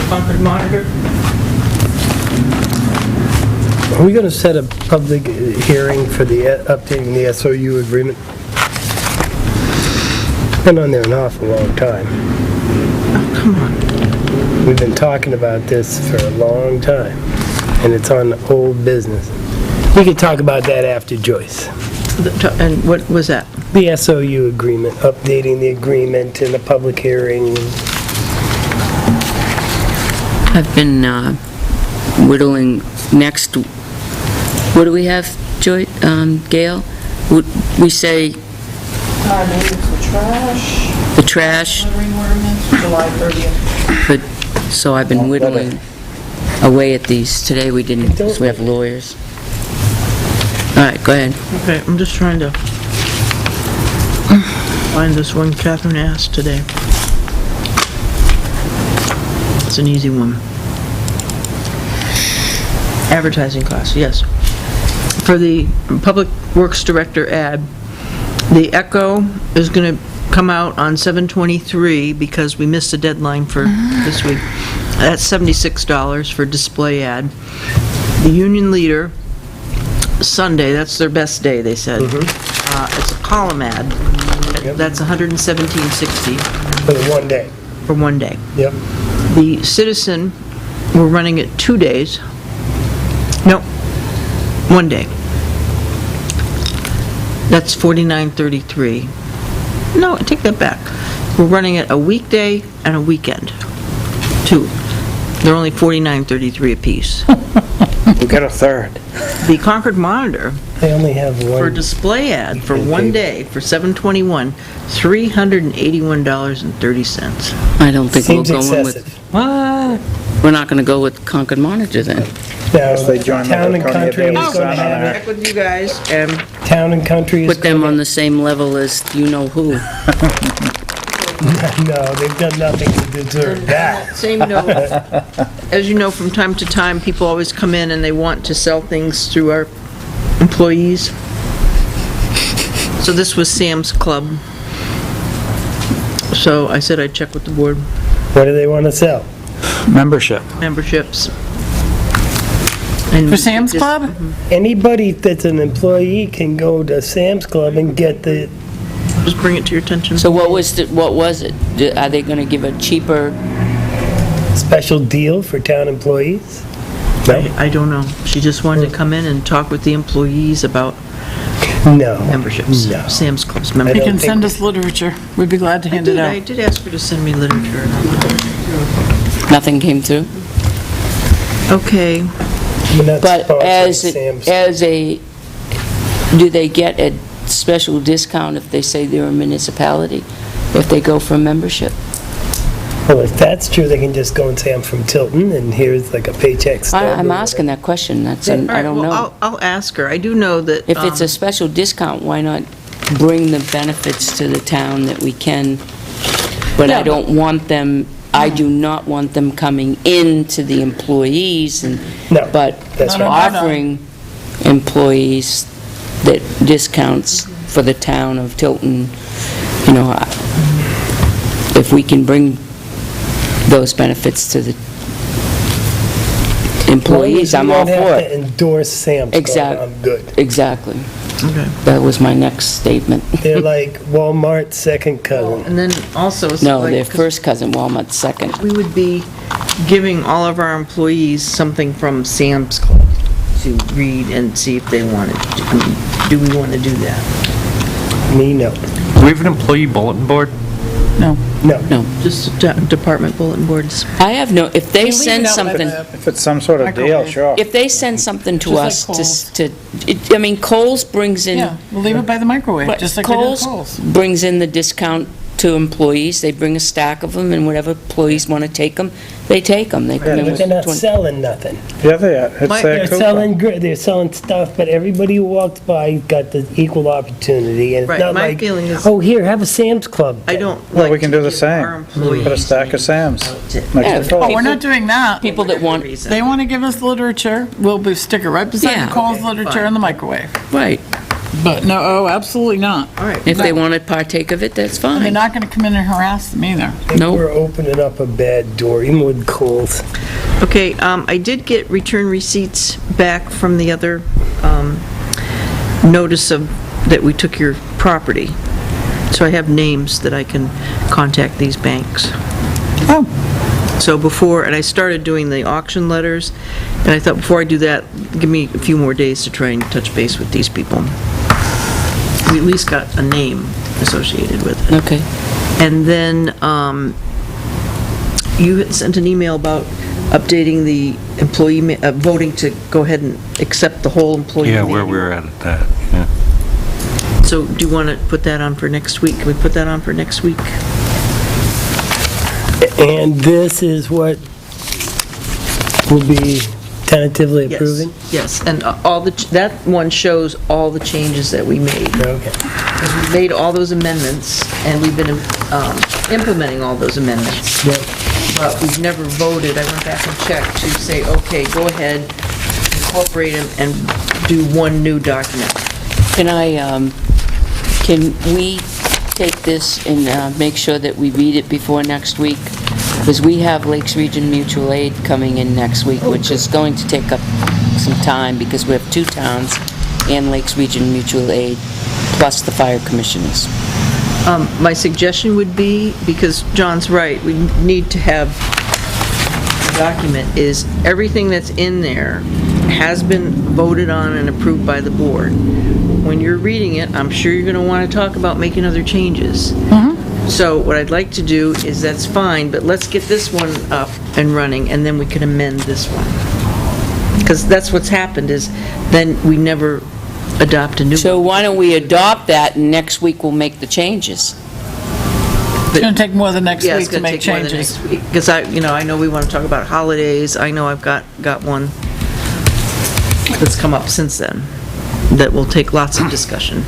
Concord Monitor. are we going to set a public hearing for the updating the SOU agreement? Been on there an awful long time. Oh, come on. We've been talking about this for a long time, and it's on old business. We could talk about that after Joyce. And what was that? The SOU agreement, updating the agreement in a public hearing. I've been whittling what do we have, Joy, Gail? We say Names the trash, The trash, littering ordinance, July 30th. but, so I've been whittling away at these. Today we didn't, because we have lawyers. All right, go ahead. Okay, I'm just trying to find this one Catherine asked today. It's an easy one. Advertising costs, yes. For the Public Works Director ad, the Echo is going to come out on 7/23 because we missed the deadline for this week. That's $76 for display ad. The Union Leader, Sunday, that's their best day, they said. It's a column ad. That's $117.60 For the one day. for one day. Yep. The Citizen, we're running it 2 days. No, 1 day. That's $49.33. No, I take that back. We're running it a weekday and a weekend. Two. They're only $49.33 apiece. You get a third. The Concord Monitor, They only have for one. display ad, for 1 day, for 7/21, $381.30. I don't think we'll Seems go in with... excessive. What? We're not going to go with Concord Monitor then. Now, they join Town and the Coney Country Daily is going to Sun on have there. it. Check with you guys, and Town and Country is Put them on the same level as you-know-who. No, they've done nothing to deserve that. same note, as you know, from time to time, people always come in and they want to sell things through our employees. So this was Sam's Club. So I said I'd check with the board What do they want to sell? Membership. memberships. And For Sam's Club? Anybody that's an employee can go to Sam's Club and get the, Just bring it to your attention. So what was it? Are they going to give a cheaper... special deal for town employees? No? I don't know. She just wanted to come in and talk with the employees about No. memberships. No. Sam's Club's I You membership. don't can think- send us literature. We'd be glad to hand it I out. did ask her to send me literature. Nothing came through? Okay. We're not But sponsoring Sam's. do they get a special discount if they say they're a municipality, if they go for a membership? Well, if that's true, they can just go and say, I'm from Tilton, and here's like a paycheck stub. I'm asking that question, I don't know. I'll ask her. I do know that... If it's a special discount, why not bring the benefits to the town that we can? But I don't want them, I do not want them coming into the employees and, No, but that's right. offering employees that discounts for the town of Tilton, you know, if we can bring those benefits to the employees, I'm all You don't for have to it. endorse Sam's Club, Exact- I'm good. Exactly. Okay. That was my next statement. They're like Walmart's second cousin. And then also, it's No, like, their 'cause first cousin, Walmart's second. we would be giving all of our employees something from Sam's Club to read and see if they wanted to. I mean, do we want to do that? Me, no. Do we have an employee bulletin board? No. Just department bulletin boards? I have no, if they leave send it out like something, that. If it's some sort of deal, Microwave. sure. if they send something to Just like us Kohl's. I mean, Kohl's brings in... Yeah, we'll leave it by the microwave, But just like we did at Kohl's Kohl's. brings in the discount to employees. They bring a stack of them, and whatever employees want to take them, they take them. They come in But with they're not 20 selling nothing. Yeah, they are. It's They're their selling, they're selling stuff, but everybody who walks by got the equal opportunity, and it's Right, not my like, feeling is- oh, here, have a Sam's Club. I don't Well, like we can to do the give same. our employees Put a stack of Sam's to- next Yeah. to Kohl's. Oh, we're not doing that. people that want... reason. They want to give us literature, we'll stick it right beside Yeah. the Kohl's Okay, literature fine. in the microwave. Right. But no, oh, absolutely not. All right. If they want to partake of it, that's They're fine. not going to come in and harass them either. I think Nope. we're opening up a bad door, even with Kohl's. Okay, I did get return receipts back from the other notice of, that we took your property. So I have names that I can contact these banks. Oh. So before, and I started doing the auction letters, and I thought before I do that, give me a few more days to try and touch base with these people. We at least got a name associated with it. Okay. And then, you had sent an email about updating the employee, voting to go ahead and accept the whole employee Yeah, where manual. we're at that, yeah. So do you want to put that on for next week? Can we put that on for next week? And this is what will be tentatively Yes. approving? Yes, and that one shows all the changes that we made. Okay. Because we made all those amendments, and we've been implementing all those amendments. Yep. But we've never voted, I went back and checked to say, okay, go ahead, incorporate them, and do one new document. Can we take this and make sure that we read it before next week? Because we have Lakes Region Mutual Aid coming in next week, which is going to take up some time because we have 2 towns and Lakes Region Mutual Aid, plus the fire commissioners. My suggestion would be, because John's right, we need to have a document, is everything that's in there has been voted on and approved by the board. When you're reading it, I'm sure you're going to want to talk about making other changes. So what I'd like to do is, that's fine, but let's get this one up and running, and then we can amend this one. Because that's what's happened, is then we never adopt a new one. So why don't we adopt that, and next week we'll make the changes? It's going to take more than next Yeah, week it's to gonna make take more than changes. next week. Because I know we want to talk about holidays. I know I've got one that's come up since then that will take lots of discussion.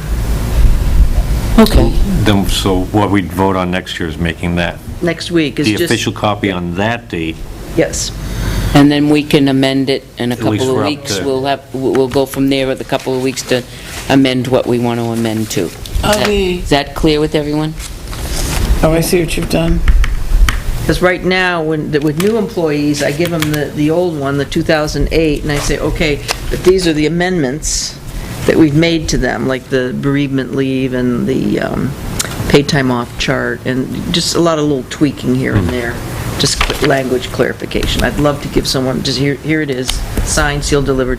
Okay. Then, so what we'd vote on next year is making that Next week is the just... official copy on that date. Yes. And then we can amend it in a At least couple of we're up weeks. to- We'll go from there with a couple of weeks to amend what we want to amend to. Is that clear with everyone? Oh, I see what you've done. Because right now, with new employees, I give them the old one, the 2008, and I say, okay, but these are the amendments that we've made to them, like the bereavement leave and the paid time off chart, and just a lot of little tweaking here and there, just language clarification. I'd love to give someone, just here it is, signed, sealed, delivered,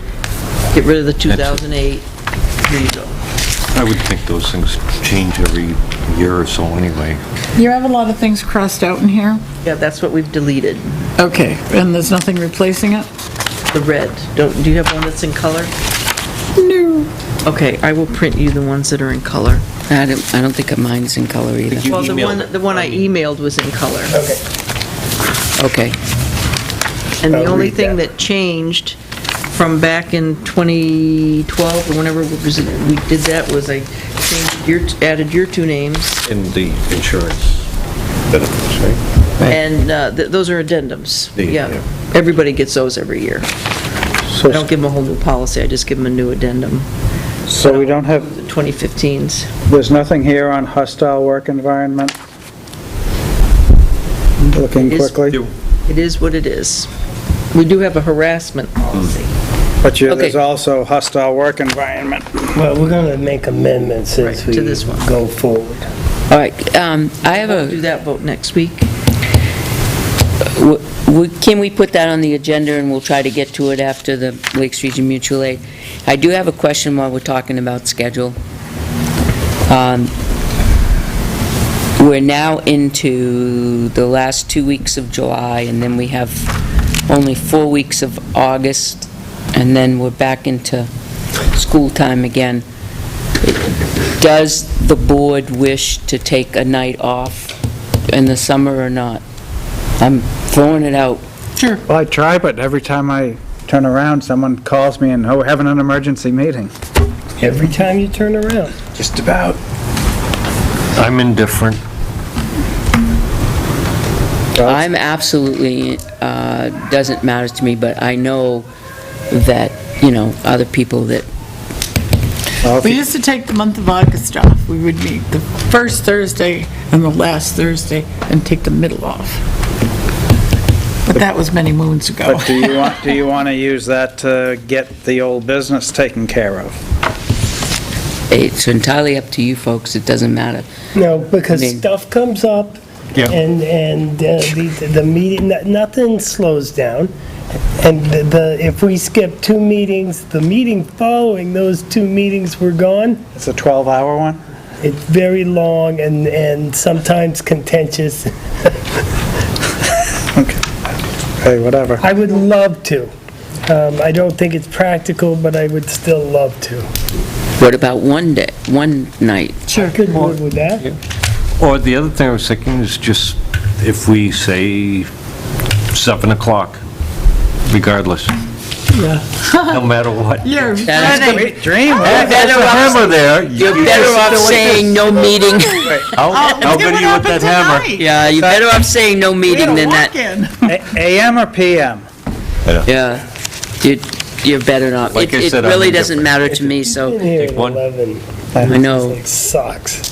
get rid of the 2008, here you go. I would think those things change every year or so anyway. You have a lot of things crossed out in here? Yeah, that's what we've deleted, Okay, and there's nothing replacing it? the red. Do you have one that's in color? No. Okay, I will print you the ones that are in color. I don't think mine's in color either. You Well, emailed the one I emailed was in color. Okay. Okay. And the I'll only read thing that. that changed from back in 2012, or whenever we did that, was I added your 2 names, And the insurance benefits, right? and those are addendums. Yeah. Everybody gets those every year. I So, don't give them a whole new policy, I just give them a new addendum. so we don't have, The 2015s. there's nothing here on hostile work environment? Looking Is- quickly. It is what it is. We do have a harassment policy. But Okay. there's also hostile work environment. Well, we're going to make amendments as Right, we to this one. go forward. All right, I have We'll do a, that vote next week. can we put that on the agenda and we'll try to get to it after the Lakes Region Mutual Aid? I do have a question while we're talking about schedule. We're now into the last 2 weeks of July, and then we have only 4 weeks of August, and then we're back into school time again. Does the board wish to take a night off in the summer or not? I'm throwing it out. Well, I try, but every time I turn around, someone calls me and, oh, we're having an emergency meeting. Every time you turn around. Just about. I'm indifferent. I'm absolutely, doesn't matter to me, but I know that, other people that, Well, if We you- used to take the month of August off. We would meet the first Thursday and the last Thursday and take the middle off. But that was many moons ago. But do you want to use that to get the old business taken care of? it's entirely up to you folks, it doesn't matter. No, because I mean- stuff comes up, Yeah. and the meeting, nothing slows down. And if we skip 2 meetings, the meeting following those 2 meetings were gone. It's a 12-hour one? It's very long and sometimes contentious. Okay, whatever. I would love to, I don't think it's practical, but I would still love to. What about one day, one night? I could live with that. Or the other thing I was thinking is just if we say 7 o'clock, regardless, no matter what. Yeah. That is good. Dream. There's a hammer there. You're better off saying no meeting. How good are you with that hammer? Yeah, you're better off saying no meeting than that. AM or PM? Yeah, you're better not. Like I It said, I'm really doesn't indifferent. matter to me, so, Been here at Take one. 11, I know. like sucks.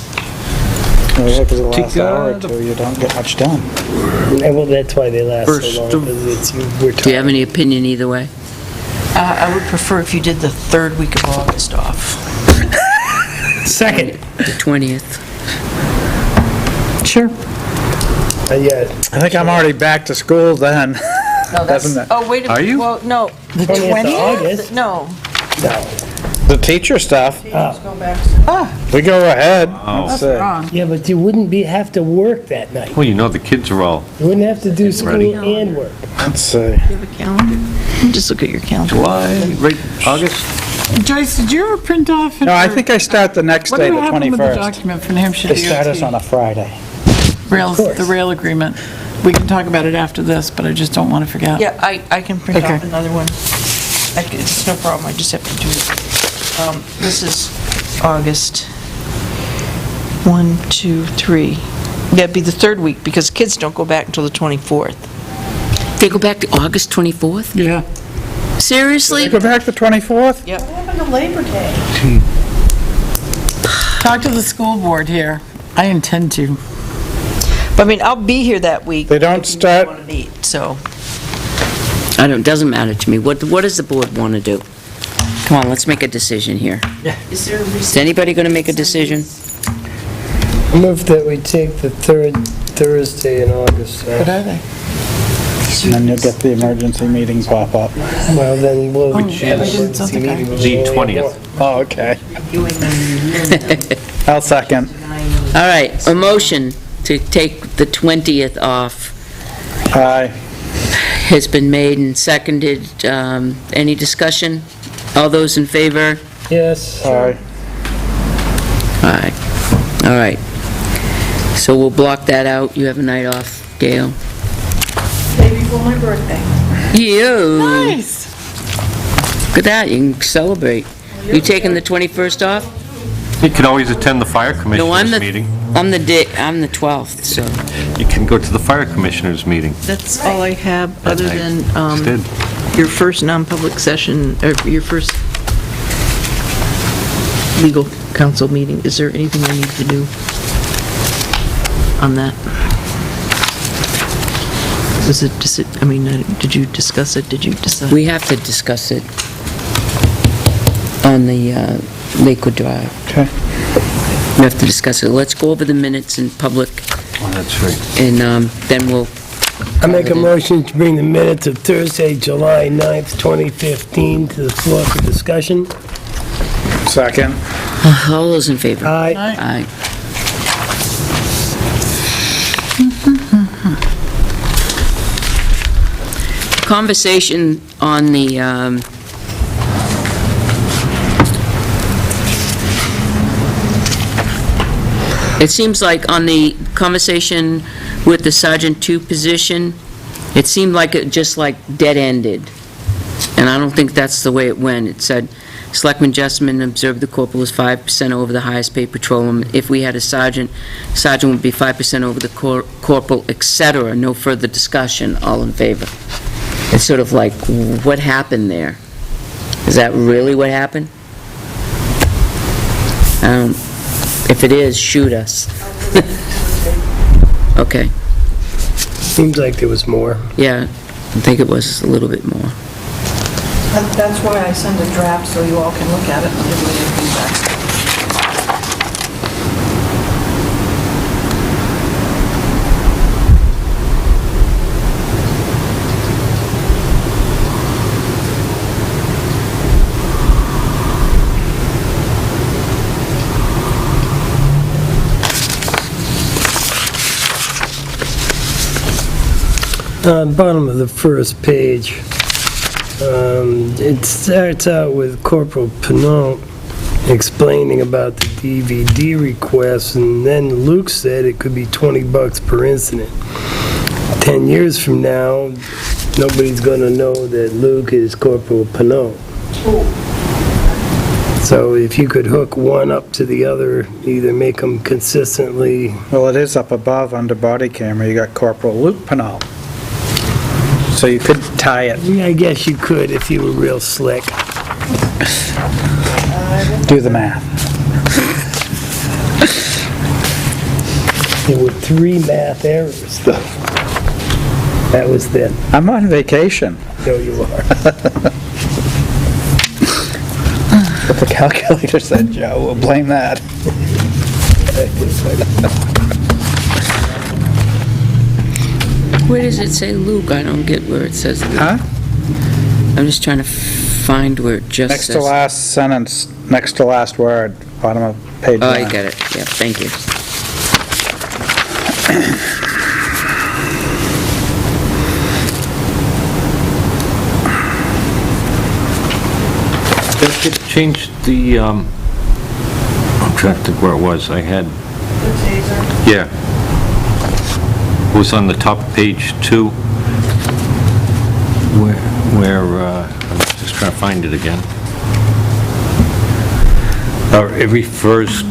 Because the last Take, hour or two, you don't get much done. And well, that's why they last First so long, of- because it's, we're Do you have tired. any opinion either way? I would prefer if you did the third week of August off. Second. The 20th? Sure. Yeah, I think I'm already back to school then. No, Doesn't it? Oh, wait a minute. Are you? Well, no, The 20th of 20th? August. no. No. The teacher stuff, Let's go back. we go ahead. That's Let's see. wrong. Yeah, but you wouldn't have to work that night. Well, you know, the kids are all You wouldn't have to do school Ready. and work. Let's see. You have a calendar? Just look at your calendar. July, right, August? Joyce, did you ever print off? No, I think I start the next day, the What happened with the 21st. document from New Hampshire They start us on DOT? a Friday. The rail agreement. We can talk about it after this, but I just don't want to forget. Yeah, I can print Okay. off another one. It's no problem, I just have to do it. This is August. 1, 2, 3. Yeah, it'd be the third week, because kids don't go back until the 24th. They go back to August 24th? Yeah. Seriously? Go back the 24th? Yep. What happened to Labor Day? Talk to the school board here. I intend to. But I mean, I'll be here that week. They don't if you start- want to meet, so. Doesn't matter to me. What does the board want to do? Come on, let's make a decision here. Is there a Is anybody going to make a decision? I move that we take the third Thursday in August. What are they? And then you'll get the emergency meeting pop up. Well, then we'll have an is- emergency meeting. The 20th. Oh, okay. I'll second. All right, a motion to take the 20th off Aye. has been made and seconded. Any discussion? All those in favor? Yes. Aye. Aye. All right. So we'll block that out. You have a night off, Gail. Day before my birthday. You. Nice. Look at that, you can celebrate. You taking the 21st off? You can always attend the fire No, I'm commissioners the, meeting. I'm the 12th, so. You can go to the fire commissioners meeting. That's all I have, other night than instead. your first non-public session, or your first legal counsel meeting. Is there anything I need to do on that? Was it, did you discuss it? Did you decide? We have to discuss it on the Lakewood Drive. Okay. We have to discuss it. Let's go over the minutes in public, Oh, that's right. and then we'll... I make a motion to bring the minutes of Thursday, July 9th, 2015 to the floor for discussion. Second. All those in favor? Aye. Aye. Conversation on the, it seems like on the conversation with the Sergeant 2 position, it seemed like it just like dead-ended. And I don't think that's the way it went. It said, Selectman Jessamine observed the corporal was 5% over the highest paid patrolman. If we had a sergeant, sergeant would be 5% over the corporal, et cetera. No further discussion. All in favor. It's sort of like, what happened there? Is that really what happened? If it is, shoot us. Okay. Seems like there was more. Yeah, I think it was a little bit more. That's why I send a draft, so you all can look at it and give me your feedback. Bottom of the first page, It starts out with Corporal Pinot explaining about the DVD request, and then Luke said it could be $20 per incident. 10 years from now, nobody's gonna know that Luke is Corporal Pinot. So if you could hook one up to the other, either make them consistently, Well, it is up above under body camera, you got Corporal Luke Pinal. So you could tie it, yeah, I guess you could if you were real slick. do the math. There were 3 math errors, though. That was then. I'm on vacation. No, you are. What the calculator said, Joe, we'll blame that. Where does it say Luke? I don't get where it says Luke. Huh? I'm just trying to find where it just Next says. to last sentence, next to last word, bottom of page 1. Oh, I got it. Yeah, thank you. Did it change the, I'm trying to think where it was. I had... The taser? Yeah. It was on the top of page 2, I'm just trying to find it again. It refers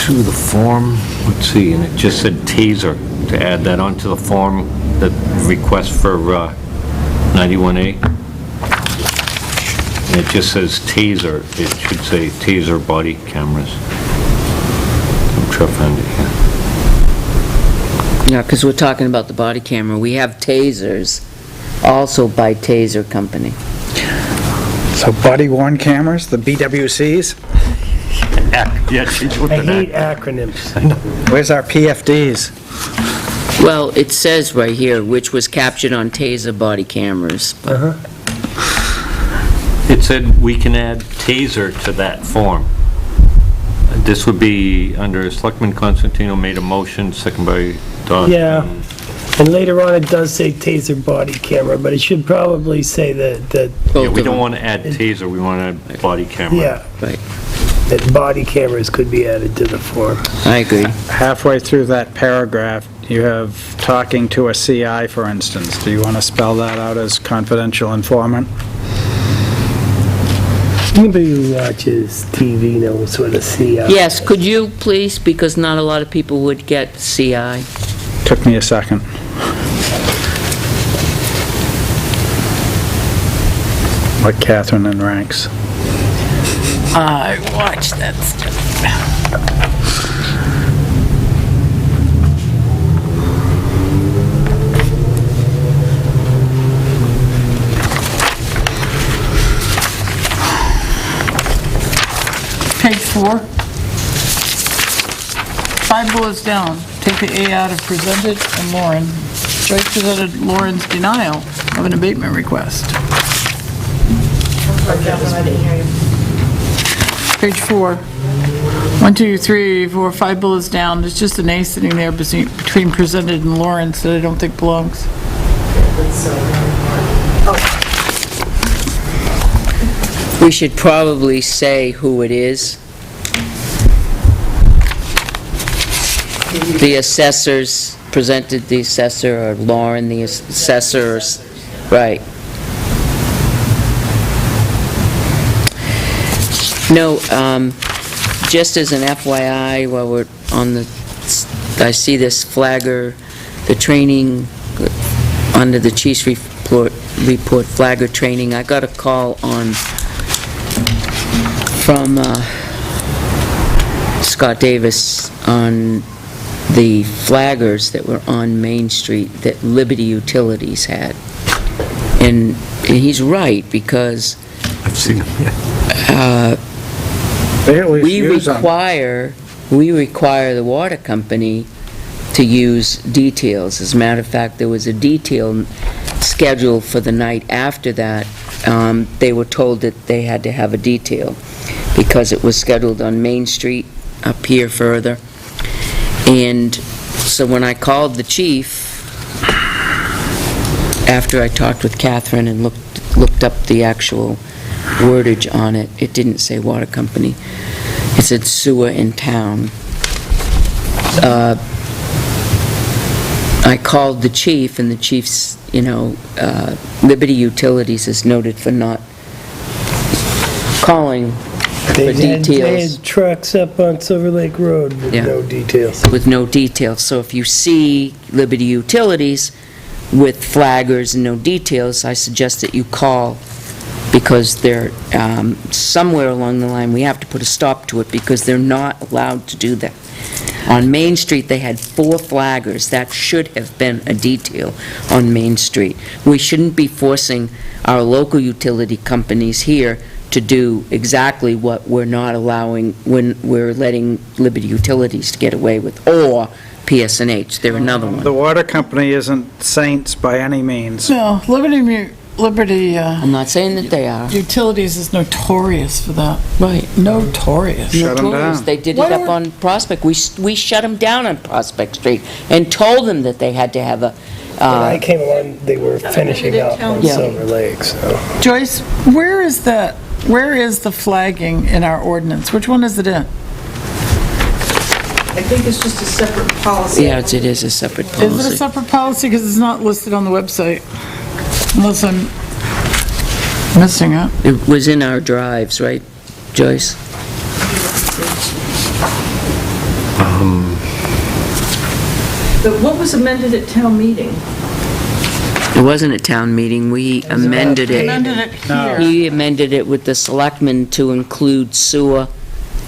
to the form, let's see, and it just said taser, to add that onto the form, the request for 91A. And it just says taser, it should say taser body cameras. I'm trying to find it here. Yeah, because we're talking about the body camera. We have tasers, also by Taser Company. So body-worn cameras, the BWCs? Yeah, she's with I an hate acronyms. Where's our PFDs? Well, it says right here, which was captured on Taser body cameras. but- It said we can add taser to that form. This would be under Selectman Constantino made a motion, second by Dawson. Yeah. And later on, it does say taser body camera, but it should probably say that, Yeah, we don't want to add taser, we want to add body camera. yeah, Right, that body cameras could be added to the form. I agree. Halfway through that paragraph, you have talking to a CI, for instance. Do you want to spell that out as confidential informant? Anybody who watches TV knows what a CI Yes, could you please, because not a lot of people would get CI. Took me a second. Like Catherine in ranks. I watched that stuff. Page 4. 5 bullets down. Take the A out of presented and Lauren. Strike presented Lauren's denial of an abatement request. Page 4. 1, 2, 3, 4, 5 bullets down. There's just an A sitting there between presented and Lawrence that I don't think belongs. We should probably say who it is. The assessors presented the assessor, or Lauren, the assessor, right. No, just as an FYI, while we're on the, I see this flagger, the training under the chief's report flagger training. I got a call from Scott Davis on the flaggers that were on Main Street that Liberty Utilities had. And he's right, because I've seen them, They at least we use them. require the water company to use details. As a matter of fact, there was a detail scheduled for the night after that. They were told that they had to have a detail because it was scheduled on Main Street up here further. And so when I called the chief, after I talked with Catherine and looked up the actual wordage on it, it didn't say water company. It said sewer in town. I called the chief, and the chief's, Liberty Utilities is noted for not calling for They details. had trucks up on Silver Lake Road with Yeah. no details. With no details. So if you see Liberty Utilities with flaggers and no details, I suggest that you call, because they're, somewhere along the line, we have to put a stop to it, because they're not allowed to do that. On Main Street, they had 4 flaggers. That should have been a detail on Main Street. We shouldn't be forcing our local utility companies here to do exactly what we're not allowing when we're letting Liberty Utilities to get away with, or PSNH. They're another one. The water company isn't saints by any means. No, Liberty I'm not saying that they are. Utilities is notorious for that. Right. Notorious. Shut 'em Notorious. down. They did Why it up don't- on Prospect. We shut them down on Prospect Street and told them that they had to have a, When I came along, they were finishing up on Yeah. Silver Lake, so. Joyce, where is the flagging in our ordinance? Which one is it in? I think it's just a separate policy. yeah, it is a separate Is it a policy. separate policy? Because it's not listed on the website. Unless I'm missing it. It was in our drives, right, Joyce? But what was amended at town meeting? It wasn't a town meeting. We amended it. Amended it here. He amended it with the selectmen to include sewer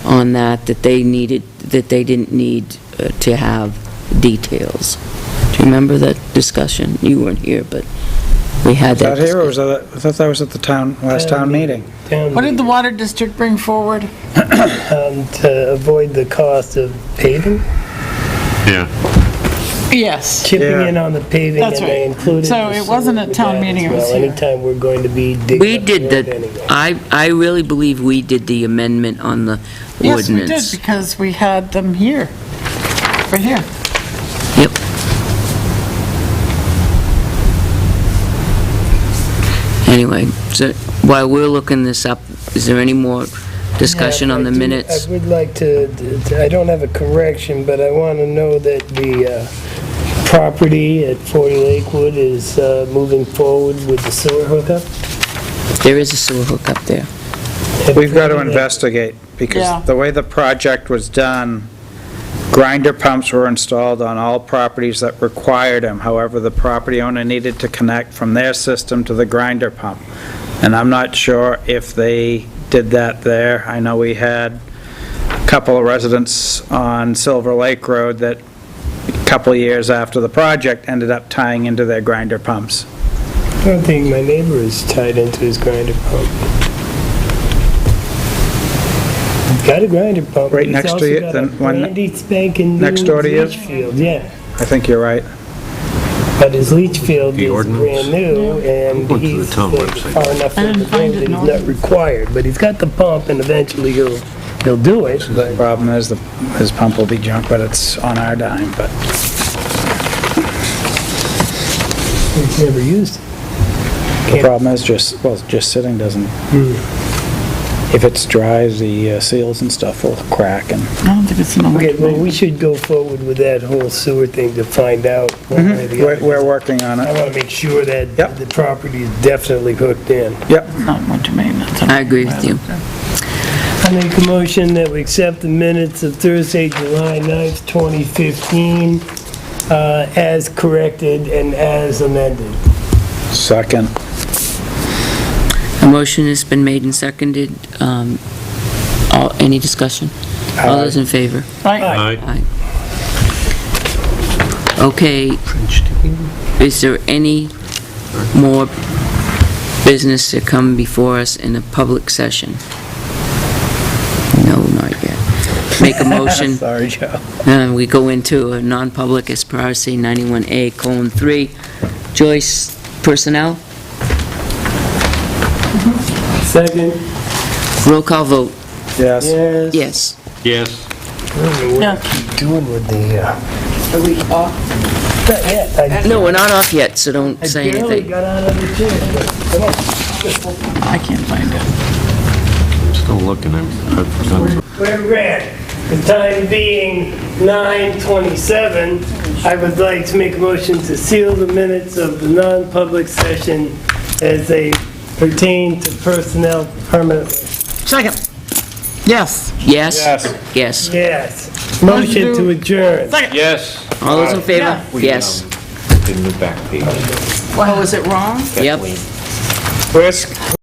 on that they didn't need to have details. Do you remember that discussion? You weren't here, but we had Was that that here, or discussion. was that, I thought that was at the last town meeting. What did the water district bring forward? To avoid the cost of paving, Yeah. Yes. chipping Yeah. in on the paving, and That's they right. included. So the it wasn't sewer at with town that meeting, as it was well. here. Anytime we're going to be digging We up did road that. anyway. I really believe we did the amendment on the Yes, we did, ordinance. because we had them here. Right here. Yep. Anyway, so while we're looking this up, is there any more discussion Yeah, on the I do- minutes? I would like to, I don't have a correction, but I want to know that the property at 40 Lakewood is moving forward with the sewer hookup. There is a sewer hookup there. We've got to investigate, because Yeah. the way the project was done, grinder pumps were installed on all properties that required them. However, the property owner needed to connect from their system to the grinder pump. And I'm not sure if they did that there. I know we had a couple of residents on Silver Lake Road that, a couple of years after the project, ended up tying into their grinder pumps. I don't think my neighbor is tied into his grinder pump. He's got a grinder pump. Right but next to he's you, also got a then one brandy spanking next new door to you? leach field, yeah. I think you're right. But his leach field The is ordinance? brand new, and Went to the he's town website. far enough I from the didn't find road it that in he's not ordinance. required. But he's got the pump, and eventually he'll do it, but Problem is, his pump will be junk, but it's on our dime, but he's never used it. the problem is just sitting doesn't, if it's dry, the seals and stuff will crack, and I don't think it's in the Okay, well, website. we should go forward with that whole sewer thing to find out one way or the other. we're working on I it. want to make sure that Yep. the property is definitely hooked in. Yep. Not winter maintenance. I agree with you. I make a motion that we accept the minutes of Thursday, July 9th, 2015, as corrected and as amended. Second. A motion has been made and seconded. Any discussion? All those in favor? Right? Aye. Okay, is there any more business to come before us in a public session? No, not yet. Make a motion. Sorry, Joe. We go into a non-public as per RSA 91A:3. Joyce, personnel? Second? Roll call vote. Yes. Yes. Yes. Yes. I don't know what Yeah. I keep doing with the, Are we off? Not yet. No, we're not off yet, so don't say I barely anything. got out of the chair, but come on. I can't find it. Still looking, I've done. We're red. The time being 9:27, I would like to make a motion to seal the minutes of the non-public session as they pertain to personnel permanently. Second. Yes. Yes? Yes. Yes. Motion to adjourn. Yes. All those in favor? Yes. In the back page. Oh, is it wrong? Yep. Risk.